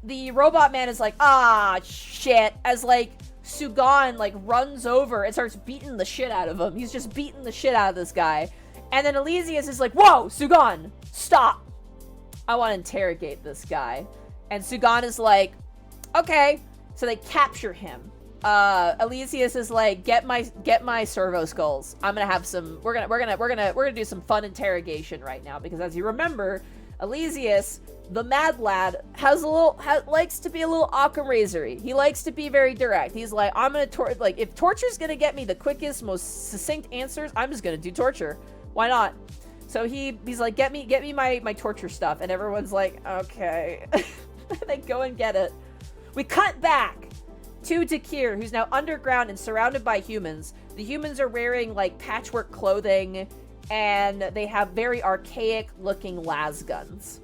The robot man is like, ah, shit, as, like, Sugan, like, runs over and starts beating the shit out of him. He's just beating the shit out of this guy. And then Elysius is like, whoa, Sugan, stop. I want to interrogate this guy. And Sugan is like, okay. So they capture him. Elysius is like, get my servo skulls. I'm gonna have some, we're gonna do some fun interrogation right now, because as you remember, Elysius, the mad lad, likes to be a little Occam razory. He likes to be very direct. He's like, I'm gonna if torture's gonna get me the quickest, most succinct answers, I'm just gonna do torture. Why not? So he's like, get me my torture stuff, and everyone's like, okay. They go and get it. We cut back to Dakir, who's now underground and surrounded by humans. The humans are wearing, like, patchwork clothing, and they have very archaic looking las guns.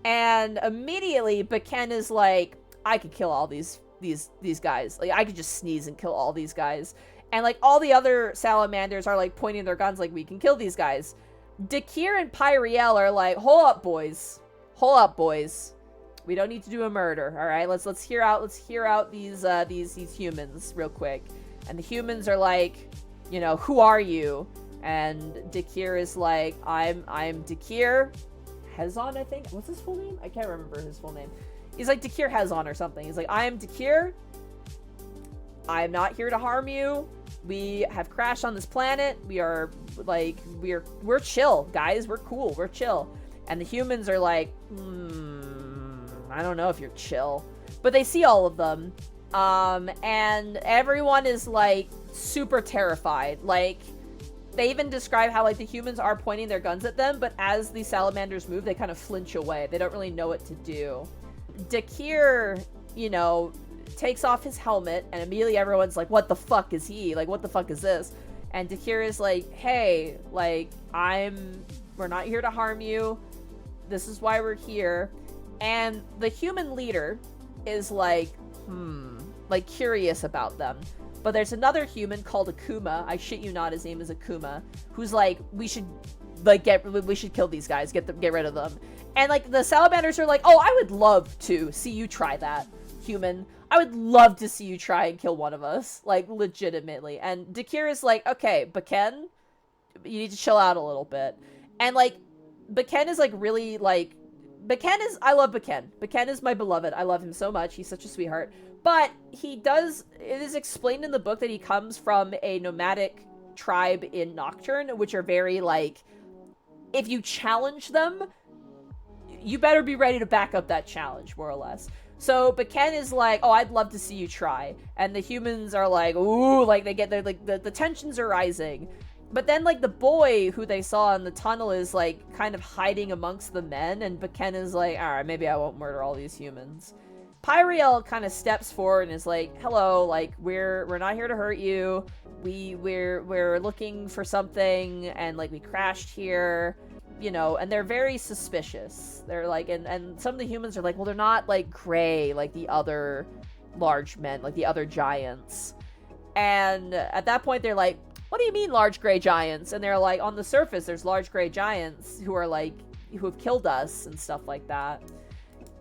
And immediately Vulkan is like, I could kill all these guys. Like, I could just sneeze and kill all these guys. And, like, all the other salamanders are, like, pointing their guns like, we can kill these guys. Dakir and Pyriel are like, hold up, boys. We don't need to do a murder, all right? Let's hear out these humans real quick. And the humans are like, you know, who are you? And Dakir is like, I'm Dakir Hezon, I think. What's his full name? I can't remember his full name. He's like Dakir Hezon or something. He's like, I am Dakir. I am not here to harm you. We have crashed on this planet. We're chill, guys. We're cool. We're chill. And the humans are like, I don't know if you're chill. But they see all of them. And everyone is, like, super terrified. Like, they even describe how, like, the humans are pointing their guns at them, but as the salamanders move, they kind of flinch away. They don't really know what to do. Dakir, you know, takes off his helmet, and immediately everyone's like, what the fuck is he? Like, what the fuck is this? And Dakir is like, hey, like, we're not here to harm you. This is why we're here. And the human leader is like, like, curious about them. But there's another human called Akuma. I shit you not, his name is Akuma, who's like, we should kill these guys, get rid of them. And, like, the salamanders are like, oh, I would love to see you try that, human. I would love to see you try and kill one of us, like, legitimately. And Dakir is like, okay, Vulkan, you need to chill out a little bit. And, like, Vulkan is, like, really, like, I love Vulkan. Vulkan is my beloved. I love him so much. He's such a sweetheart. But it is explained in the book that he comes from a nomadic tribe in Nocturne, which are very, like, if you challenge them, you better be ready to back up that challenge, more or less. So Vulkan is like, oh, I'd love to see you try. And the humans are like, ooh, like, the tensions are rising. But then, like, the boy who they saw in the tunnel is, like, kind of hiding amongst the men, and Vulkan is like, alright, maybe I won't murder all these humans. Pyriel kind of steps forward and is like, hello, like, we're not here to hurt you. We're looking for something, and, like, we crashed here, you know, and they're very suspicious. They're like, and some of the humans are like, well, they're not, like, gray like the other large men, like the other giants. And at that point, they're like, what do you mean large gray giants? And they're like, on the surface, there's large gray giants who have killed us and stuff like that.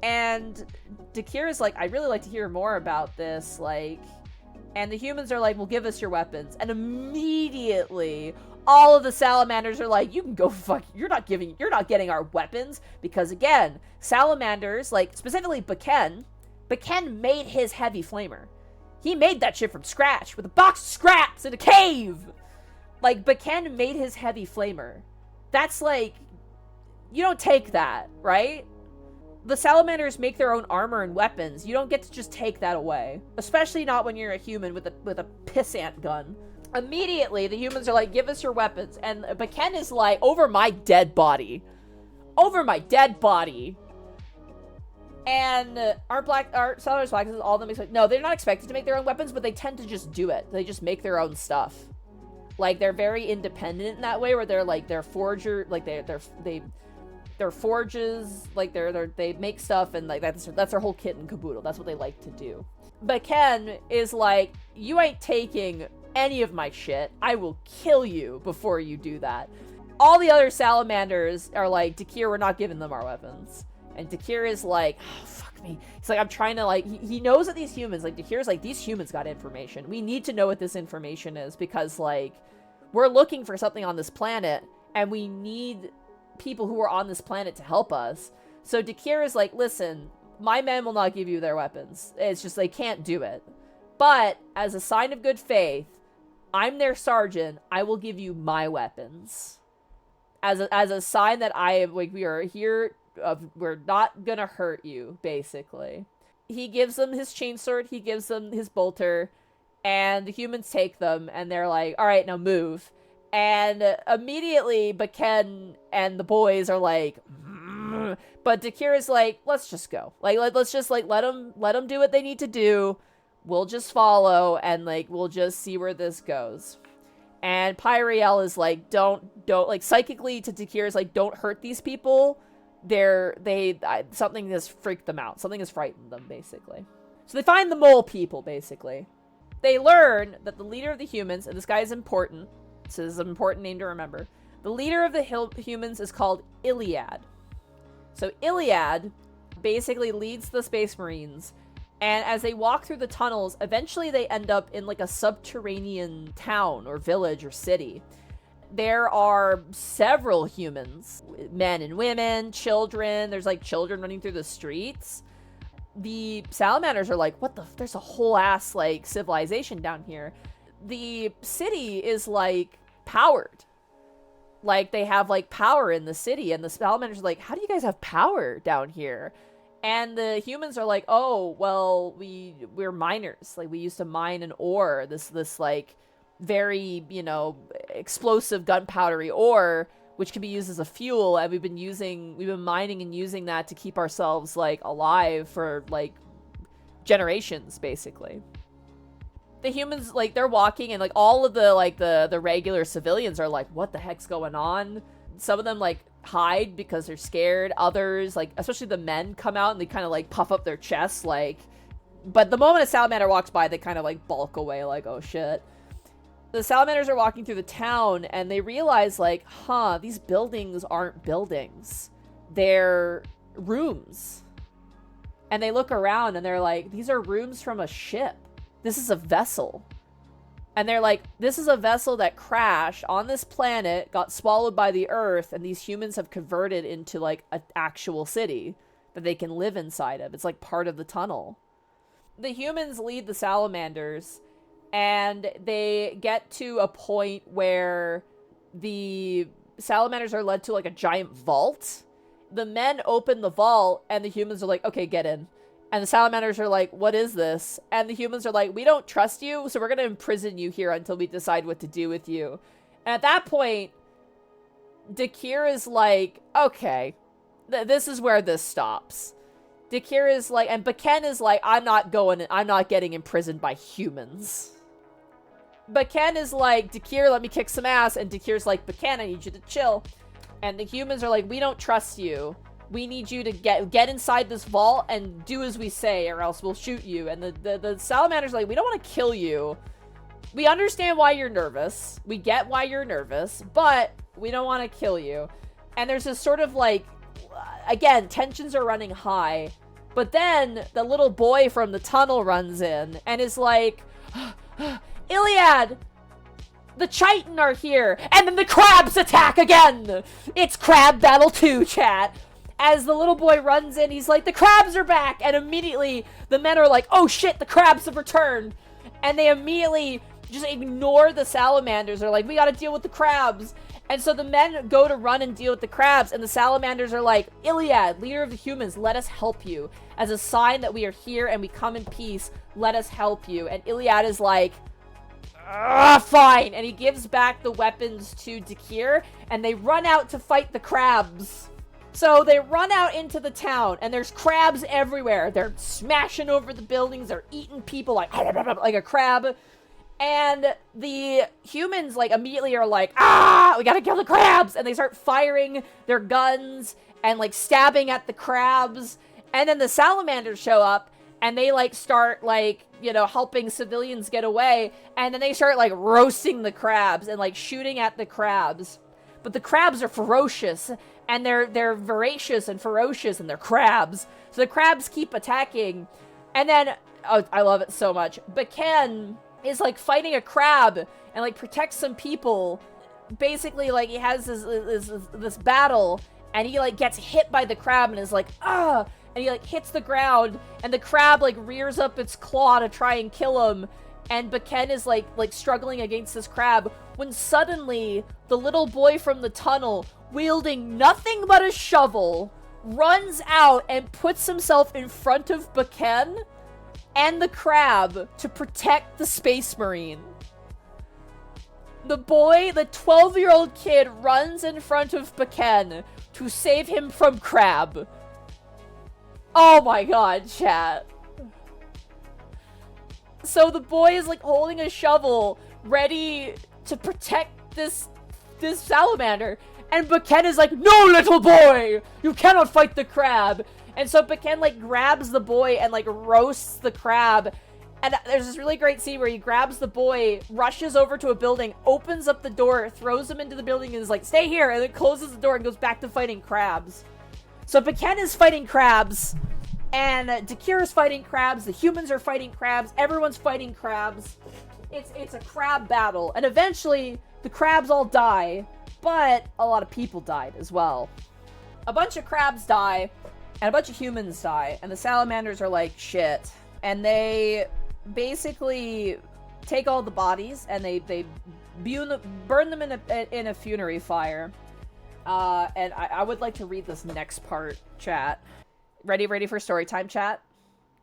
And Dakir is like, I'd really like to hear more about this, like, and the humans are like, well, give us your weapons. And immediately, all of the salamanders are like, you can go fuck, you're not getting our weapons. Because again, salamanders, like, specifically Vulkan made his heavy flamer. He made that shit from scratch, with a box of scraps in a cave! Like, Vulkan made his heavy flamer. That's like, you don't take that, right? The salamanders make their own armor and weapons. You don't get to just take that away. Especially not when you're a human with a pissant gun. Immediately, the humans are like, give us your weapons. And Vulkan is like, over my dead body. Over my dead body. And our Salamanders black? All of them expect? No, they're not expected to make their own weapons, but they tend to just do it. They just make their own stuff. Like, they're very independent in that way, where they're forger, like they're forges, like they make stuff, and like that's their whole kit and caboodle. That's what they like to do. But Ken is like, you ain't taking any of my shit. I will kill you before you do that. All the other salamanders are like, Dakir, we're not giving them our weapons. And Dakir is like, oh, fuck me. He's like, I'm trying to, like, he knows that these humans, like, Dakir's like, these humans got information. We need to know what this information is, because, like, we're looking for something on this planet, and we need people who are on this planet to help us. So Dakir is like, listen, my men will not give you their weapons. It's just, they can't do it. But, as a sign of good faith, I'm their sergeant. I will give you my weapons. As a sign that we are here, we're not gonna hurt you, basically. He gives them his chainsword, he gives them his bolter, and the humans take them, and they're like, alright, now move. And immediately, Baken and the boys are like, but Dakir is like, let's just go. Like, let's just, like, let them do what they need to do. We'll just follow, and, like, we'll just see where this goes. And Pyriel is like, don't, like, psychically to Dakir is like, don't hurt these people. Something has freaked them out. Something has frightened them, basically. So they find the mole people, basically. They learn that the leader of the humans, and this guy is important, this is an important name to remember. The leader of the humans is called Iliad. So Iliad basically leads the Space Marines, and as they walk through the tunnels, eventually they end up in, like, a subterranean town or village or city. There are several humans, men and women, children. There's, like, children running through the streets. The salamanders are like, what the? There's a whole ass, like, civilization down here. The city is, like, powered. Like, they have, like, power in the city. And the salamanders are like, how do you guys have power down here? And the humans are like, oh, well, we're miners. Like, we used to mine an ore. This, like, very, you know, explosive gunpowdery ore, which can be used as a fuel, and we've been mining and using that to keep ourselves, like, alive for, like, generations, basically. The humans, like, they're walking, and, like, all of the, like, the regular civilians are like, what the heck's going on? Some of them, like, hide because they're scared. Others, like, especially the men, come out and they kind of, like, puff up their chests, like, but the moment a salamander walks by, they kind of, like, bulk away, like, oh shit. The salamanders are walking through the town, and they realize, like, these buildings aren't buildings. They're rooms. And they look around, and they're like, these are rooms from a ship. This is a vessel. And they're like, this is a vessel that crashed on this planet, got swallowed by the earth, and these humans have converted into, like, an actual city that they can live inside of. It's, like, part of the tunnel. The humans lead the salamanders, and they get to a point where the salamanders are led to, like, a giant vault. The men open the vault, and the humans are like, okay, get in. And the salamanders are like, what is this? And the humans are like, we don't trust you, so we're gonna imprison you here until we decide what to do with you. And at that point, Dakir is like, okay, this is where this stops. Dakir is like, and Baken is like, I'm not getting imprisoned by humans. Baken is like, Dakir, let me kick some ass. And Dakir's like, Baken, I need you to chill. And the humans are like, we don't trust you. We need you to get inside this vault and do as we say, or else we'll shoot you. And the salamander's like, we don't want to kill you. We understand why you're nervous. We get why you're nervous, but we don't want to kill you. And there's this sort of, like, again, tensions are running high. But then the little boy from the tunnel runs in and is like, Iliad, the Chitin are here. And then the crabs attack again. It's Crab Battle 2, chat. As the little boy runs in, he's like, the crabs are back. And immediately the men are like, oh shit, the crabs have returned. And they immediately just ignore the salamanders. They're like, we gotta deal with the crabs. And so the men go to run and deal with the crabs, and the salamanders are like, Iliad, leader of the humans, let us help you. As a sign that we are here and we come in peace, let us help you. And Iliad is like, fine. And he gives back the weapons to Dakir, and they run out to fight the crabs. So they run out into the town, and there's crabs everywhere. They're smashing over the buildings. They're eating people like a crab. And the humans, like, immediately are like, we gotta kill the crabs! And they start firing their guns and, like, stabbing at the crabs. And then the salamanders show up, and they, like, start, like, you know, helping civilians get away. And then they start, like, roasting the crabs and, like, shooting at the crabs. But the crabs are ferocious, and they're voracious and ferocious, and they're crabs. So the crabs keep attacking. And then, oh, I love it so much. Buchan is, like, fighting a crab and, like, protects some people. Basically, like, he has this battle, and he, like, gets hit by the crab and is like, and he, like, hits the ground, and the crab, like, rears up its claw to try and kill him. And Buchan is, like struggling against this crab, when suddenly the little boy from the tunnel, wielding nothing but a shovel, runs out and puts himself in front of Buchan and the crab to protect the Space Marine. The boy, the 12-year-old kid, runs in front of Buchan to save him from crab. Oh my god, chat. So the boy is, like, holding a shovel, ready to protect this salamander. And Buchan is like, no, little boy! You cannot fight the crab! And so Buchan, like, grabs the boy and, like, roasts the crab. And there's this really great scene where he grabs the boy, rushes over to a building, opens up the door, throws him into the building, and is like, stay here! And then closes the door and goes back to fighting crabs. So Buchan is fighting crabs. And Dakir is fighting crabs, the humans are fighting crabs, everyone's fighting crabs. It's a crab battle, and eventually the crabs all die, but a lot of people died as well. A bunch of crabs die, and a bunch of humans die, and the salamanders are like, shit. And they basically take all the bodies, and they burn them in a funerary fire. And I would like to read this next part, chat. Ready for story time, chat?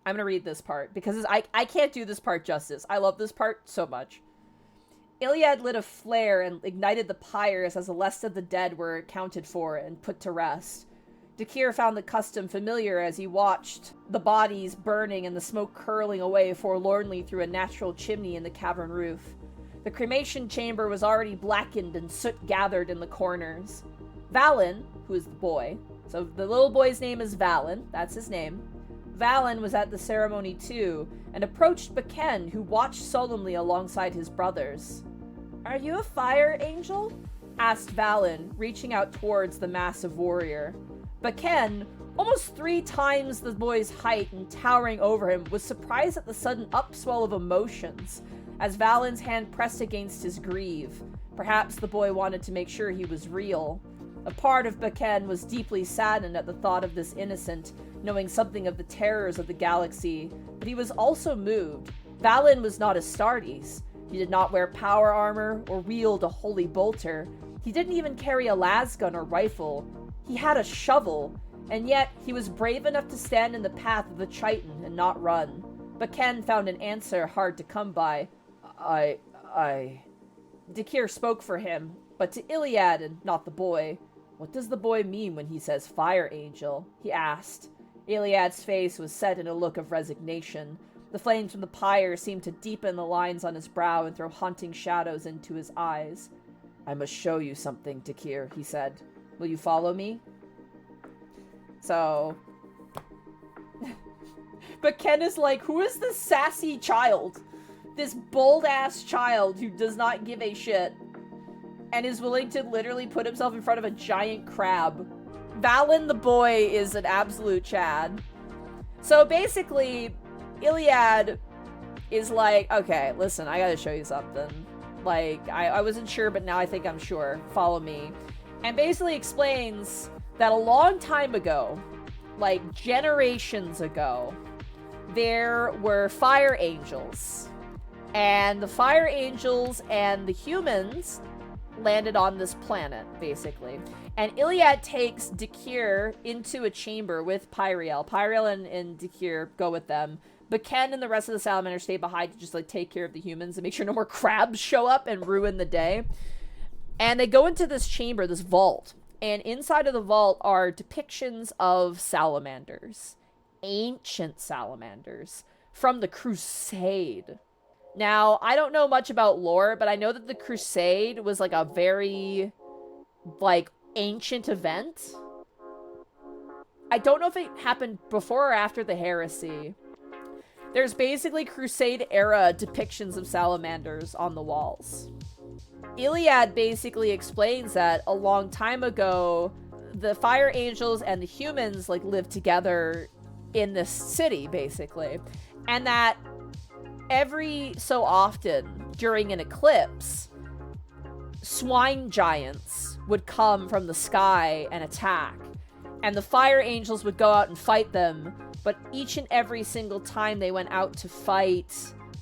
I'm gonna read this part, because I can't do this part justice. I love this part so much. Iliad lit a flare and ignited the pyres as the rest of the dead were accounted for and put to rest. Dakir found the custom familiar as he watched the bodies burning and the smoke curling away forlornly through a natural chimney in the cavern roof. The cremation chamber was already blackened and soot gathered in the corners. Valen, who is the boy, so the little boy's name is Valen, that's his name. Valen was at the ceremony too, and approached Buchan, who watched solemnly alongside his brothers. "Are you a fire angel?" asked Valen, reaching out towards the massive warrior. Buchan, almost 3 times the boy's height and towering over him, was surprised at the sudden upswell of emotions, as Valen's hand pressed against his greave. Perhaps the boy wanted to make sure he was real. A part of Buchan was deeply saddened at the thought of this innocent, knowing something of the terrors of the galaxy, but he was also moved. Valen was not Astartes. He did not wear power armor or wield a holy bolter. He didn't even carry a lasgun or rifle. He had a shovel, and yet he was brave enough to stand in the path of the Chiton and not run. Buchan found an answer hard to come by. Dakir spoke for him, but to Iliad and not the boy. "What does the boy mean when he says fire angel?" he asked. Iliad's face was set in a look of resignation. The flames from the pyre seemed to deepen the lines on his brow and throw haunting shadows into his eyes. "I must show you something, Dakir," he said. "Will you follow me?" So... But Ken is like, who is this sassy child? This bold-ass child who does not give a shit and is willing to literally put himself in front of a giant crab. Valen the boy is an absolute Chad. So basically, Iliad is like, okay, listen, I gotta show you something. Like, I wasn't sure, but now I think I'm sure. Follow me. And basically explains that a long time ago, like generations ago, there were fire angels. And the fire angels and the humans landed on this planet, basically. And Iliad takes Dakir into a chamber with Pyriel. Pyriel and Dakir go with them. But Ken and the rest of the salamanders stay behind to just like take care of the humans and make sure no more crabs show up and ruin the day. And they go into this chamber, this vault. And inside of the vault are depictions of salamanders, ancient salamanders from the Crusade. Now, I don't know much about lore, but I know that the Crusade was like a very, like, ancient event. I don't know if it happened before or after the heresy. There's basically Crusade era depictions of salamanders on the walls. Iliad basically explains that a long time ago, the fire angels and the humans like lived together in this city, basically. And that every so often during an eclipse, swine giants would come from the sky and attack. And the fire angels would go out and fight them. But each and every single time they went out to fight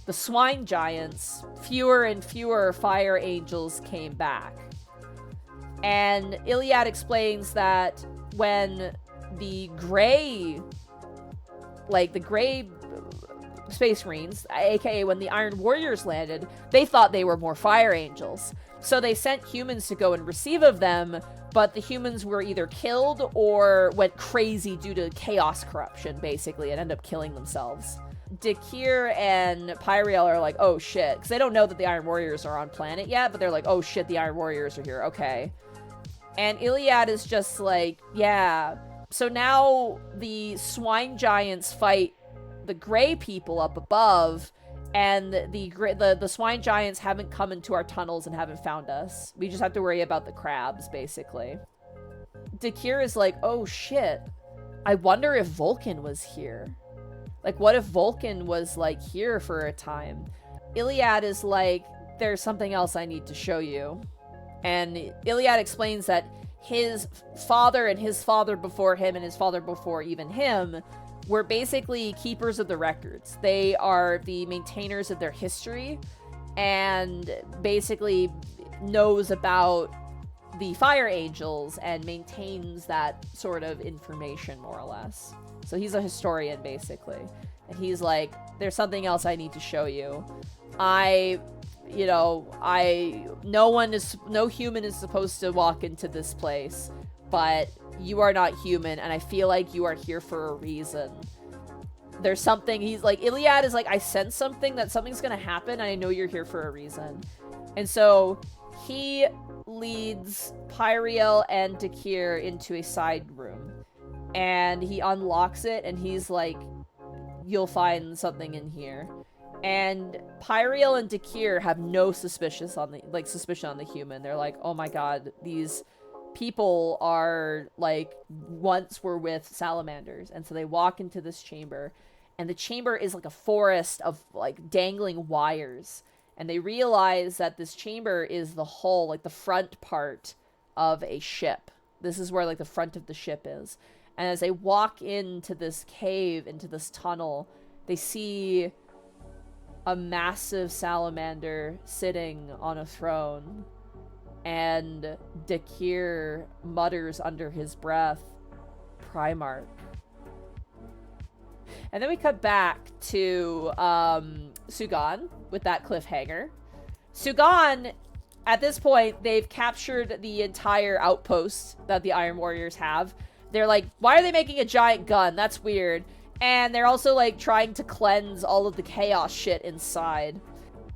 the swine giants, fewer and fewer fire angels came back. And Iliad explains that when the gray Space Marines, aka when the Iron Warriors landed, they thought they were more fire angels. So they sent humans to go and receive of them, but the humans were either killed or went crazy due to chaos corruption, basically, and ended up killing themselves. Dakir and Pyriel are like, oh shit, because they don't know that the Iron Warriors are on planet yet, but they're like, oh shit, the Iron Warriors are here, okay. And Iliad is just like, yeah. So now the swine giants fight the gray people up above, and the swine giants haven't come into our tunnels and haven't found us. We just have to worry about the crabs, basically. Dakir is like, oh shit, I wonder if Vulkan was here. Like, what if Vulkan was, like, here for a time? Iliad is like, there's something else I need to show you. And Iliad explains that his father and his father before him and his father before even him were basically keepers of the records. They are the maintainers of their history and basically knows about the fire angels and maintains that sort of information, more or less. So he's a historian, basically. And he's like, there's something else I need to show you. No human is supposed to walk into this place, but you are not human, and I feel like you are here for a reason. There's something, he's like, Iliad is like, I sense something, that something's gonna happen, and I know you're here for a reason. And so he leads Pyriel and Dakir into a side room, and he unlocks it, and he's like, you'll find something in here. And Pyriel and Dakir have no suspicion on the human. They're like, oh my god, these people are like once were with salamanders. And so they walk into this chamber, and the chamber is like a forest of like dangling wires. And they realize that this chamber is the hull, like the front part of a ship. This is where like the front of the ship is. And as they walk into this cave, into this tunnel, they see a massive salamander sitting on a throne. And Dakir mutters under his breath, Primarch. And then we cut back to Sugan with that cliffhanger. Sugan, at this point, they've captured the entire outpost that the Iron Warriors have. They're like, why are they making a giant gun? That's weird. And they're also like trying to cleanse all of the chaos shit inside.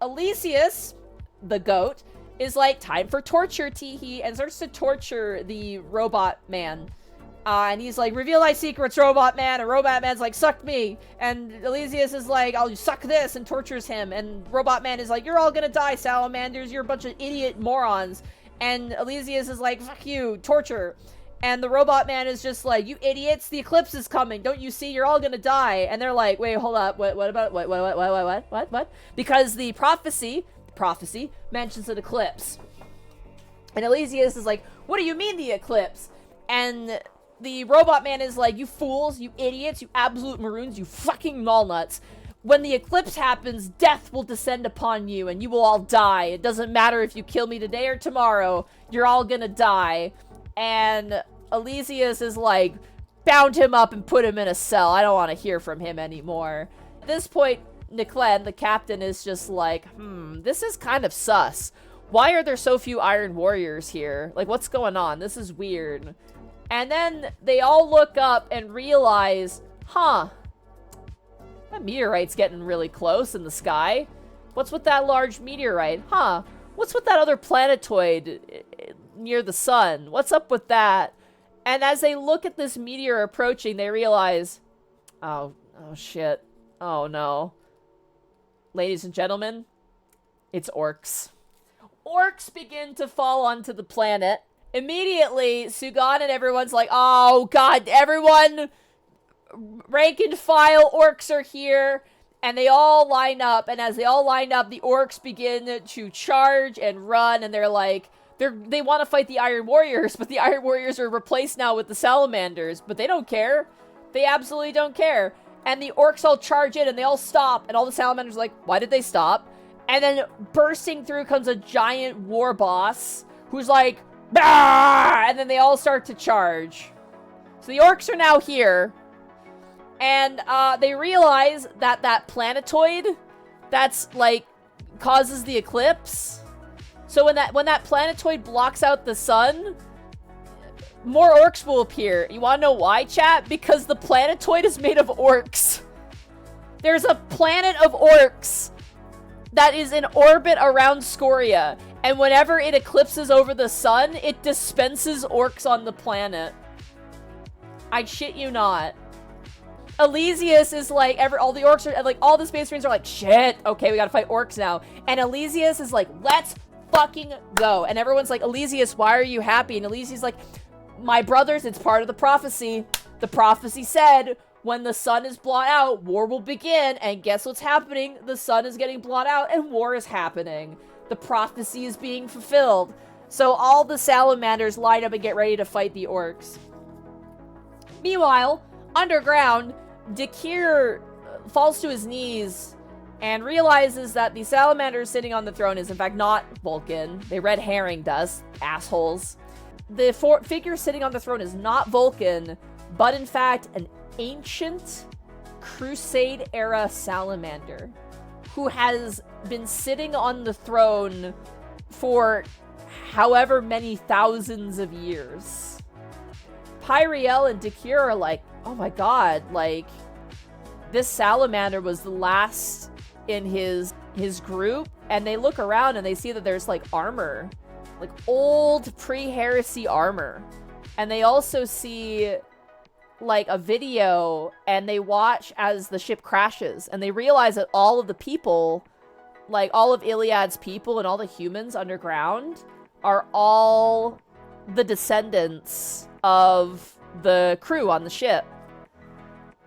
Elysius, the goat, is like, time for torture, teehee, and starts to torture the robot man. And he's like, reveal thy secrets, robot man. And robot man's like, suck me. And Elysius is like, I'll suck this, and tortures him. And robot man is like, you're all gonna die, salamanders. You're a bunch of idiot morons. And Elysius is like, fuck you, torture. And the robot man is just like, you idiots, the eclipse is coming. Don't you see? You're all gonna die. And they're like, wait, hold up. What about, what? Because the prophecy mentions an eclipse. And Elysius is like, what do you mean the eclipse? And the robot man is like, you fools, you idiots, you absolute maroons, you fucking nullnuts. When the eclipse happens, death will descend upon you and you will all die. It doesn't matter if you kill me today or tomorrow, you're all gonna die. And Elysius is like, bound him up and put him in a cell. I don't want to hear from him anymore. At this point, Niclen, the captain, is just like, this is kind of sus. Why are there so few Iron Warriors here? Like, what's going on? This is weird. And then they all look up and realize, huh, that meteorite's getting really close in the sky. What's with that large meteorite? Huh, what's with that other planetoid near the sun? What's up with that? And as they look at this meteor approaching, they realize, oh shit. Oh no. Ladies and gentlemen, it's orcs. Orcs begin to fall onto the planet. Immediately, Sugan and everyone's like, oh god, everyone, rank and file, orcs are here. And they all line up, and as they all line up, the orcs begin to charge and run, and they're like, they want to fight the Iron Warriors, but the Iron Warriors are replaced now with the Salamanders, but they don't care. They absolutely don't care. And the orcs all charge in, and they all stop, and all the Salamanders are like, why did they stop? And then bursting through comes a giant war boss, who's like, bah! And then they all start to charge. So the orcs are now here, and they realize that that planetoid that's like causes the eclipse. So when that planetoid blocks out the sun, more orcs will appear. You want to know why, chat? Because the planetoid is made of orcs. There's a planet of orcs that is in orbit around Scoria, and whenever it eclipses over the sun, it dispenses orcs on the planet. I shit you not. Elysius is like, all the orcs are, like, all the Space Marines are like, shit, okay, we gotta fight orcs now. And Elysius is like, let's fucking go. And everyone's like, Elysius, why are you happy? And Elysius is like, my brothers, it's part of the prophecy. The prophecy said, when the sun is blot out, war will begin. And guess what's happening? The sun is getting blot out and war is happening. The prophecy is being fulfilled. So all the salamanders line up and get ready to fight the orcs. Meanwhile, underground, Dakir falls to his knees and realizes that the salamander sitting on the throne is in fact not Vulkan. They red herringed us, assholes. The figure sitting on the throne is not Vulkan, but in fact an ancient Crusade-era salamander who has been sitting on the throne for however many thousands of years. Pyriel and Dakir are like, oh my god, like, this salamander was the last in his group, and they look around and they see that there's like armor, like old pre-heresy armor, and they also see like a video, and they watch as the ship crashes, and they realize that all of the people, like all of Iliad's people and all the humans underground, are all the descendants of the crew on the ship.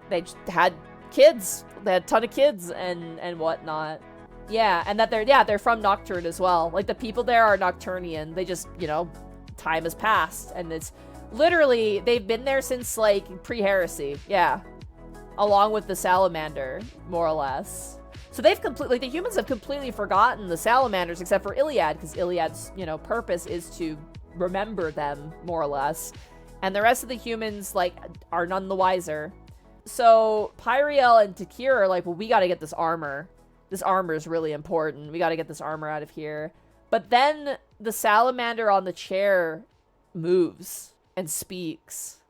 They just had kids. They had a ton of kids and whatnot. Yeah, and that they're from Nocturne as well. Like, the people there are Nocturnian. They just, you know, time has passed, and it's literally, they've been there since, like, pre-heresy. Yeah. Along with the salamander, more or less. So they've completely, the humans have completely forgotten the salamanders, except for Iliad, because Iliad's, you know, purpose is to remember them, more or less. And the rest of the humans, like, are none the wiser. So Pyriel and Dakir are like, well, we gotta get this armor. This armor is really important. We gotta get this armor out of here. But then the salamander on the chair moves and speaks.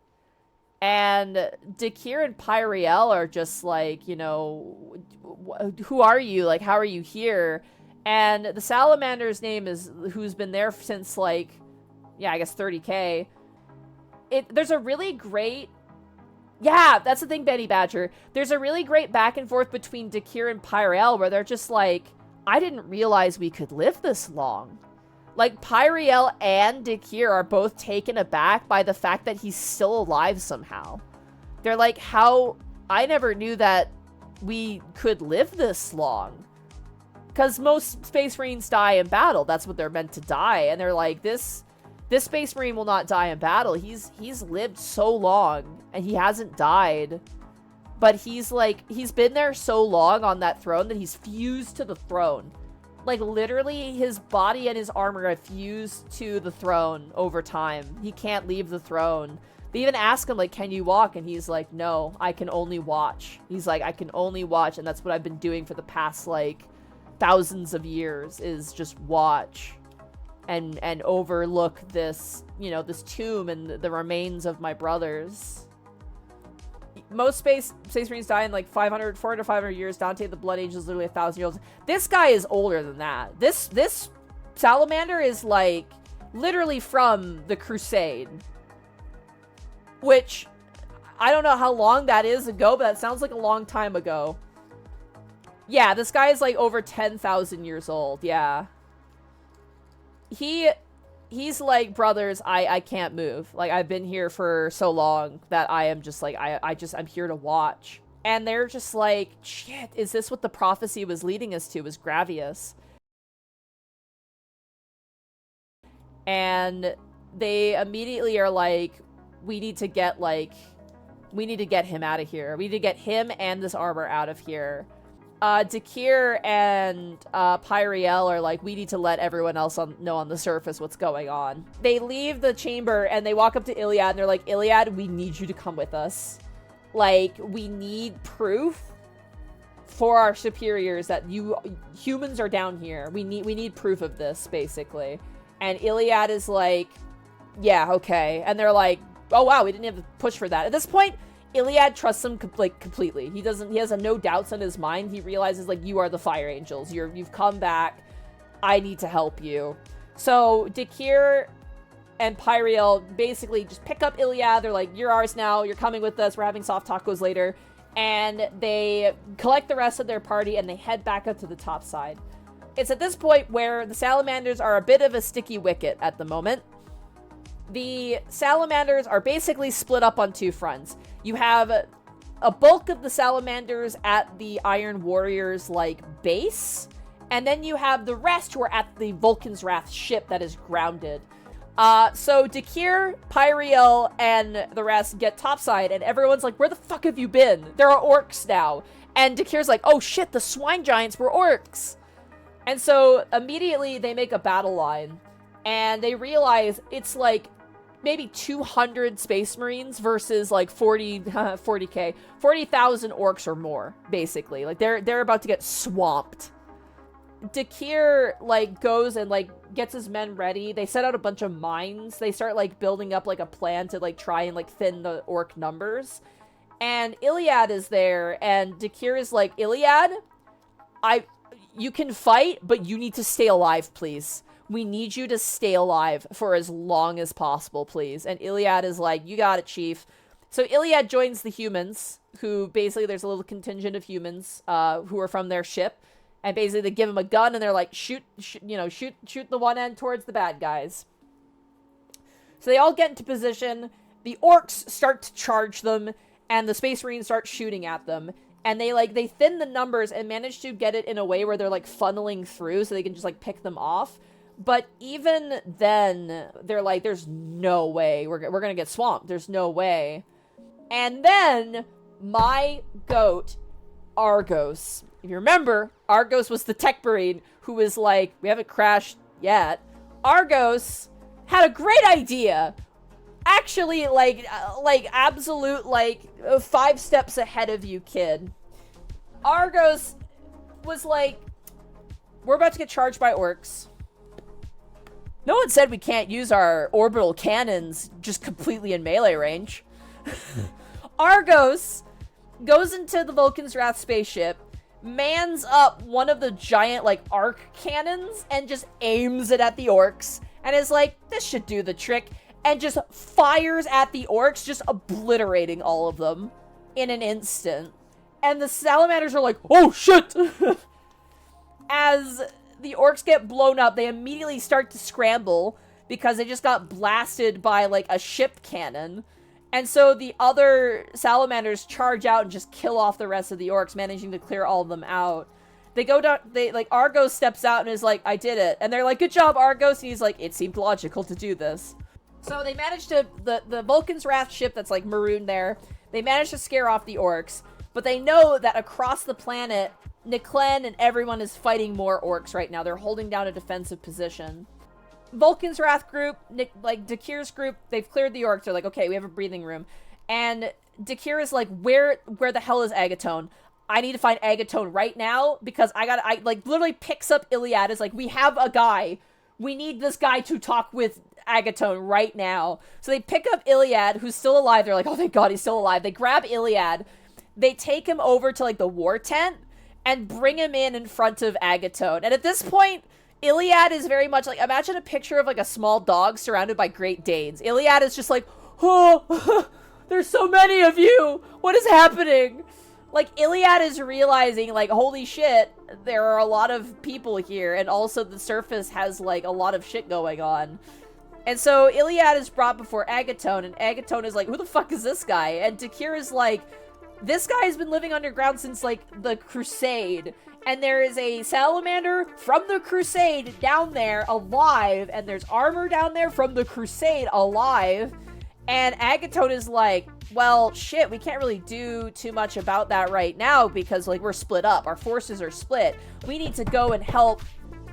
And Dakir and Pyriel are just like, you know, who are you? Like, how are you here? And the salamander's name is, who's been there since, like, yeah, I guess 30k. There's a really great, yeah, that's the thing, Benny Badger. There's a really great back and forth between Dakir and Pyriel where they're just like, I didn't realize we could live this long. Like, Pyriel and Dakir are both taken aback by the fact that he's still alive somehow. They're like, I never knew that we could live this long. Because most Space Marines die in battle. That's what they're meant to die. And they're like, this Space Marine will not die in battle. He's lived so long and he hasn't died. But he's been there so long on that throne that he's fused to the throne. Like, literally, his body and his armor have fused to the throne over time. He can't leave the throne. They even ask him, like, can you walk? And he's like, no, I can only watch. He's like, I can only watch, and that's what I've been doing for the past, like, thousands of years, is just watch. and overlook this, you know, this tomb and the remains of my brothers. Most space marines die in like 400 to 500 years. Dante the Blood Angel is literally 1,000 years old. This guy is older than that. This Salamander is like literally from the Crusade, which I don't know how long that is ago, but that sounds like a long time ago. Yeah, this guy is like over 10,000 years old. Yeah. He's like, brothers, I can't move. Like, I've been here for so long that I am just like, I'm here to watch. And they're just like, shit, is this what the prophecy was leading us to, was Gravius? And they immediately are like, we need to get him out of here. We need to get him and this armor out of here. Dakir and Pyriel are like, we need to let everyone else know on the surface what's going on. They leave the chamber and they walk up to Iliad and they're like, Iliad, we need you to come with us. Like, we need proof for our superiors that you humans are down here. We need proof of this, basically. And Iliad is like, yeah, okay. And they're like, oh wow, we didn't have to push for that. At this point, Iliad trusts him completely. He has no doubts in his mind. He realizes, like, you are the Fire Angels. You've come back. I need to help you. So Dakir and Pyriel basically just pick up Iliad. They're like, you're ours now. You're coming with us. We're having soft tacos later. And they collect the rest of their party and they head back up to the top side. It's at this point where the Salamanders are a bit of a sticky wicket at the moment. The Salamanders are basically split up on two fronts. You have a bulk of the Salamanders at the Iron Warriors, like, base. And then you have the rest who are at the Vulkan's Wrath ship that is grounded. So Dakir, Pyriel, and the rest get topside, and everyone's like, where the fuck have you been? There are orcs now. And Dakir's like, oh shit, the swine giants were orcs. And so immediately they make a battle line. And they realize it's like maybe 200 Space Marines versus like 40,000 orcs or more, basically. Like, they're about to get swamped. Dakir, like, goes and, like, gets his men ready. They set out a bunch of mines. They start, like, building up, like, a plan to, like, try and, like, thin the orc numbers. And Iliad is there, and Dakir is like, Iliad, you can fight, but you need to stay alive, please. We need you to stay alive for as long as possible, please. And Iliad is like, you got it, chief. So Iliad joins the humans, who basically, there's a little contingent of humans who are from their ship. And basically they give him a gun and they're like, shoot the one end towards the bad guys. So they all get into position. The orcs start to charge them and the Space Marines start shooting at them. And they thin the numbers and manage to get it in a way where they're like funneling through so they can just like pick them off. But even then, they're like, there's no way. We're going to get swamped. There's no way. And then, my goat, Argos. If you remember, Argos was the tech marine who was like, we haven't crashed yet. Argos had a great idea. Actually, like absolute, 5 steps ahead of you, kid. Argos was like, we're about to get charged by orcs. No one said we can't use our orbital cannons just completely in melee range. Argos goes into the Vulkan's Wrath spaceship, mans up one of the giant, arc cannons, and just aims it at the orcs, and is like, this should do the trick, and just fires at the orcs, just obliterating all of them in an instant. And the Salamanders are like, oh shit! As the orcs get blown up, they immediately start to scramble because they just got blasted by, a ship cannon. And so the other Salamanders charge out and just kill off the rest of the orcs, managing to clear all of them out. They go down, Argos steps out and is like, I did it. And they're like, good job, Argos. And he's like, it seemed logical to do this. So they managed to, the Vulkan's Wrath ship that's, marooned there, they managed to scare off the orcs. But they know that across the planet, Niklen and everyone is fighting more orcs right now. They're holding down a defensive position. Vulkan's Wrath group, Dakir's group, they've cleared the orcs. They're like, okay, we have a breathing room. And Dakir is like, where the hell is Agatone? I need to find Agatone right now because literally picks up Iliad. Is like, we have a guy we need this guy to talk with Agaton right now. So they pick up Iliad, who's still alive. They're like, oh, thank God he's still alive. They grab Iliad. They take him over to, like, the war tent and bring him in front of Agaton. And at this point, Iliad is very much like, imagine a picture of, like, a small dog surrounded by Great Danes. Iliad is just like, oh, there's so many of you. What is happening? Like, Iliad is realizing, like, holy shit, there are a lot of people here, and also the surface has, like, a lot of shit going on. And so Iliad is brought before Agaton, and Agaton is like, who the fuck is this guy? And Dakir is like, this guy has been living underground since, like, the Crusade. And there is a salamander from the Crusade down there alive, and there's armor down there from the Crusade alive. And Agaton is like, well, shit, we can't really do too much about that right now because, like, we're split up. Our forces are split. We need to go and help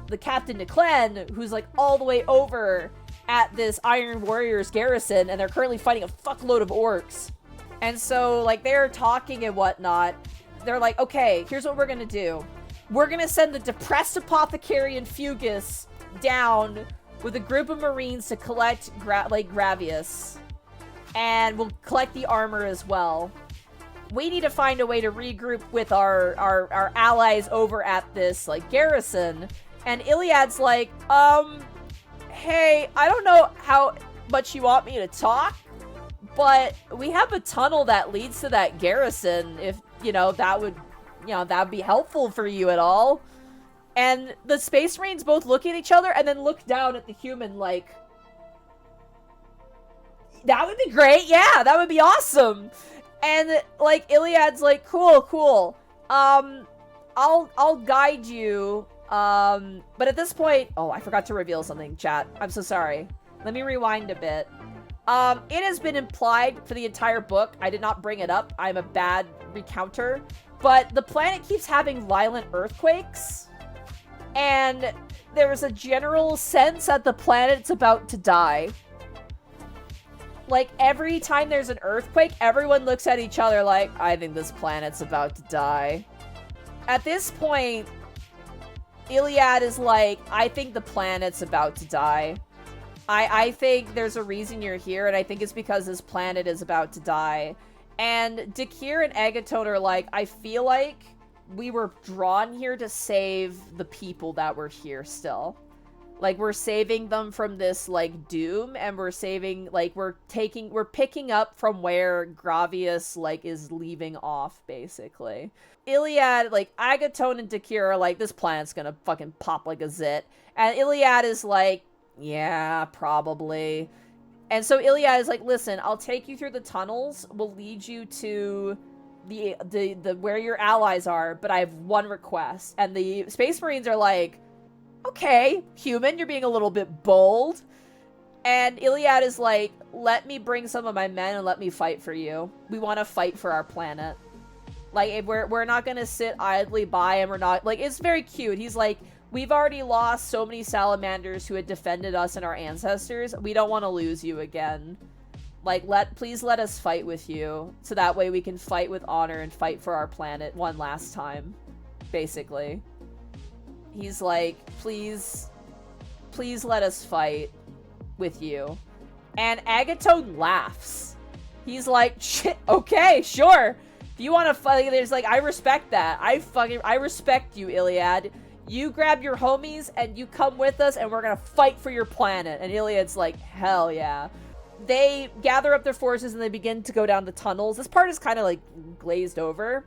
the Captain de Clen, who's, like, all the way over at this Iron Warriors garrison, and they're currently fighting a fuckload of orcs. And so, like, they're talking and whatnot. They're like, okay, here's what we're gonna do. We're gonna send the depressed apothecary and Fugus down with a group of marines to collect, Gravius. And we'll collect the armor as well. We need to find a way to regroup with our allies over at this, like, garrison. And Iliad's like, hey, I don't know how much you want me to talk, but we have a tunnel that leads to that garrison, if, that would be helpful for you at all. And the Space Marines both look at each other and then look down at the human like, that would be great. Yeah, that would be awesome. And, like, Iliad's like, cool. I'll guide you. But at this point, oh, I forgot to reveal something, chat. I'm so sorry. Let me rewind a bit. It has been implied for the entire book. I did not bring it up. I'm a bad recounter. But the planet keeps having violent earthquakes. And there's a general sense that the planet's about to die. Like, every time there's an earthquake, everyone looks at each other like, I think this planet's about to die. At this point, Iliad is like, I think the planet's about to die. I think there's a reason you're here, and I think it's because this planet is about to die. And Dakir and Agaton are like, I feel like we were drawn here to save the people that were here still. Like, we're saving them from this, like, doom, and we're saving, like, we're picking up from where Gravius, like, is leaving off, basically. Iliad, like, Agaton and Dakir are like, this planet's gonna fucking pop like a zit. And Iliad is like, yeah, probably. And so Iliad is like, listen, I'll take you through the tunnels, we'll lead you to the where your allies are, but I have one request. And the Space Marines are like, okay, human, you're being a little bit bold. And Iliad is like, let me bring some of my men and let me fight for you. We want to fight for our planet. Like, we're not gonna sit idly by, and we're not, like, it's very cute. He's like, we've already lost so many salamanders who had defended us and our ancestors. We don't want to lose you again. Like, please let us fight with you, so that way we can fight with honor and fight for our planet one last time, basically. He's like, please let us fight with you. And Agaton laughs. He's like, shit, okay, sure. If you want to fight, there's like, I respect that. I respect you, Iliad. You grab your homies and you come with us and we're gonna fight for your planet. And Iliad's like, hell yeah. They gather up their forces and they begin to go down the tunnels. This part is kind of like glazed over.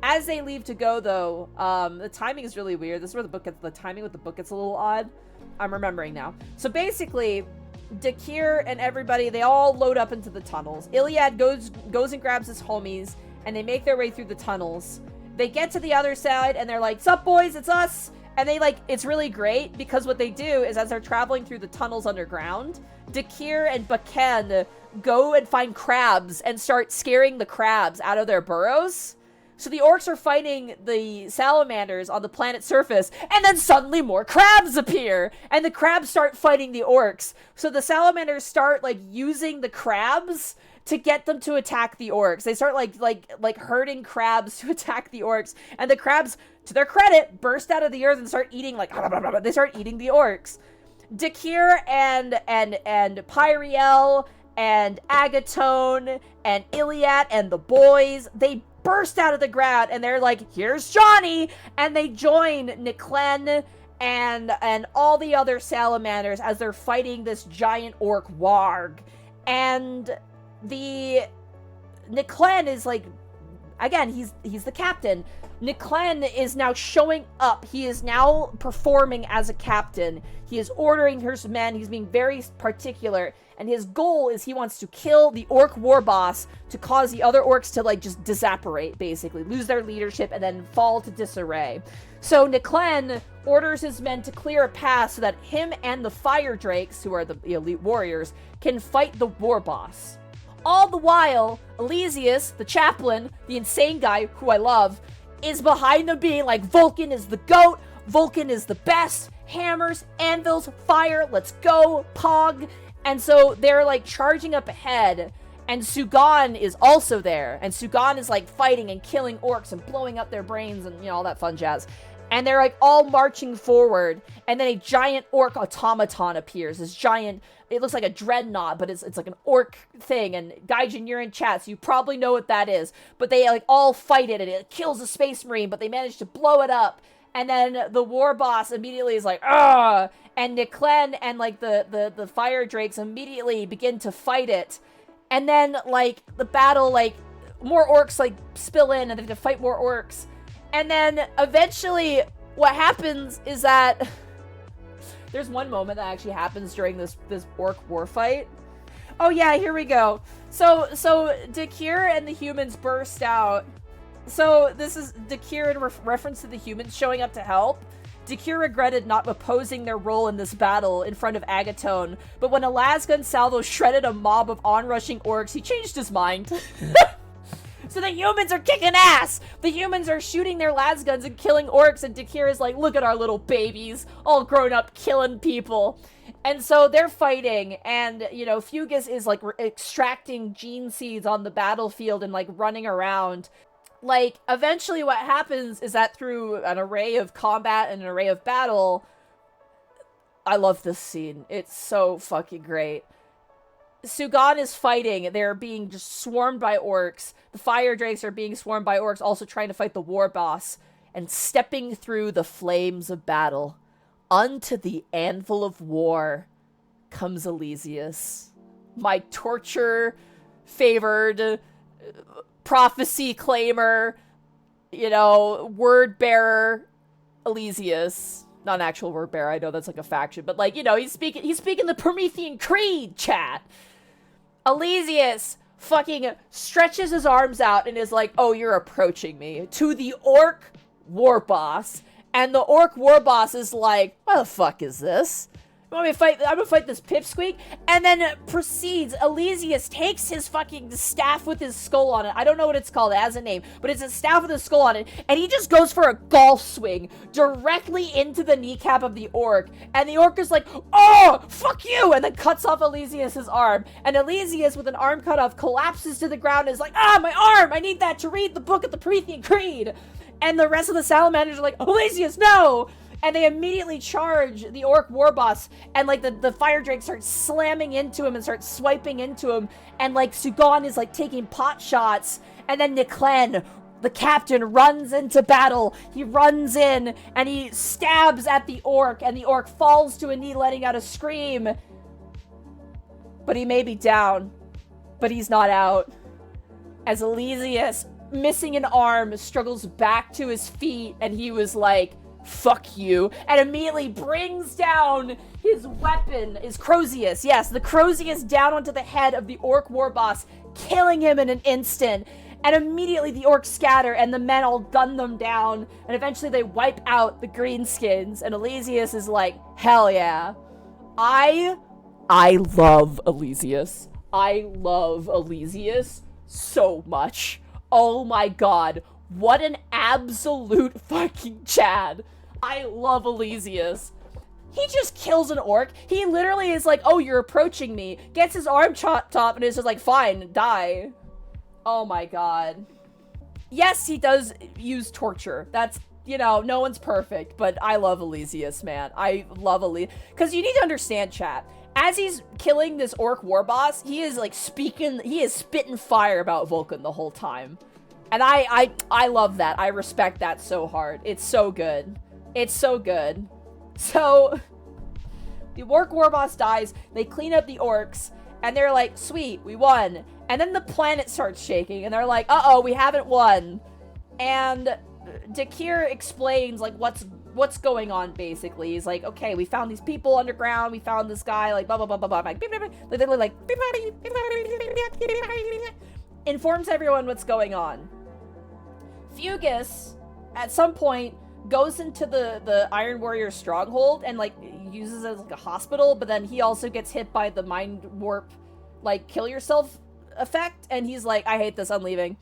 As they leave to go, though, the timing is really weird. This is where the timing with the book gets a little odd. I'm remembering now. So basically, Dakir and everybody, they all load up into the tunnels. Iliad goes and grabs his homies, and they make their way through the tunnels. They get to the other side, and they're like, sup, boys, it's us! And they, like, it's really great, because what they do is as they're traveling through the tunnels underground, Dakir and Vulkan go and find crabs and start scaring the crabs out of their burrows. So the orcs are fighting the salamanders on the planet's surface, and then suddenly more crabs appear, and the crabs start fighting the orcs. So the salamanders start, like, using the crabs to get them to attack the orcs. They start, like herding crabs to attack the orcs, and the crabs, to their credit, burst out of the earth and start eating, like, they start eating the orcs. Dakir and Pyriel and Agatone and Iliad and the boys, they burst out of the ground and they're like, here's Johnny, and they join Niklen and all the other salamanders as they're fighting this giant orc warg. And the Niklen is like, again, he's the captain. Niklen is now showing up. He is now performing as a captain. He is ordering his men. He's being very particular. And his goal is he wants to kill the orc war boss to cause the other orcs to, like, just disapparate, basically. Lose their leadership and then fall to disarray. So Niklen orders his men to clear a path so that him and the fire drakes, who are the elite warriors, can fight the war boss. All the while, Elysius, the chaplain, the insane guy, who I love, is behind them being like, Vulkan is the GOAT, Vulkan is the best, hammers, anvils, fire, let's go, Pog. And so they're like charging up ahead, and Sugan is also there, and Sugan is like fighting and killing orcs and blowing up their brains and, you know, all that fun jazz. And they're like all marching forward, and then a giant orc automaton appears. This giant, it looks like a dreadnought, but it's like an orc thing. And Gaijin, you're in chat, so you probably know what that is. But they like all fight it, and it kills a space marine, but they manage to blow it up. And then the war boss immediately is like, ah! And Niklen and like the fire drakes immediately begin to fight it. And then like the battle, like more orcs like spill in, and they have to fight more orcs. And then eventually what happens is that there's one moment that actually happens during this orc war fight. Oh yeah, here we go. So Dakir and the humans burst out. So this is Dakir in reference to the humans showing up to help. Dakir regretted not opposing their role in this battle in front of Agatone, but when a lasgun salvo shredded a mob of onrushing orcs, he changed his mind. So the humans are kicking ass! The humans are shooting their lasguns and killing orcs, and Dakir is like, look at our little babies, all grown up killing people. And so they're fighting, and, you know, Fugus is like extracting gene seeds on the battlefield and like running around. Like, eventually what happens is that through an array of combat and an array of battle, I love this scene. It's so fucking great. Sugan is fighting. They're being just swarmed by orcs. The fire drakes are being swarmed by orcs, also trying to fight the war boss. And stepping through the flames of battle, unto the anvil of war, comes Elysius. My torture-favored prophecy claimer, you know, word bearer, Elysius. Not an actual word bearer, I know that's like a faction, but like, you know, he's speaking the Promethean Creed, chat. Elysius fucking stretches his arms out and is like, oh, you're approaching me, to the orc war boss. And the orc war boss is like, what the fuck is this? You want me to fight? I'm gonna fight this pipsqueak. And then proceeds, Elysius takes his fucking staff with his skull on it. I don't know what it's called, it has a name, but it's a staff with his skull on it. And he just goes for a golf swing directly into the kneecap of the orc. And the orc is like, oh, fuck you! And then cuts off Elysius's arm. And Elysius, with an arm cut off, collapses to the ground and is like, ah, my arm! I need that to read the book of the Promethean Creed! And the rest of the salamanders are like, Elysius, no! And they immediately charge the orc war boss, and like the fire drake starts slamming into him and starts swiping into him, and like Sugan is like taking pot shots, and then Niklen, the captain, runs into battle. He runs in and he stabs at the orc, and the orc falls to a knee, letting out a scream. But he may be down, but he's not out. As Elysius, missing an arm, struggles back to his feet, and he was like, fuck you, and immediately brings down his weapon, his Crozius. Yes, the Crozius down onto the head of the orc war boss, killing him in an instant. And immediately the orcs scatter, and the men all gun them down, and eventually they wipe out the greenskins, and Elysius is like, hell yeah. I love Elysius. I love Elysius so much. Oh my god. What an absolute fucking Chad. I love Elysius. He just kills an orc. He literally is like, oh, you're approaching me. Gets his arm chopped off and is just like, fine, die. Oh my god. Yes, he does use torture. That's you know, no one's perfect, but I love Elysius, man. I love Elysius. Because you need to understand, chat. As he's killing this orc war boss, he is like he is spitting fire about Vulkan the whole time. And I love that. I respect that so hard. It's so good. It's so good. So, the orc war boss dies, they clean up the orcs, and they're like, sweet, we won. And then the planet starts shaking, and they're like, uh-oh, we haven't won. And Dakir explains, like, what's going on, basically. He's like, okay, we found these people underground, we found this guy, like, blah, blah, blah, blah, blah. Like, literally, like, informs everyone what's going on. Fugus, at some point, goes into the Iron Warrior stronghold and, like, uses it as, like, a hospital, but then he also gets hit by the mind warp, like, kill yourself effect, and he's like, I hate this, I'm leaving.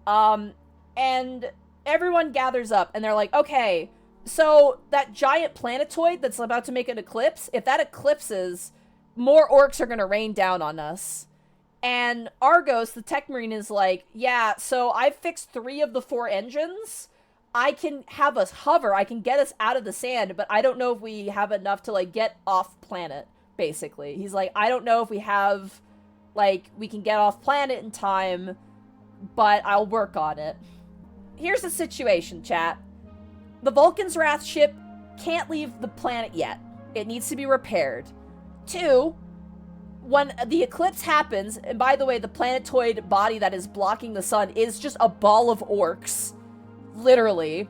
And everyone gathers up, and they're like, okay, so that giant planetoid that's about to make an eclipse, if that eclipses, more orcs are gonna rain down on us. And Argos, the tech marine, is like, yeah, so I fixed 3 of the 4 engines. I can have us hover. I can get us out of the sand, but I don't know if we have enough to, like, get off planet, basically. He's like, I don't know if we have, like, we can get off planet in time, but I'll work on it. Here's the situation, chat. The Vulkan's Wrath ship can't leave the planet yet. It needs to be repaired. 2, when the eclipse happens, and by the way, the planetoid body that is blocking the sun is just a ball of orcs. Literally.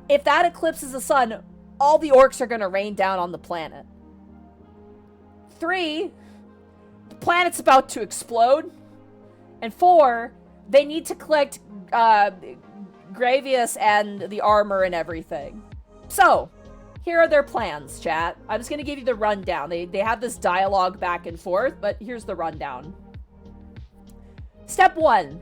If that eclipses the sun, all the orcs are gonna rain down on the planet. 3, the planet's about to explode. And 4, they need to collect Gravius and the armor and everything. So, here are their plans, chat. I'm just gonna give you the rundown. They have this dialogue back and forth, but here's the rundown. Step 1.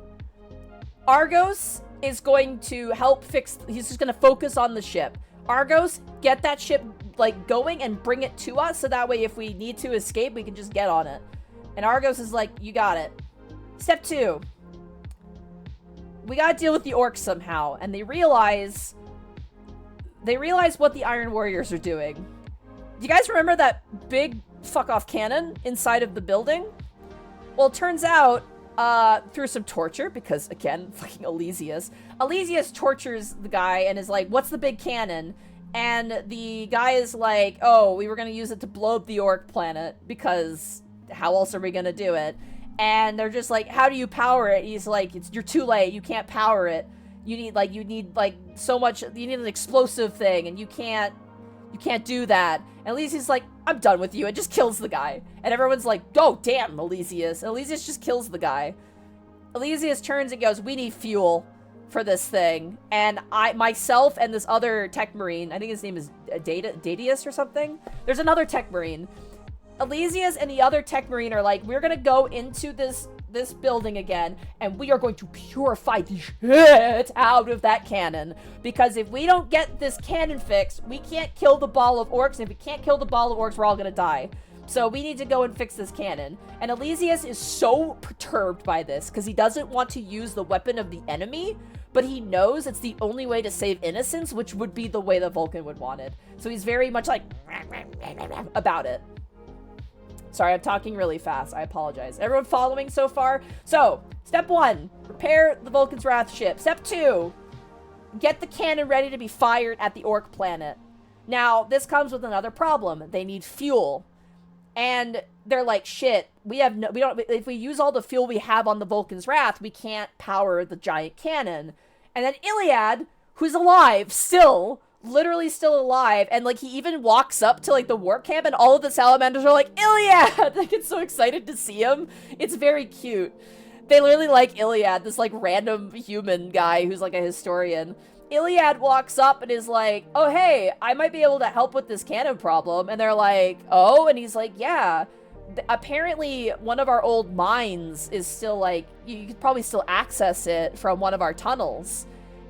Argos is going to help fix... He's just gonna focus on the ship. Argos, get that ship, like, going and bring it to us, so that way if we need to escape, we can just get on it. And Argos is like, you got it. Step 2. We gotta deal with the orcs somehow, and they realize what the Iron Warriors are doing. Do you guys remember that big fuck-off cannon inside of the building? Well, it turns out, through some torture, because, again, fucking Elysius tortures the guy and is like, what's the big cannon? And the guy is like, oh, we were gonna use it to blow up the orc planet, because how else are we gonna do it? And they're just like, how do you power it? He's like, you're too late, you can't power it. You need so much, you need an explosive thing, and you can't do that. And Elysius is like, I'm done with you, and just kills the guy. And everyone's like, oh, damn, Elysius. And Elysius just kills the guy. Elysius turns and goes, we need fuel for this thing. And myself and this other tech marine, I think his name is Dadius or something. There's another tech marine. Elysius and the other tech marine are like, we're gonna go into this building again, and we are going to purify the shit out of that cannon. Because if we don't get this cannon fixed, we can't kill the ball of orcs, and if we can't kill the ball of orcs, we're all gonna die. So we need to go and fix this cannon. And Elysius is so perturbed by this, because he doesn't want to use the weapon of the enemy, but he knows it's the only way to save innocence, which would be the way that Vulkan would want it. So he's very much like, about it. Sorry, I'm talking really fast. I apologize. Everyone following so far? So, step 1, repair the Vulkan's Wrath ship. Step 2, get the cannon ready to be fired at the orc planet. Now, this comes with another problem. They need fuel. And they're like, shit, if we use all the fuel we have on the Vulkan's Wrath, we can't power the giant cannon. And then Iliad, who's alive still, literally still alive, and like he even walks up to like the warp camp, and all of the salamanders are like, Iliad! They get so excited to see him. It's very cute. They literally like Iliad, this like random human guy who's like a historian. Iliad walks up and is like, oh hey, I might be able to help with this cannon problem. And they're like, oh? And he's like, yeah. Apparently one of our old mines is still like, you could probably still access it from one of our tunnels.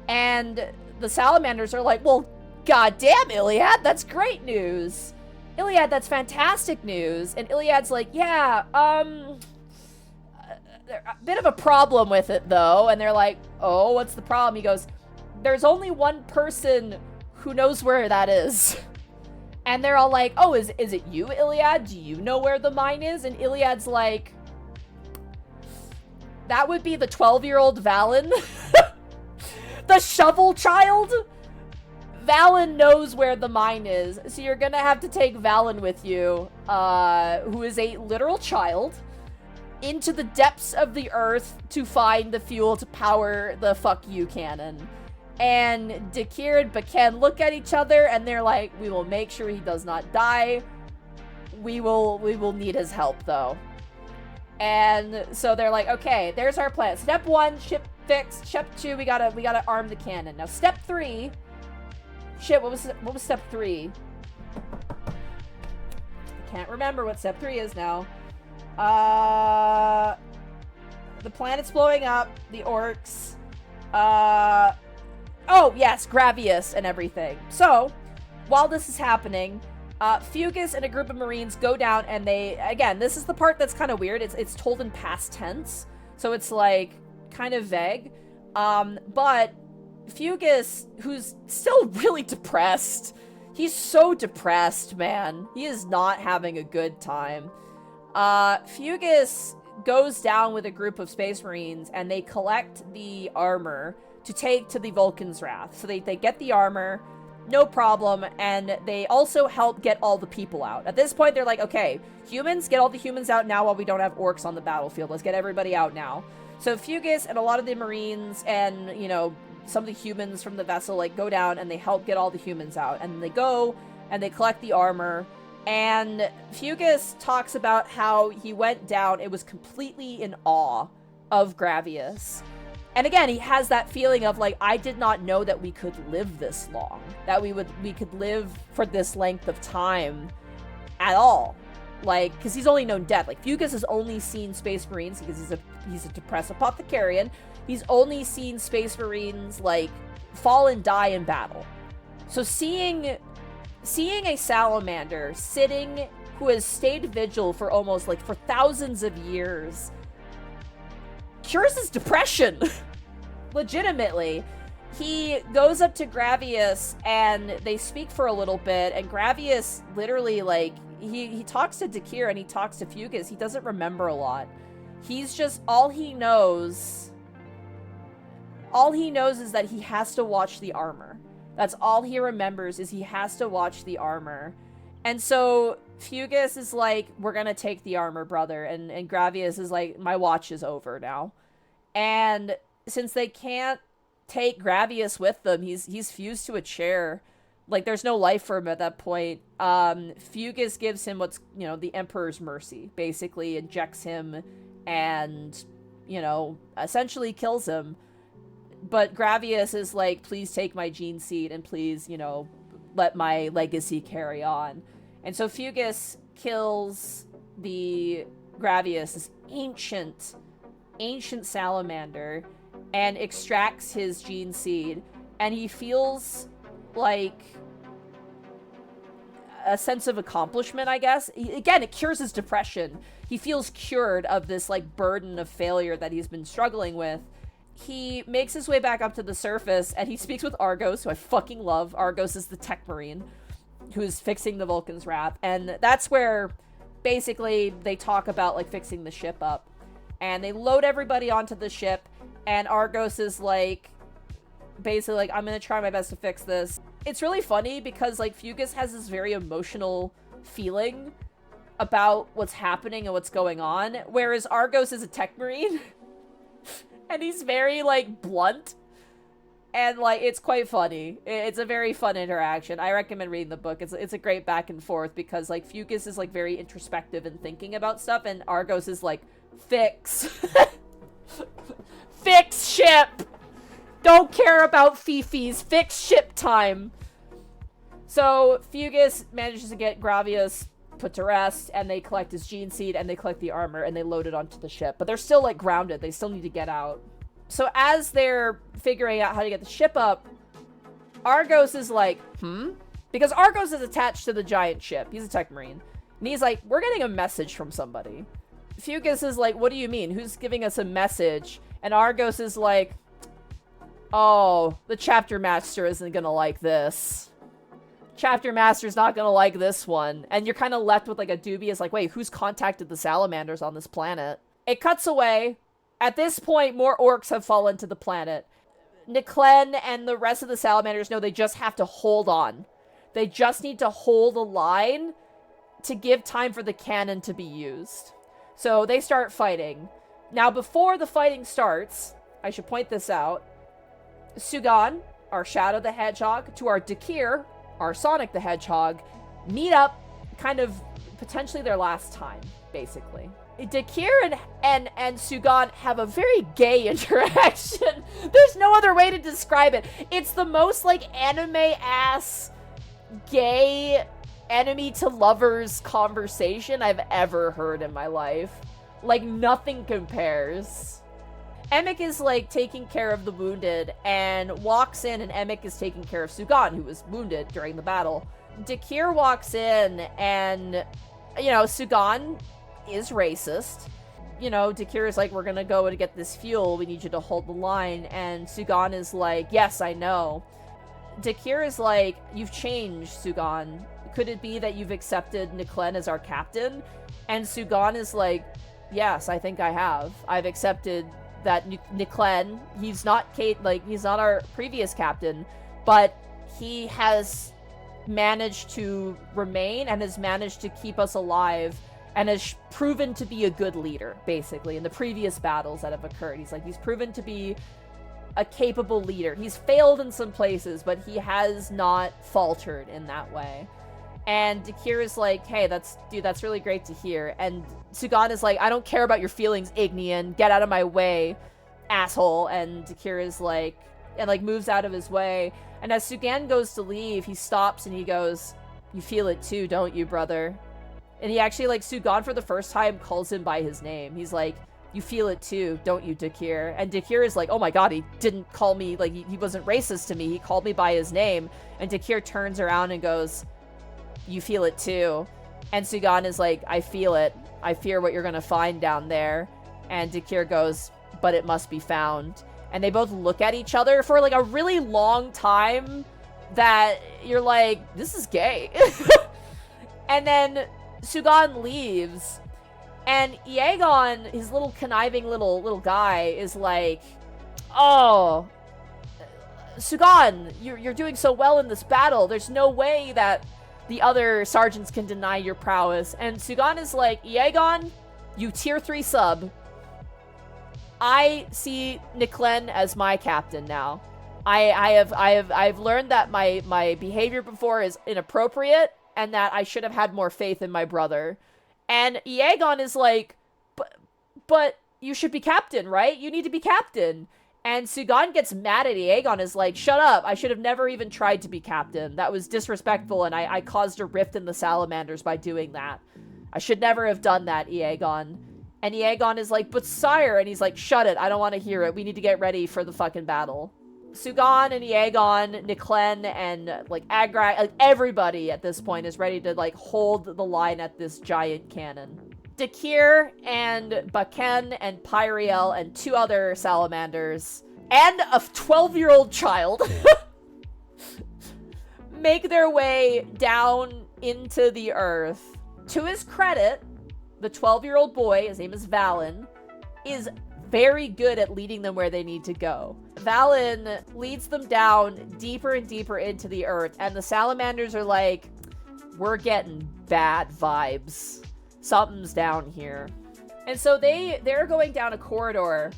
And the salamanders are like, well, goddamn, Iliad, that's great news. Iliad, that's fantastic news. And Iliad's like, yeah, a bit of a problem with it, though. And they're like, oh, what's the problem? He goes, there's only one person who knows where that is. And they're all like, oh, is it you, Iliad? Do you know where the mine is? And Iliad's like, that would be the 12-year-old Valen. The shovel child? Valen knows where the mine is, so you're gonna have to take Valen with you, who is a literal child, into the depths of the earth to find the fuel to power the fuck you cannon. And Dakir and Baken look at each other and they're like, we will make sure he does not die. We will need his help though. And so they're like, okay, there's our plan. Step 1, ship fixed. Step 2, we gotta arm the cannon. Now step 3, shit, what was step 3? I can't remember what step 3 is now. The planet's blowing up, the orcs. Oh, yes, Gravius and everything. So, while this is happening, Fugus and a group of Marines go down and they, again, this is the part that's kind of weird. It's told in past tense, so it's like kind of vague. But Fugus, who's still really depressed, he's so depressed, man. He is not having a good time. Fugus goes down with a group of Space Marines and they collect the armor to take to the Vulkan's Wrath. So they get the armor, no problem, and they also help get all the people out. At this point, they're like, okay, humans, get all the humans out now while we don't have orcs on the battlefield. Let's get everybody out now. So Fugus and a lot of the Marines and, you know, some of the humans from the vessel, like, go down and they help get all the humans out. And they go and they collect the armor. And Fugus talks about how he went down, it was completely in awe of Gravius. And again, he has that feeling of like, I did not know that we could live this long, that we could live for this length of time at all. Like, because he's only known death. Like, Fugus has only seen Space Marines because he's a depressed apothecarian. He's only seen Space Marines like fall and die in battle. So seeing a salamander who has stayed vigil for almost like for thousands of years cures his depression. Legitimately. He goes up to Gravius and they speak for a little bit, and Gravius literally, like, he talks to Dakir and he talks to Fugus. He doesn't remember a lot. He's just, all he knows is that he has to watch the armor. That's all he remembers, is he has to watch the armor. And so Fugus is like, we're gonna take the armor, brother. And Gravius is like, my watch is over now. And since they can't take Gravius with them, he's fused to a chair. Like, there's no life for him at that point. Fugus gives him what's, you know, the Emperor's Mercy. Basically injects him and, you know, essentially kills him. But Gravius is like, please take my gene seed and please, you know, let my legacy carry on. And so Fugus kills the Gravius, this ancient salamander, and extracts his gene seed. And he feels like a sense of accomplishment, I guess. Again, it cures his depression. He feels cured of this, like, burden of failure that he's been struggling with. He makes his way back up to the surface, and he speaks with Argos, who I fucking love. Argos is the tech marine who's fixing the Vulkan's Wrath. And that's where, basically, they talk about, like, fixing the ship up. And they load everybody onto the ship, and Argos is, like, basically like, I'm gonna try my best to fix this. It's really funny because, like, Fugus has this very emotional feeling about what's happening and what's going on, whereas Argos is a tech marine. And he's very, like, blunt. And, like, it's quite funny. It's a very fun interaction. I recommend reading the book. It's a great back and forth because, like, Fugus is, like, very introspective and thinking about stuff, and Argos is like, fix. Fix ship! Don't care about Fifis. Fix ship time. So, Fugus manages to get Gravius put to rest, and they collect his gene seed, and they collect the armor, and they load it onto the ship. But they're still, like, grounded. They still need to get out. So as they're figuring out how to get the ship up, Argos is like, Because Argos is attached to the giant ship. He's a tech marine. And he's like, we're getting a message from somebody. Fugus is like, what do you mean? Who's giving us a message? And Argos is like, Oh, the chapter master isn't gonna like this. Chapter master's not gonna like this one. And you're kind of left with like a dubious, like, wait, who's contacted the salamanders on this planet? It cuts away. At this point, more orcs have fallen to the planet. Niclen and the rest of the salamanders know they just have to hold on. They just need to hold a line to give time for the cannon to be used. So they start fighting. Now, before the fighting starts, I should point this out, Sugan, our Shadow the Hedgehog, to our Dakir, our Sonic the Hedgehog, meet up kind of potentially their last time, basically. Dakir and Sugan have a very gay interaction. There's no other way to describe it. It's the most, like, anime-ass gay enemy to lovers conversation I've ever heard in my life. Like, nothing compares. Emic is, like, taking care of the wounded and walks in, and Emic is taking care of Sugan, who was wounded during the battle. Dakir walks in and, you know, Sugan is racist. You know, Dakir is like, we're gonna go and get this fuel, we need you to hold the line, and Sugan is like, yes, I know. Dakir is like, you've changed, Sugan. Could it be that you've accepted Niclen as our captain? And Sugan is like, yes, I think I have. I've accepted that Niclen, he's not he's not our previous captain, but he has managed to remain and has managed to keep us alive and has proven to be a good leader, basically, in the previous battles that have occurred. He's like, he's proven to be a capable leader. He's failed in some places, but he has not faltered in that way. And Dakir is like, hey, that's really great to hear. And Sugan is like, I don't care about your feelings, Ignian. Get out of my way, asshole. And Dakir is like, and like moves out of his way. And as Sugan goes to leave, he stops and he goes, you feel it too, don't you, brother? And he actually, like, Sugan for the first time calls him by his name. He's like, you feel it too, don't you, Dakir? And Dakir is like, oh my god, he didn't call me, like, he wasn't racist to me. He called me by his name. And Dakir turns around and goes, you feel it too. And Sugan is like, I feel it. I fear what you're gonna find down there. And Dakir goes, but it must be found. And they both look at each other for, like, a really long time that you're like, this is gay. And then Sugan leaves, and Iagon, his little conniving little guy, is like, oh, Sugan, you're doing so well in this battle. There's no way that the other sergeants can deny your prowess. And Sugan is like, Iagon, you tier 3 sub. I see Niclen as my captain now. I've learned that my behavior before is inappropriate, and that I should have had more faith in my brother. And Iagon is like, but you should be captain, right? You need to be captain. And Sugan gets mad at Iagon, is like, shut up. I should have never even tried to be captain. That was disrespectful, and I caused a rift in the salamanders by doing that. I should never have done that, Iagon. And Iagon is like, but sire, and he's like, shut it. I don't want to hear it. We need to get ready for the fucking battle. Sugan and Iagon, Niclen, and, like, Agrak, like, everybody at this point is ready to, like, hold the line at this giant cannon. Dakir and Baken and Pyriel and 2 other salamanders and a 12-year-old child make their way down into the earth. To his credit, the 12-year-old boy, his name is Valen, is very good at leading them where they need to go. Valen leads them down deeper and deeper into the earth, and the salamanders are like, we're getting bad vibes. Something's down here. And so they're going down a corridor,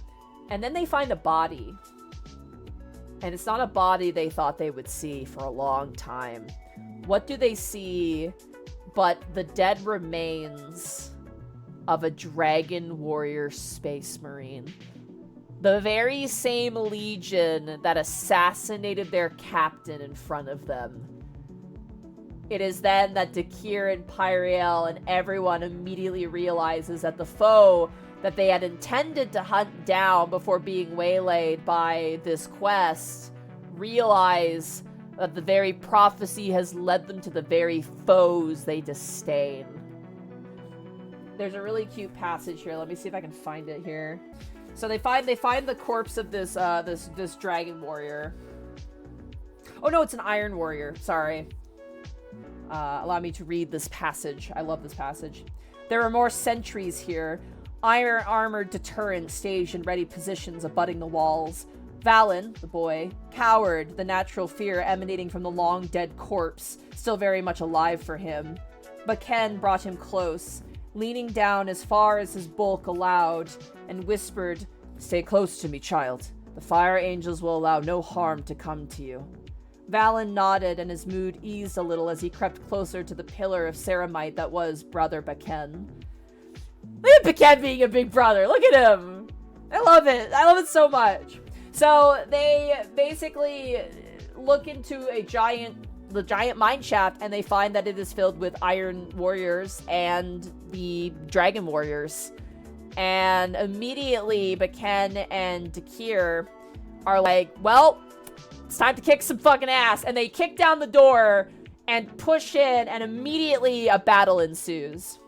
and then they find a body. And it's not a body they thought they would see for a long time. What do they see but the dead remains of a dragon warrior space marine? The very same legion that assassinated their captain in front of them. It is then that Dakir and Pyriel and everyone immediately realizes that the foe that they had intended to hunt down before being waylaid by this quest realize that the very prophecy has led them to the very foes they disdain. There's a really cute passage here. Let me see if I can find it here. So they find the corpse of this this dragon warrior. Oh no, it's an iron warrior. Sorry. Allow me to read this passage. I love this passage. There are more sentries here. Iron armored deterrent staged in ready positions abutting the walls. Valen, the boy, cowered, the natural fear emanating from the long dead corpse, still very much alive for him. But Ken brought him close, leaning down as far as his bulk allowed, and whispered, "Stay close to me, child. The fire angels will allow no harm to come to you." Valen nodded, and his mood eased a little as he crept closer to the pillar of ceramite that was Brother Baken. Look at Baken being a big brother. Look at him. I love it. I love it so much. So they basically look into the giant mine shaft, and they find that it is filled with iron warriors and the dragon warriors. And immediately Baken and Dakir are like, well, it's time to kick some fucking ass. And they kick down the door and push in, and immediately a battle ensues.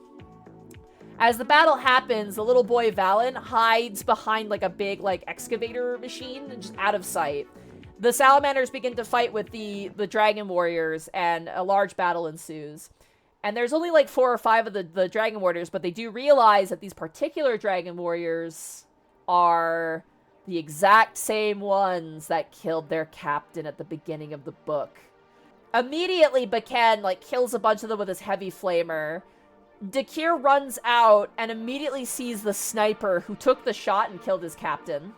As the battle happens, the little boy Valen hides behind like a big like excavator machine, just out of sight. The salamanders begin to fight with the dragon warriors, and a large battle ensues. And there's only like 4 or 5 of the dragon warriors, but they do realize that these particular dragon warriors are the exact same ones that killed their captain at the beginning of the book. Immediately, Baken like kills a bunch of them with his heavy flamer. Dakir runs out and immediately sees the sniper who took the shot and killed his captain.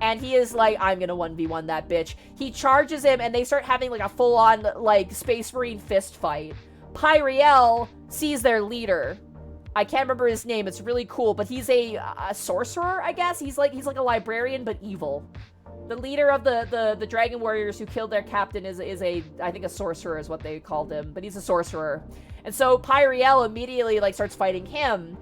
And he is like, I'm gonna 1v1 that bitch. He charges him, and they start having like a full-on like Space Marine fist fight. Pyriel sees their leader. I can't remember his name. It's really cool, but he's a sorcerer, I guess. He's like a librarian, but evil. The leader of the dragon warriors who killed their captain is a I think a sorcerer is what they called him, but he's a sorcerer. And so Pyriel immediately like starts fighting him,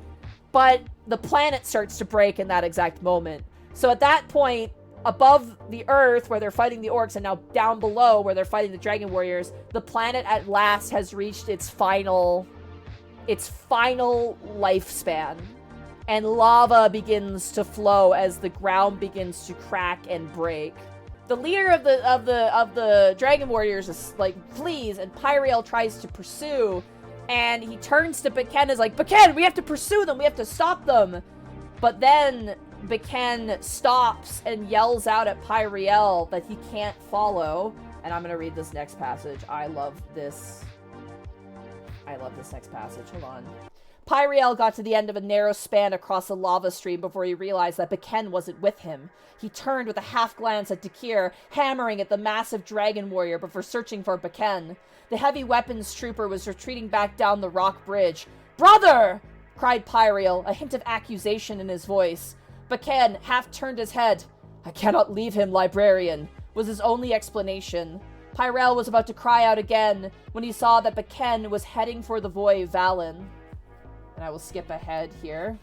but the planet starts to break in that exact moment. So at that point, above the Earth where they're fighting the orcs, and now down below where they're fighting the dragon warriors, the planet at last has reached its final lifespan. And lava begins to flow as the ground begins to crack and break. The leader of the dragon warriors is like flees, and Pyriel tries to pursue, and he turns to Baken and is like, Baken, we have to pursue them, we have to stop them. But then Baken stops and yells out at Pyriel that he can't follow. And I'm gonna read this next passage. I love this next passage. Hold on. Pyriel got to the end of a narrow span across a lava stream before he realized that Baken wasn't with him. He turned with a half glance at Dakir, hammering at the massive dragon warrior before searching for Baken. The heavy weapons trooper was retreating back down the rock bridge. Brother! Cried Pyriel, a hint of accusation in his voice. Baken half turned his head. I cannot leave him, librarian, was his only explanation. Pyriel was about to cry out again when he saw that Baken was heading for the boy Valen. And I will skip ahead here.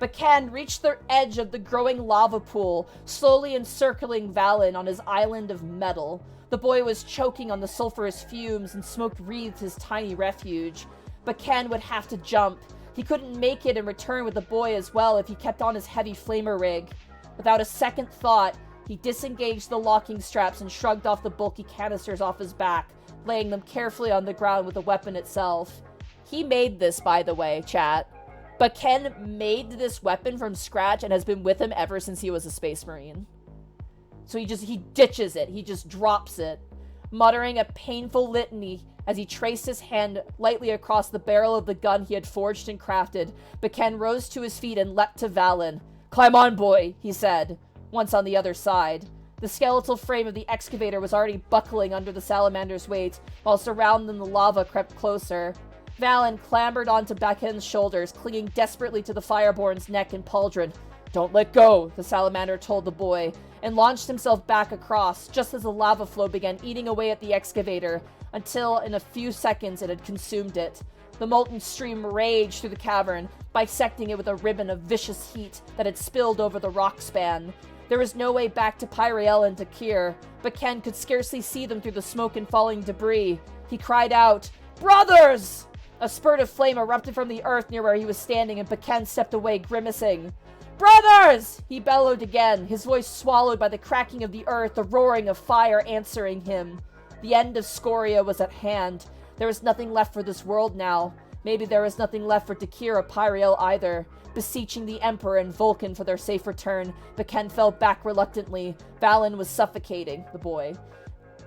Baken reached the edge of the growing lava pool, slowly encircling Valen on his island of metal. The boy was choking on the sulfurous fumes, and smoke wreathed his tiny refuge. Baken would have to jump. He couldn't make it and return with the boy as well if he kept on his heavy flamer rig. Without a second thought, he disengaged the locking straps and shrugged off the bulky canisters off his back, laying them carefully on the ground with the weapon itself. He made this, by the way, chat. Baken made this weapon from scratch and has been with him ever since he was a Space Marine. So he ditches it. He just drops it, muttering a painful litany as he traced his hand lightly across the barrel of the gun he had forged and crafted. Baken rose to his feet and leapt to Valen. Climb on, boy, he said, once on the other side. The skeletal frame of the excavator was already buckling under the salamander's weight, whilst around them the lava crept closer. Valen clambered onto Baken's shoulders, clinging desperately to the fireborn's neck and pauldron. Don't let go, the salamander told the boy, and launched himself back across, just as the lava flow began eating away at the excavator, until in a few seconds it had consumed it. The molten stream raged through the cavern, bisecting it with a ribbon of vicious heat that had spilled over the rock span. There was no way back to Pyriel and Dakir, but Ken could scarcely see them through the smoke and falling debris. He cried out, Brothers! A spurt of flame erupted from the earth near where he was standing, and Baken stepped away, grimacing. Brothers! He bellowed again, his voice swallowed by the cracking of the earth, the roaring of fire answering him. The end of Scoria was at hand. There was nothing left for this world now. Maybe there was nothing left for Dakir or Pyriel either. Beseeching the Emperor and Vulkan for their safe return, Vulkan fell back reluctantly. Valen was suffocating the boy.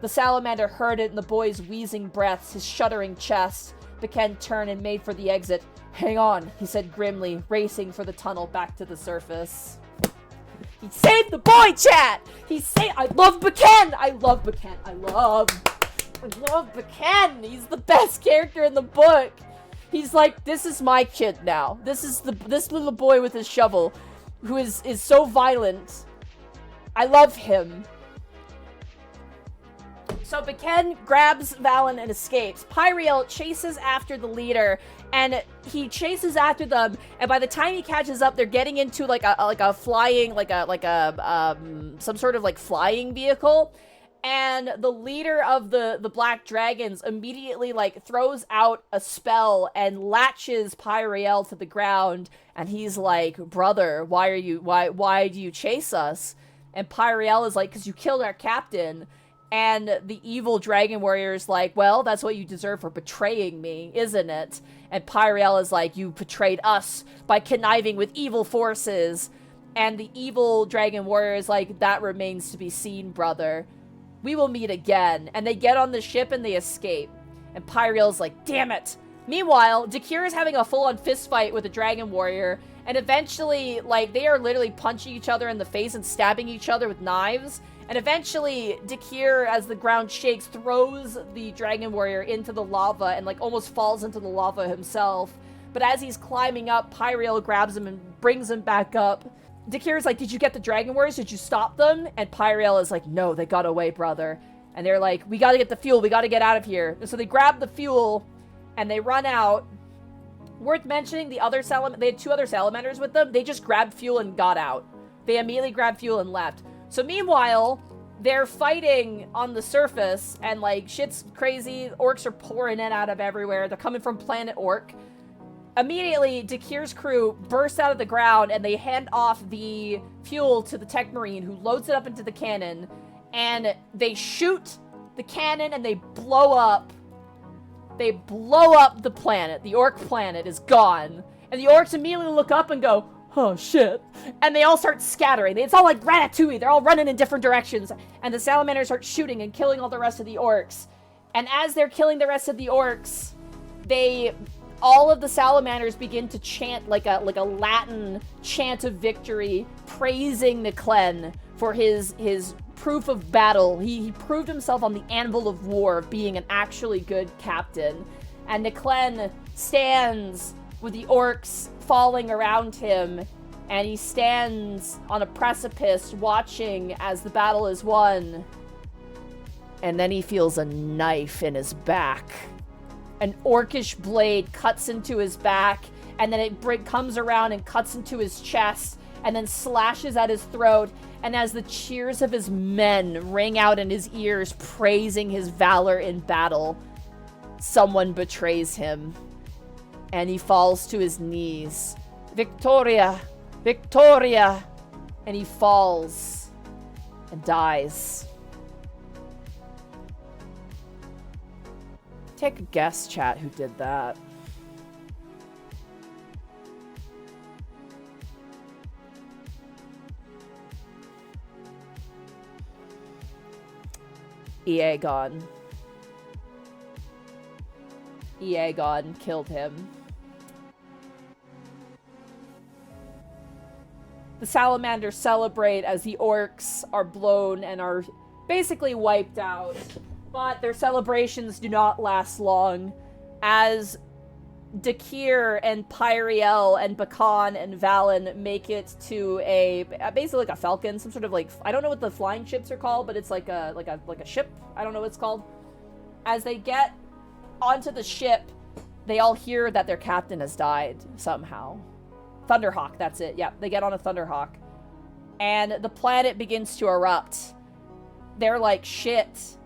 The salamander heard it in the boy's wheezing breaths, his shuddering chest. Vulkan turned and made for the exit. Hang on, he said grimly, racing for the tunnel back to the surface. He saved the boy, chat! I love Vulkan! I love Vulkan. I love Vulkan! He's the best character in the book! He's like, this is my kid now. This little boy with his shovel, who is so violent. I love him. So Vulkan grabs Valen and escapes. Pyriel chases after the leader, and he chases after them, and by the time he catches up, they're getting into like a flying, some sort of like flying vehicle. And the leader of the Black Dragons immediately like throws out a spell and latches Pyriel to the ground, and he's like, brother, why do you chase us? And Pyriel is like, because you killed our captain. And the evil dragon warrior is like, well, that's what you deserve for betraying me, isn't it? And Pyriel is like, you betrayed us by conniving with evil forces. And the evil dragon warrior is like, that remains to be seen, brother. We will meet again. And they get on the ship and they escape. And Pyriel's like, damn it. Meanwhile, Dakir is having a full-on fist fight with a dragon warrior. And eventually, like, they are literally punching each other in the face and stabbing each other with knives. And eventually, Dakir, as the ground shakes, throws the dragon warrior into the lava and, like, almost falls into the lava himself. But as he's climbing up, Pyriel grabs him and brings him back up. Dakir's like, did you get the dragon warriors? Did you stop them? And Pyriel is like, no, they got away, brother. And they're like, we gotta get the fuel. We gotta get out of here. And so they grab the fuel and they run out. Worth mentioning, they had 2 other salamanders with them. They just grabbed fuel and got out. They immediately grabbed fuel and left. So meanwhile, they're fighting on the surface, and like shit's crazy. Orcs are pouring in out of everywhere. They're coming from planet Orc. Immediately, Dakir's crew bursts out of the ground, and they hand off the fuel to the Tech Marine, who loads it up into the cannon, and they shoot the cannon, and they blow up. They blow up the planet. The Orc planet is gone. And the Orcs immediately look up and go, oh, shit. And they all start scattering. It's all like Ratatouille. They're all running in different directions. And the salamanders start shooting and killing all the rest of the orcs. And as they're killing the rest of the orcs, all of the salamanders begin to chant like a Latin chant of victory, praising Niklen for his proof of battle. He proved himself on the anvil of war, being an actually good captain. And Niklen stands with the orcs falling around him, and he stands on a precipice watching as the battle is won. And then he feels a knife in his back. An orcish blade cuts into his back, and then it comes around and cuts into his chest, and then slashes at his throat. And as the cheers of his men ring out in his ears, praising his valor in battle, someone betrays him. And he falls to his knees. Victoria! Victoria! And he falls and dies. Take a guess, chat, who did that. Aegon. Aegon killed him. The salamanders celebrate as the orcs are blown and are basically wiped out. But their celebrations do not last long, as Dakir and Pyriel and Vulkan and Valen make it to basically like a falcon, some sort of like, I don't know what the flying ships are called, but it's like a ship. I don't know what it's called. As they get onto the ship, they all hear that their captain has died somehow. Thunderhawk, that's it. Yeah, they get on a Thunderhawk. And the planet begins to erupt. They're like, shit,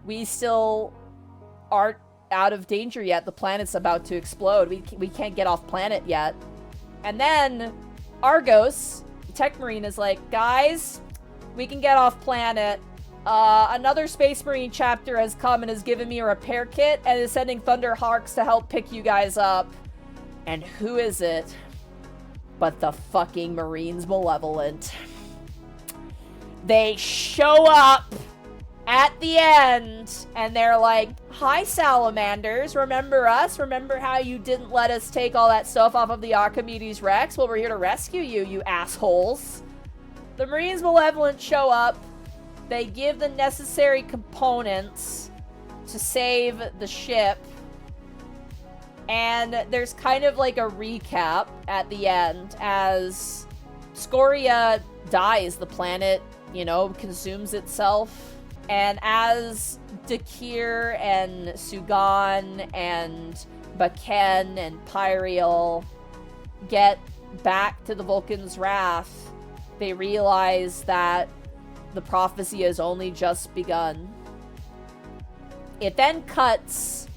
we still aren't out of danger yet. The planet's about to explode. We can't get off planet yet. And then Argos tech marine is like, guys, we can get off planet. Another Space Marine chapter has come and has given me a repair kit and is sending Thunderhawks to help pick you guys up. And who is it but the fucking Marines Malevolent? They show up at the end and they're like, hi, Salamanders, remember us? Remember how you didn't let us take all that stuff off of the Archimedes Rex? Well, we're here to rescue you, you assholes. The Marines Malevolent show up. They give the necessary components to save the ship. And there's kind of like a recap at the end as Scoria dies. The planet, you know, consumes itself. And as Dakir and Sugan and Baken and Pyriel get back to the Vulkan's Wrath, they realize that the prophecy has only just begun. It then cuts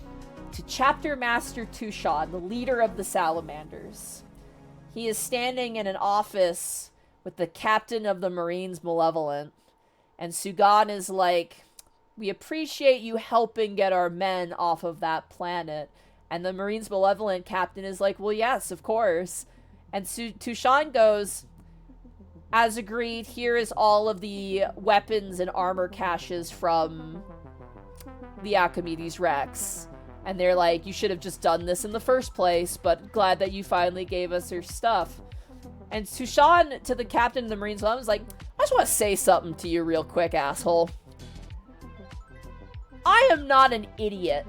to Chapter Master Tushan, the leader of the Salamanders. He is standing in an office with the captain of the Marines Malevolent. And Sugan is like, we appreciate you helping get our men off of that planet. And the Marines Malevolent captain is like, well, yes, of course. And Tushan goes, as agreed, here is all of the weapons and armor caches from the Archimedes Rex. And they're like, you should have just done this in the first place, but glad that you finally gave us your stuff. And Tushan, to the captain of the Marines, was like, I just want to say something to you real quick, asshole. I am not an idiot.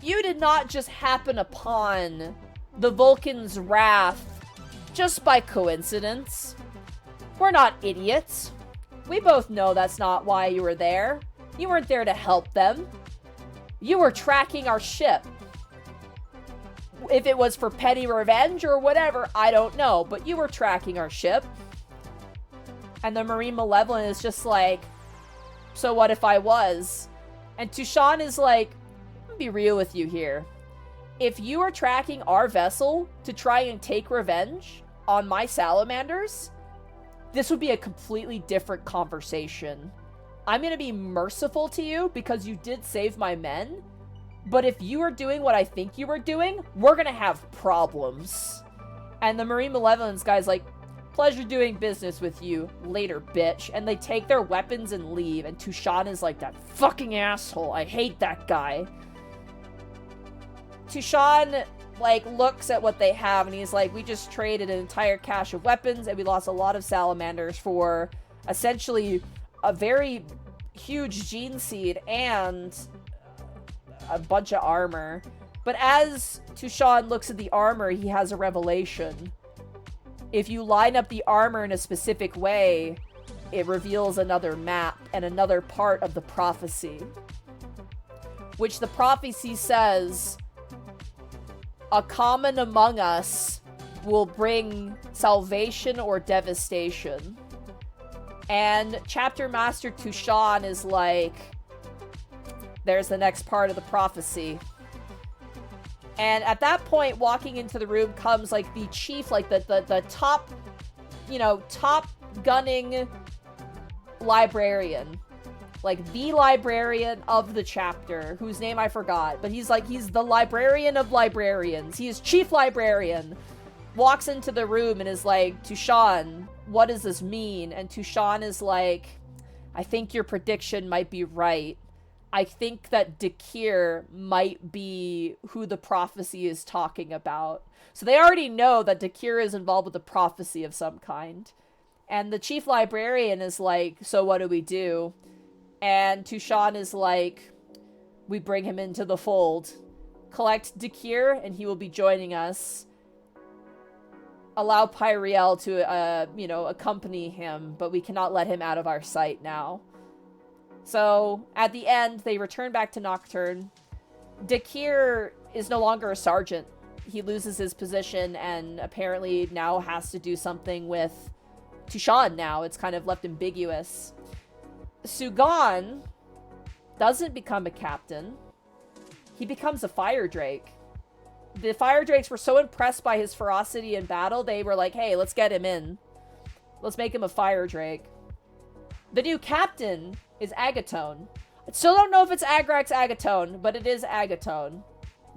You did not just happen upon the Vulkan's Wrath just by coincidence. We're not idiots. We both know that's not why you were there. You weren't there to help them. You were tracking our ship. If it was for petty revenge or whatever, I don't know. But you were tracking our ship. And the Marine Malevolent is just like, so what if I was? And Tushan is like, I'm gonna be real with you here. If you are tracking our vessel to try and take revenge on my salamanders, this would be a completely different conversation. I'm gonna be merciful to you because you did save my men. But if you are doing what I think you were doing, we're gonna have problems. And the Marine Malevolence guy's like, pleasure doing business with you. Later, bitch. And they take their weapons and leave. And Tushan is like, that fucking asshole. I hate that guy. Tushan, like, looks at what they have and he's like, we just traded an entire cache of weapons and we lost a lot of salamanders for essentially a very huge gene seed and a bunch of armor. But as Tushan looks at the armor, he has a revelation. If you line up the armor in a specific way, it reveals another map and another part of the prophecy. Which the prophecy says, a common among us will bring salvation or devastation. And Chapter Master Tushan is like, there's the next part of the prophecy. And at that point, walking into the room comes, like, the chief, like, the top, you know, top gunning librarian. Like, the librarian of the chapter, whose name I forgot. But he's, like, he's the librarian of librarians. He is chief librarian. Walks into the room and is like, Tushan, what does this mean? And Tushan is like, I think your prediction might be right. I think that Dakir might be who the prophecy is talking about. So they already know that Dakir is involved with a prophecy of some kind. And the chief librarian is like, so what do we do? And Tushan is like, we bring him into the fold. Collect Dakir and he will be joining us. Allow Pyriel to, you know, accompany him, but we cannot let him out of our sight now. So, at the end, they return back to Nocturne. Dakir is no longer a sergeant. He loses his position and apparently now has to do something with Tushan now. It's kind of left ambiguous. Sugan doesn't become a captain. He becomes a fire drake. the fire drakes were so impressed by his ferocity in battle, they were like, hey, let's get him in. Let's make him a fire drake. The new captain is Agatone. I still don't know if it's Agrax Agatone, but it is Agatone.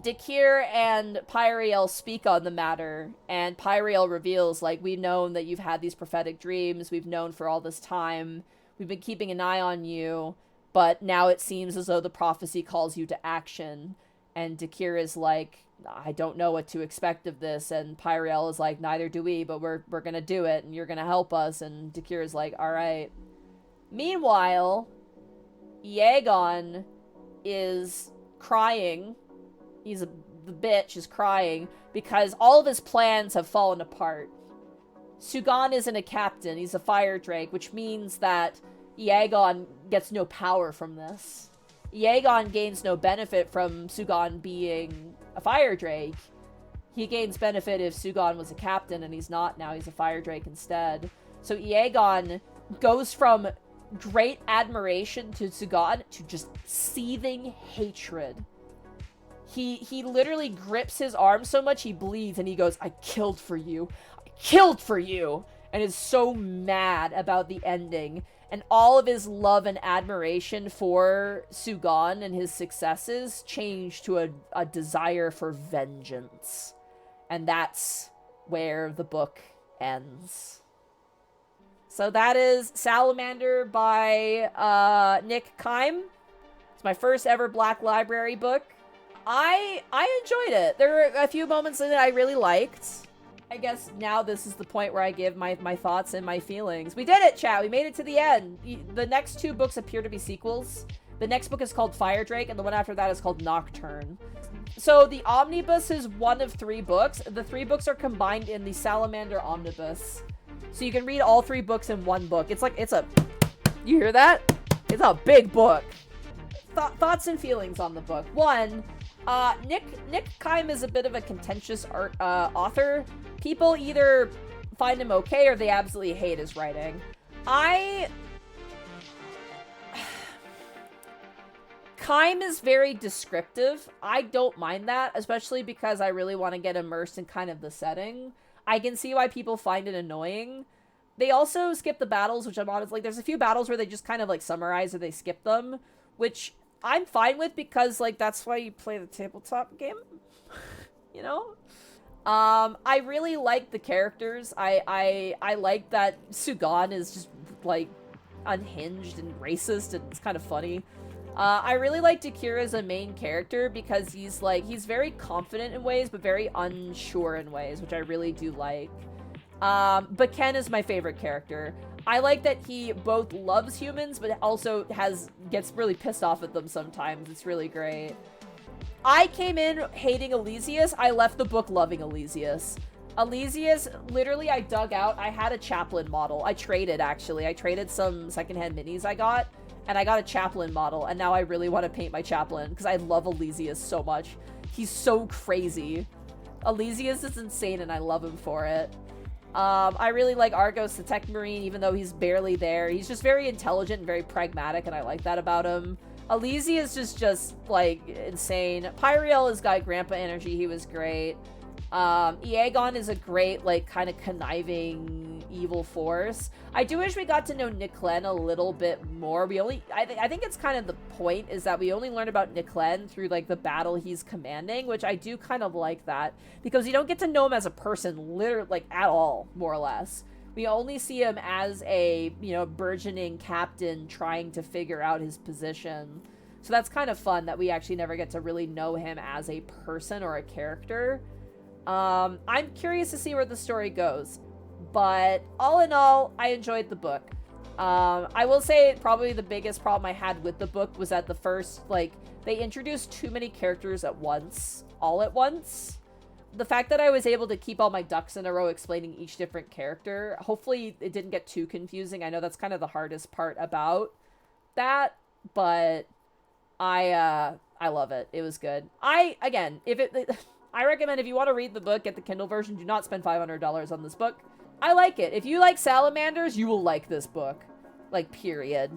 Dakir and Pyriel speak on the matter, and Pyriel reveals, like, we've known that you've had these prophetic dreams, we've known for all this time, we've been keeping an eye on you, but now it seems as though the prophecy calls you to action. And Dakir is like, I don't know what to expect of this, and Pyriel is like, neither do we, but we're gonna do it, and you're gonna help us, and Dakir is like, alright. Meanwhile, Aegon is crying. The bitch is crying because all of his plans have fallen apart. Sugan isn't a captain, he's a fire drake, which means that Aegon gets no power from this. Aegon gains no benefit from Sugan being a fire drake. He gains benefit if Sugan was a captain, and he's not now, he's a fire drake instead. So Aegon goes from great admiration to Sugan to just seething hatred. He literally grips his arm so much he bleeds, and he goes, I killed for you. I killed for you! And is so mad about the ending. And all of his love and admiration for Sugan and his successes change to a desire for vengeance. And that's where the book ends. So that is Salamander by Nick Kime. It's my first ever Black Library book. I enjoyed it. There were a few moments in it I really liked. I guess now this is the point where I give my thoughts and my feelings. We did it, chat. We made it to the end. The next two books appear to be sequels. The next book is called Fire Drake, and the one after that is called Nocturne. So the omnibus is one of 3 books. The 3 books are combined in the Salamander omnibus. So you can read all 3 books in one book. It's a... You hear that? It's a big book. Thoughts and feelings on the book. 1... Nick Kime is a bit of a contentious author. People either find him okay or they absolutely hate his writing. Kime is very descriptive. I don't mind that, especially because I really want to get immersed in kind of the setting. I can see why people find it annoying. They also skip the battles, which I'm honest, like, there's a few battles where they just kind of, like, summarize or they skip them, which I'm fine with because, like, that's why you play the tabletop game, you know? I really like the characters. I like that Sugan is just, like, unhinged and racist, and it's kind of funny. I really like Dakir as a main character because he's very confident in ways, but very unsure in ways, which I really do like. But Ken is my favorite character. I like that he both loves humans, but also gets really pissed off at them sometimes. It's really great. I came in hating Elysius. I left the book loving Elysius. Elysius, literally, I dug out. I had a chaplain model. I traded, actually. I traded some secondhand minis I got, and I got a chaplain model, and now I really want to paint my chaplain, because I love Elysius so much. He's so crazy. Elysius is insane, and I love him for it. I really like Argos, the tech marine, even though he's barely there. He's just very intelligent and very pragmatic, and I like that about him. Elysius is just, like, insane. Pyriel has got grandpa energy. He was great. Aegon is a great, like, kind of conniving evil force. I do wish we got to know Niclen a little bit more. I think it's kind of the point, is that we only learn about Niclen through, like, the battle he's commanding, which I do kind of like that, because you don't get to know him as a person, literally, like, at all, more or less. We only see him as a, you know, burgeoning captain trying to figure out his position. So that's kind of fun that we actually never get to really know him as a person or a character. I'm curious to see where the story goes, but all in all, I enjoyed the book. I will say probably the biggest problem I had with the book was that the first, like, they introduced too many characters at once, all at once. The fact that I was able to keep all my ducks in a row explaining each different character, hopefully it didn't get too confusing. I know that's kind of the hardest part about that, but I love it. It was good. I recommend, if you want to read the book, get the Kindle version. Do not spend $500 on this book. I like it. If you like salamanders, you will like this book. Like, period.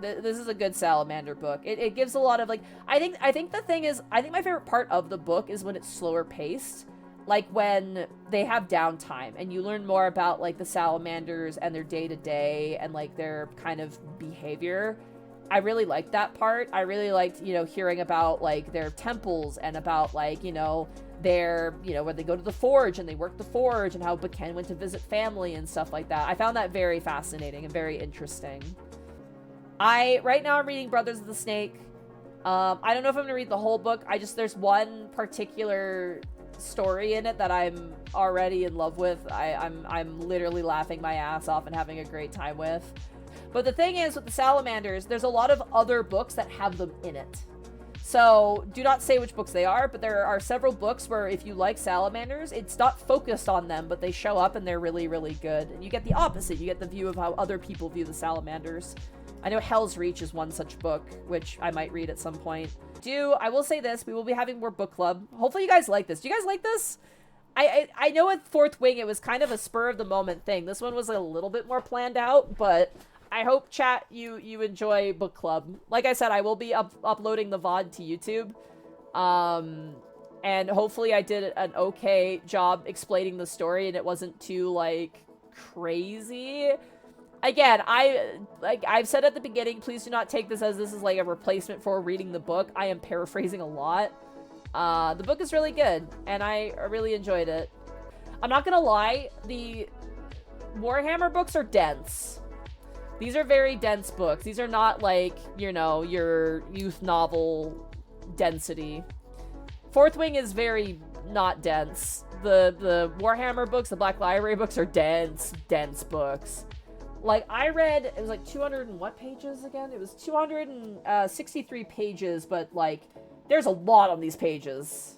This is a good Salamander book. It gives a lot of, like, I think the thing is, I think my favorite part of the book is when it's slower paced. Like when they have downtime and you learn more about, like, the salamanders and their day-to-day and, like, their kind of behavior. I really liked that part. I really liked, you know, hearing about, like, their temples and about, like, you know, their, you know, when they go to the forge and they work the forge and how Vulkan went to visit family and stuff like that. I found that very fascinating and very interesting. Right now I'm reading Brothers of the Snake. I don't know if I'm gonna read the whole book. There's one particular story in it that I'm already in love with. I'm literally laughing my ass off and having a great time with. But the thing is, with the Salamanders, there's a lot of other books that have them in it. So, do not say which books they are, but there are several books where if you like Salamanders, it's not focused on them, but they show up and they're really, really good. And you get the opposite. You get the view of how other people view the Salamanders. I know Hell's Reach is one such book, which I might read at some point. I will say this, we will be having more book club. Hopefully you guys like this. Do you guys like this? I know with Fourth Wing, it was kind of a spur-of-the-moment thing. This one was a little bit more planned out, but I hope, chat, you enjoy book club. Like I said, I will be uploading the VOD to YouTube. And hopefully I did an okay job explaining the story and it wasn't too, like, crazy. Again, I've said at the beginning, please do not take this as this is, like, a replacement for reading the book. I am paraphrasing a lot. The book is really good, and I really enjoyed it. I'm not gonna lie, the Warhammer books are dense. These are very dense books. These are not, like, you know, your youth novel density. Fourth Wing is very not dense. The Warhammer books, the Black Library books are dense books. Like, I read, it was like 200 and what pages again? It was 263 pages, but, like, there's a lot on these pages.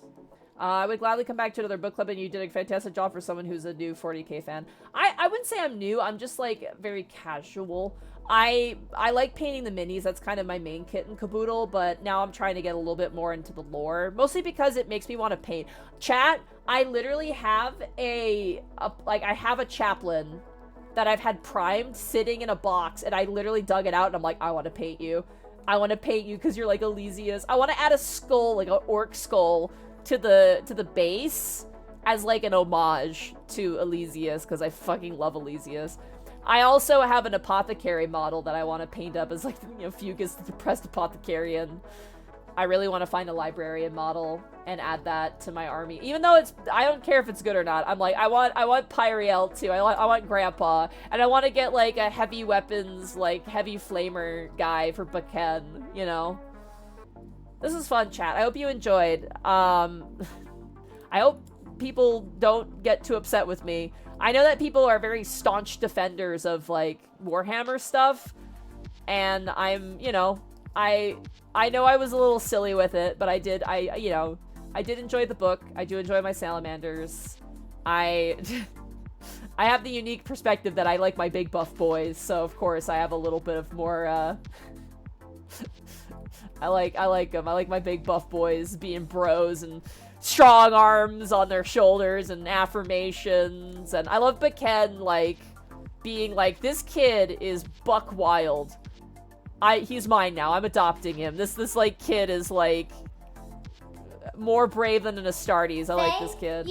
I would gladly come back to another book club, and you did a fantastic job for someone who's a new 40k fan. I wouldn't say I'm new, I'm just, like, very casual. I like painting the minis, that's kind of my main kit and caboodle, but now I'm trying to get a little bit more into the lore, mostly because it makes me want to paint. Chat, I literally have I have a chaplain that I've had primed sitting in a box, and I literally dug it out, and I'm like, I want to paint you. I want to paint you because you're like Elysius. I want to add a skull, like an orc skull, to the base as like an homage to Elysius because I fucking love Elysius. I also have an apothecary model that I want to paint up as, like, you know, Fugus, the depressed apothecarian. I really want to find a librarian model and add that to my army. Even though I don't care if it's good or not. I'm like, I want Pyriel too. I want Grandpa. And I want to get, like, a heavy weapons, like, heavy flamer guy for Vulkan, you know? This is fun, chat. I hope you enjoyed. I hope people don't get too upset with me. I know that people are very staunch defenders of, like, Warhammer stuff. And I'm, you know, I know I was a little silly with it, but I did enjoy the book. I do enjoy my Salamanders. I have the unique perspective that I like my big buff boys, so of course I have a little bit of more, I like them. I like my big buff boys being bros and strong arms on their shoulders and affirmations, and I love Vulkan, like, being like, this kid is buck wild. He's mine now. I'm adopting him. This like kid is like more brave than an Astartes. I like this kid.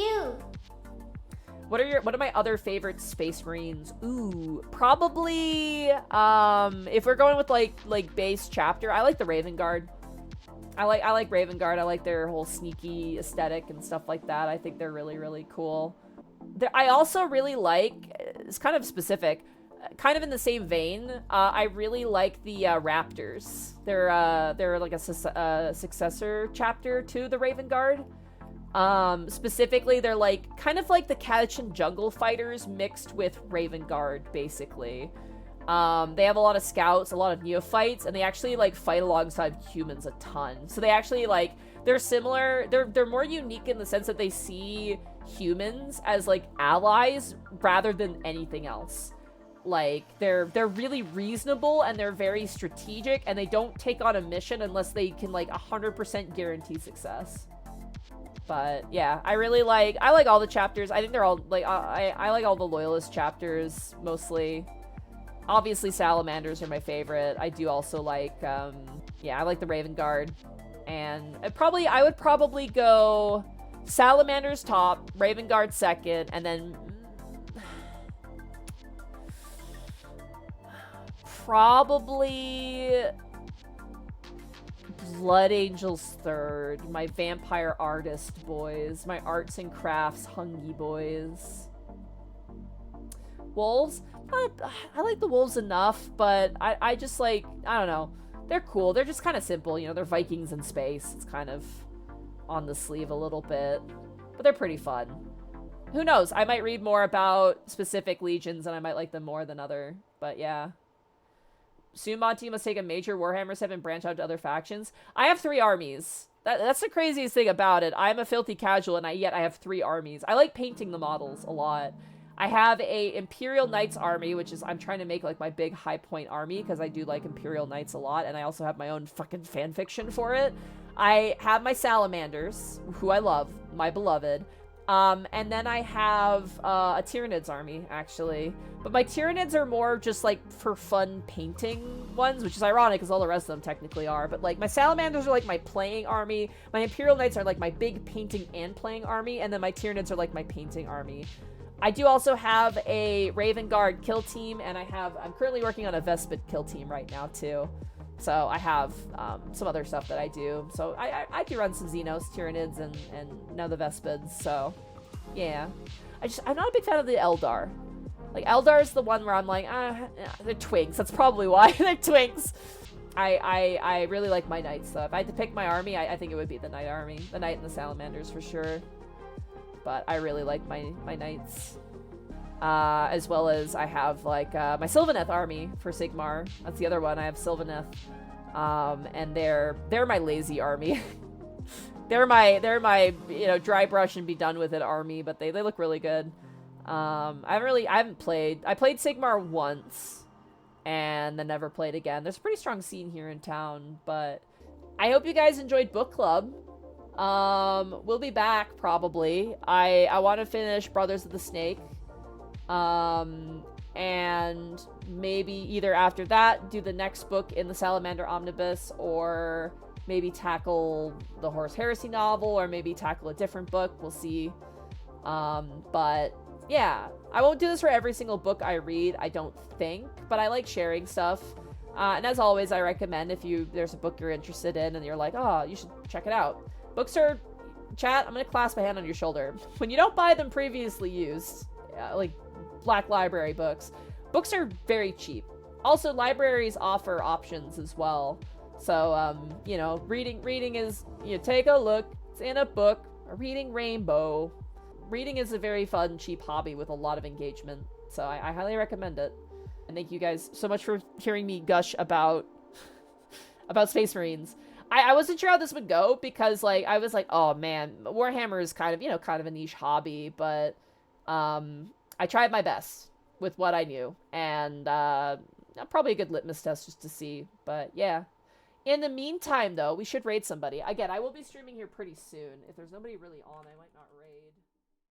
What are my other favorite Space Marines? Ooh, probably if we're going with like base chapter, I like the Raven Guard. I like Raven Guard. I like their whole sneaky aesthetic and stuff like that. I think they're really, really cool. I also really like, it's kind of specific, kind of in the same vein, I really like the Raptors. They're like a successor chapter to the Raven Guard. Specifically, they're like kind of like the Catachan Jungle Fighters mixed with Raven Guard, basically. They have a lot of scouts, a lot of neophytes, and they actually like fight alongside humans a ton. So they actually like, they're similar, they're more unique in the sense that they see humans as like allies rather than anything else. Like, they're really reasonable, and they're very strategic, and they don't take on a mission unless they can, like, 100% guarantee success. But, yeah, I like all the chapters. I think they're all, like, I like all the Loyalist chapters, mostly. Obviously, Salamanders are my favorite. I do also like, yeah, I like the Raven Guard. And I would probably go Salamanders top, Raven Guard second, and then probably Blood Angels third. My Vampire Artist boys. My Arts and Crafts Hungy boys. Wolves? I like the wolves enough, but I just like, I don't know. They're cool. They're just kind of simple. You know, they're Vikings in space. It's kind of on the sleeve a little bit. But they're pretty fun. Who knows? I might read more about specific legions and I might like them more than other. But yeah. Soon Monty must take a major Warhammer 7 branch out to other factions. I have 3 armies. That's the craziest thing about it. I'm a filthy casual and yet I have 3 armies. I like painting the models a lot. I have a Imperial Knights army, which is, I'm trying to make like my big high point army because I do like Imperial Knights a lot, and I also have my own fucking fan fiction for it. I have my Salamanders, who I love, my beloved. And then I have a Tyranids army, actually. But my Tyranids are more just like for fun painting ones, which is ironic because all the rest of them technically are. But like my Salamanders are like my playing army. My Imperial Knights are like my big painting and playing army. And then my Tyranids are like my painting army. I do also have a Raven Guard kill team, and I'm currently working on a Vespid kill team right now too. So I have some other stuff that I do. So I do run some Xenos, Tyranids, and now the Vespids. So yeah, I'm not a big fan of the Eldar. Like Eldar is the one where I'm like, they're twinks. That's probably why they're twinks. I really like my Knights though. If I had to pick my army, I think it would be the Knight army, the Knight and the Salamanders for sure. But I really like my Knights. As well as I have like my Sylvaneth army for Sigmar. That's the other one. I have Sylvaneth. And they're my lazy army. they're my you know, dry brush and be done with it army, but they look really good. I haven't played. I played Sigmar once and then never played again. There's a pretty strong scene here in town, but I hope you guys enjoyed book club. We'll be back probably. I want to finish Brothers of the Snake. And maybe either after that do the next book in the Salamander Omnibus, or maybe tackle the Horus Heresy novel, or maybe tackle a different book. We'll see. But yeah, I won't do this for every single book I read, I don't think, but I like sharing stuff. And as always, I recommend if there's a book you're interested in and you're like, oh, you should check it out. Books are, chat, I'm going to clasp my hand on your shoulder. When you don't buy them previously used, like Black Library books are very cheap. Also, libraries offer options as well. So, you know, reading is, you know, take a look, it's in a book, a reading rainbow. Reading is a very fun, cheap hobby with a lot of engagement. So I highly recommend it. And thank you guys so much for hearing me gush about Space Marines. I wasn't sure how this would go because, like, I was like, oh man, Warhammer is kind of, you know, kind of a niche hobby, but I tried my best with what I knew, and probably a good litmus test just to see. But yeah, in the meantime, though, we should raid somebody. Again, I will be streaming here pretty soon. If there's nobody really on, I might not raid.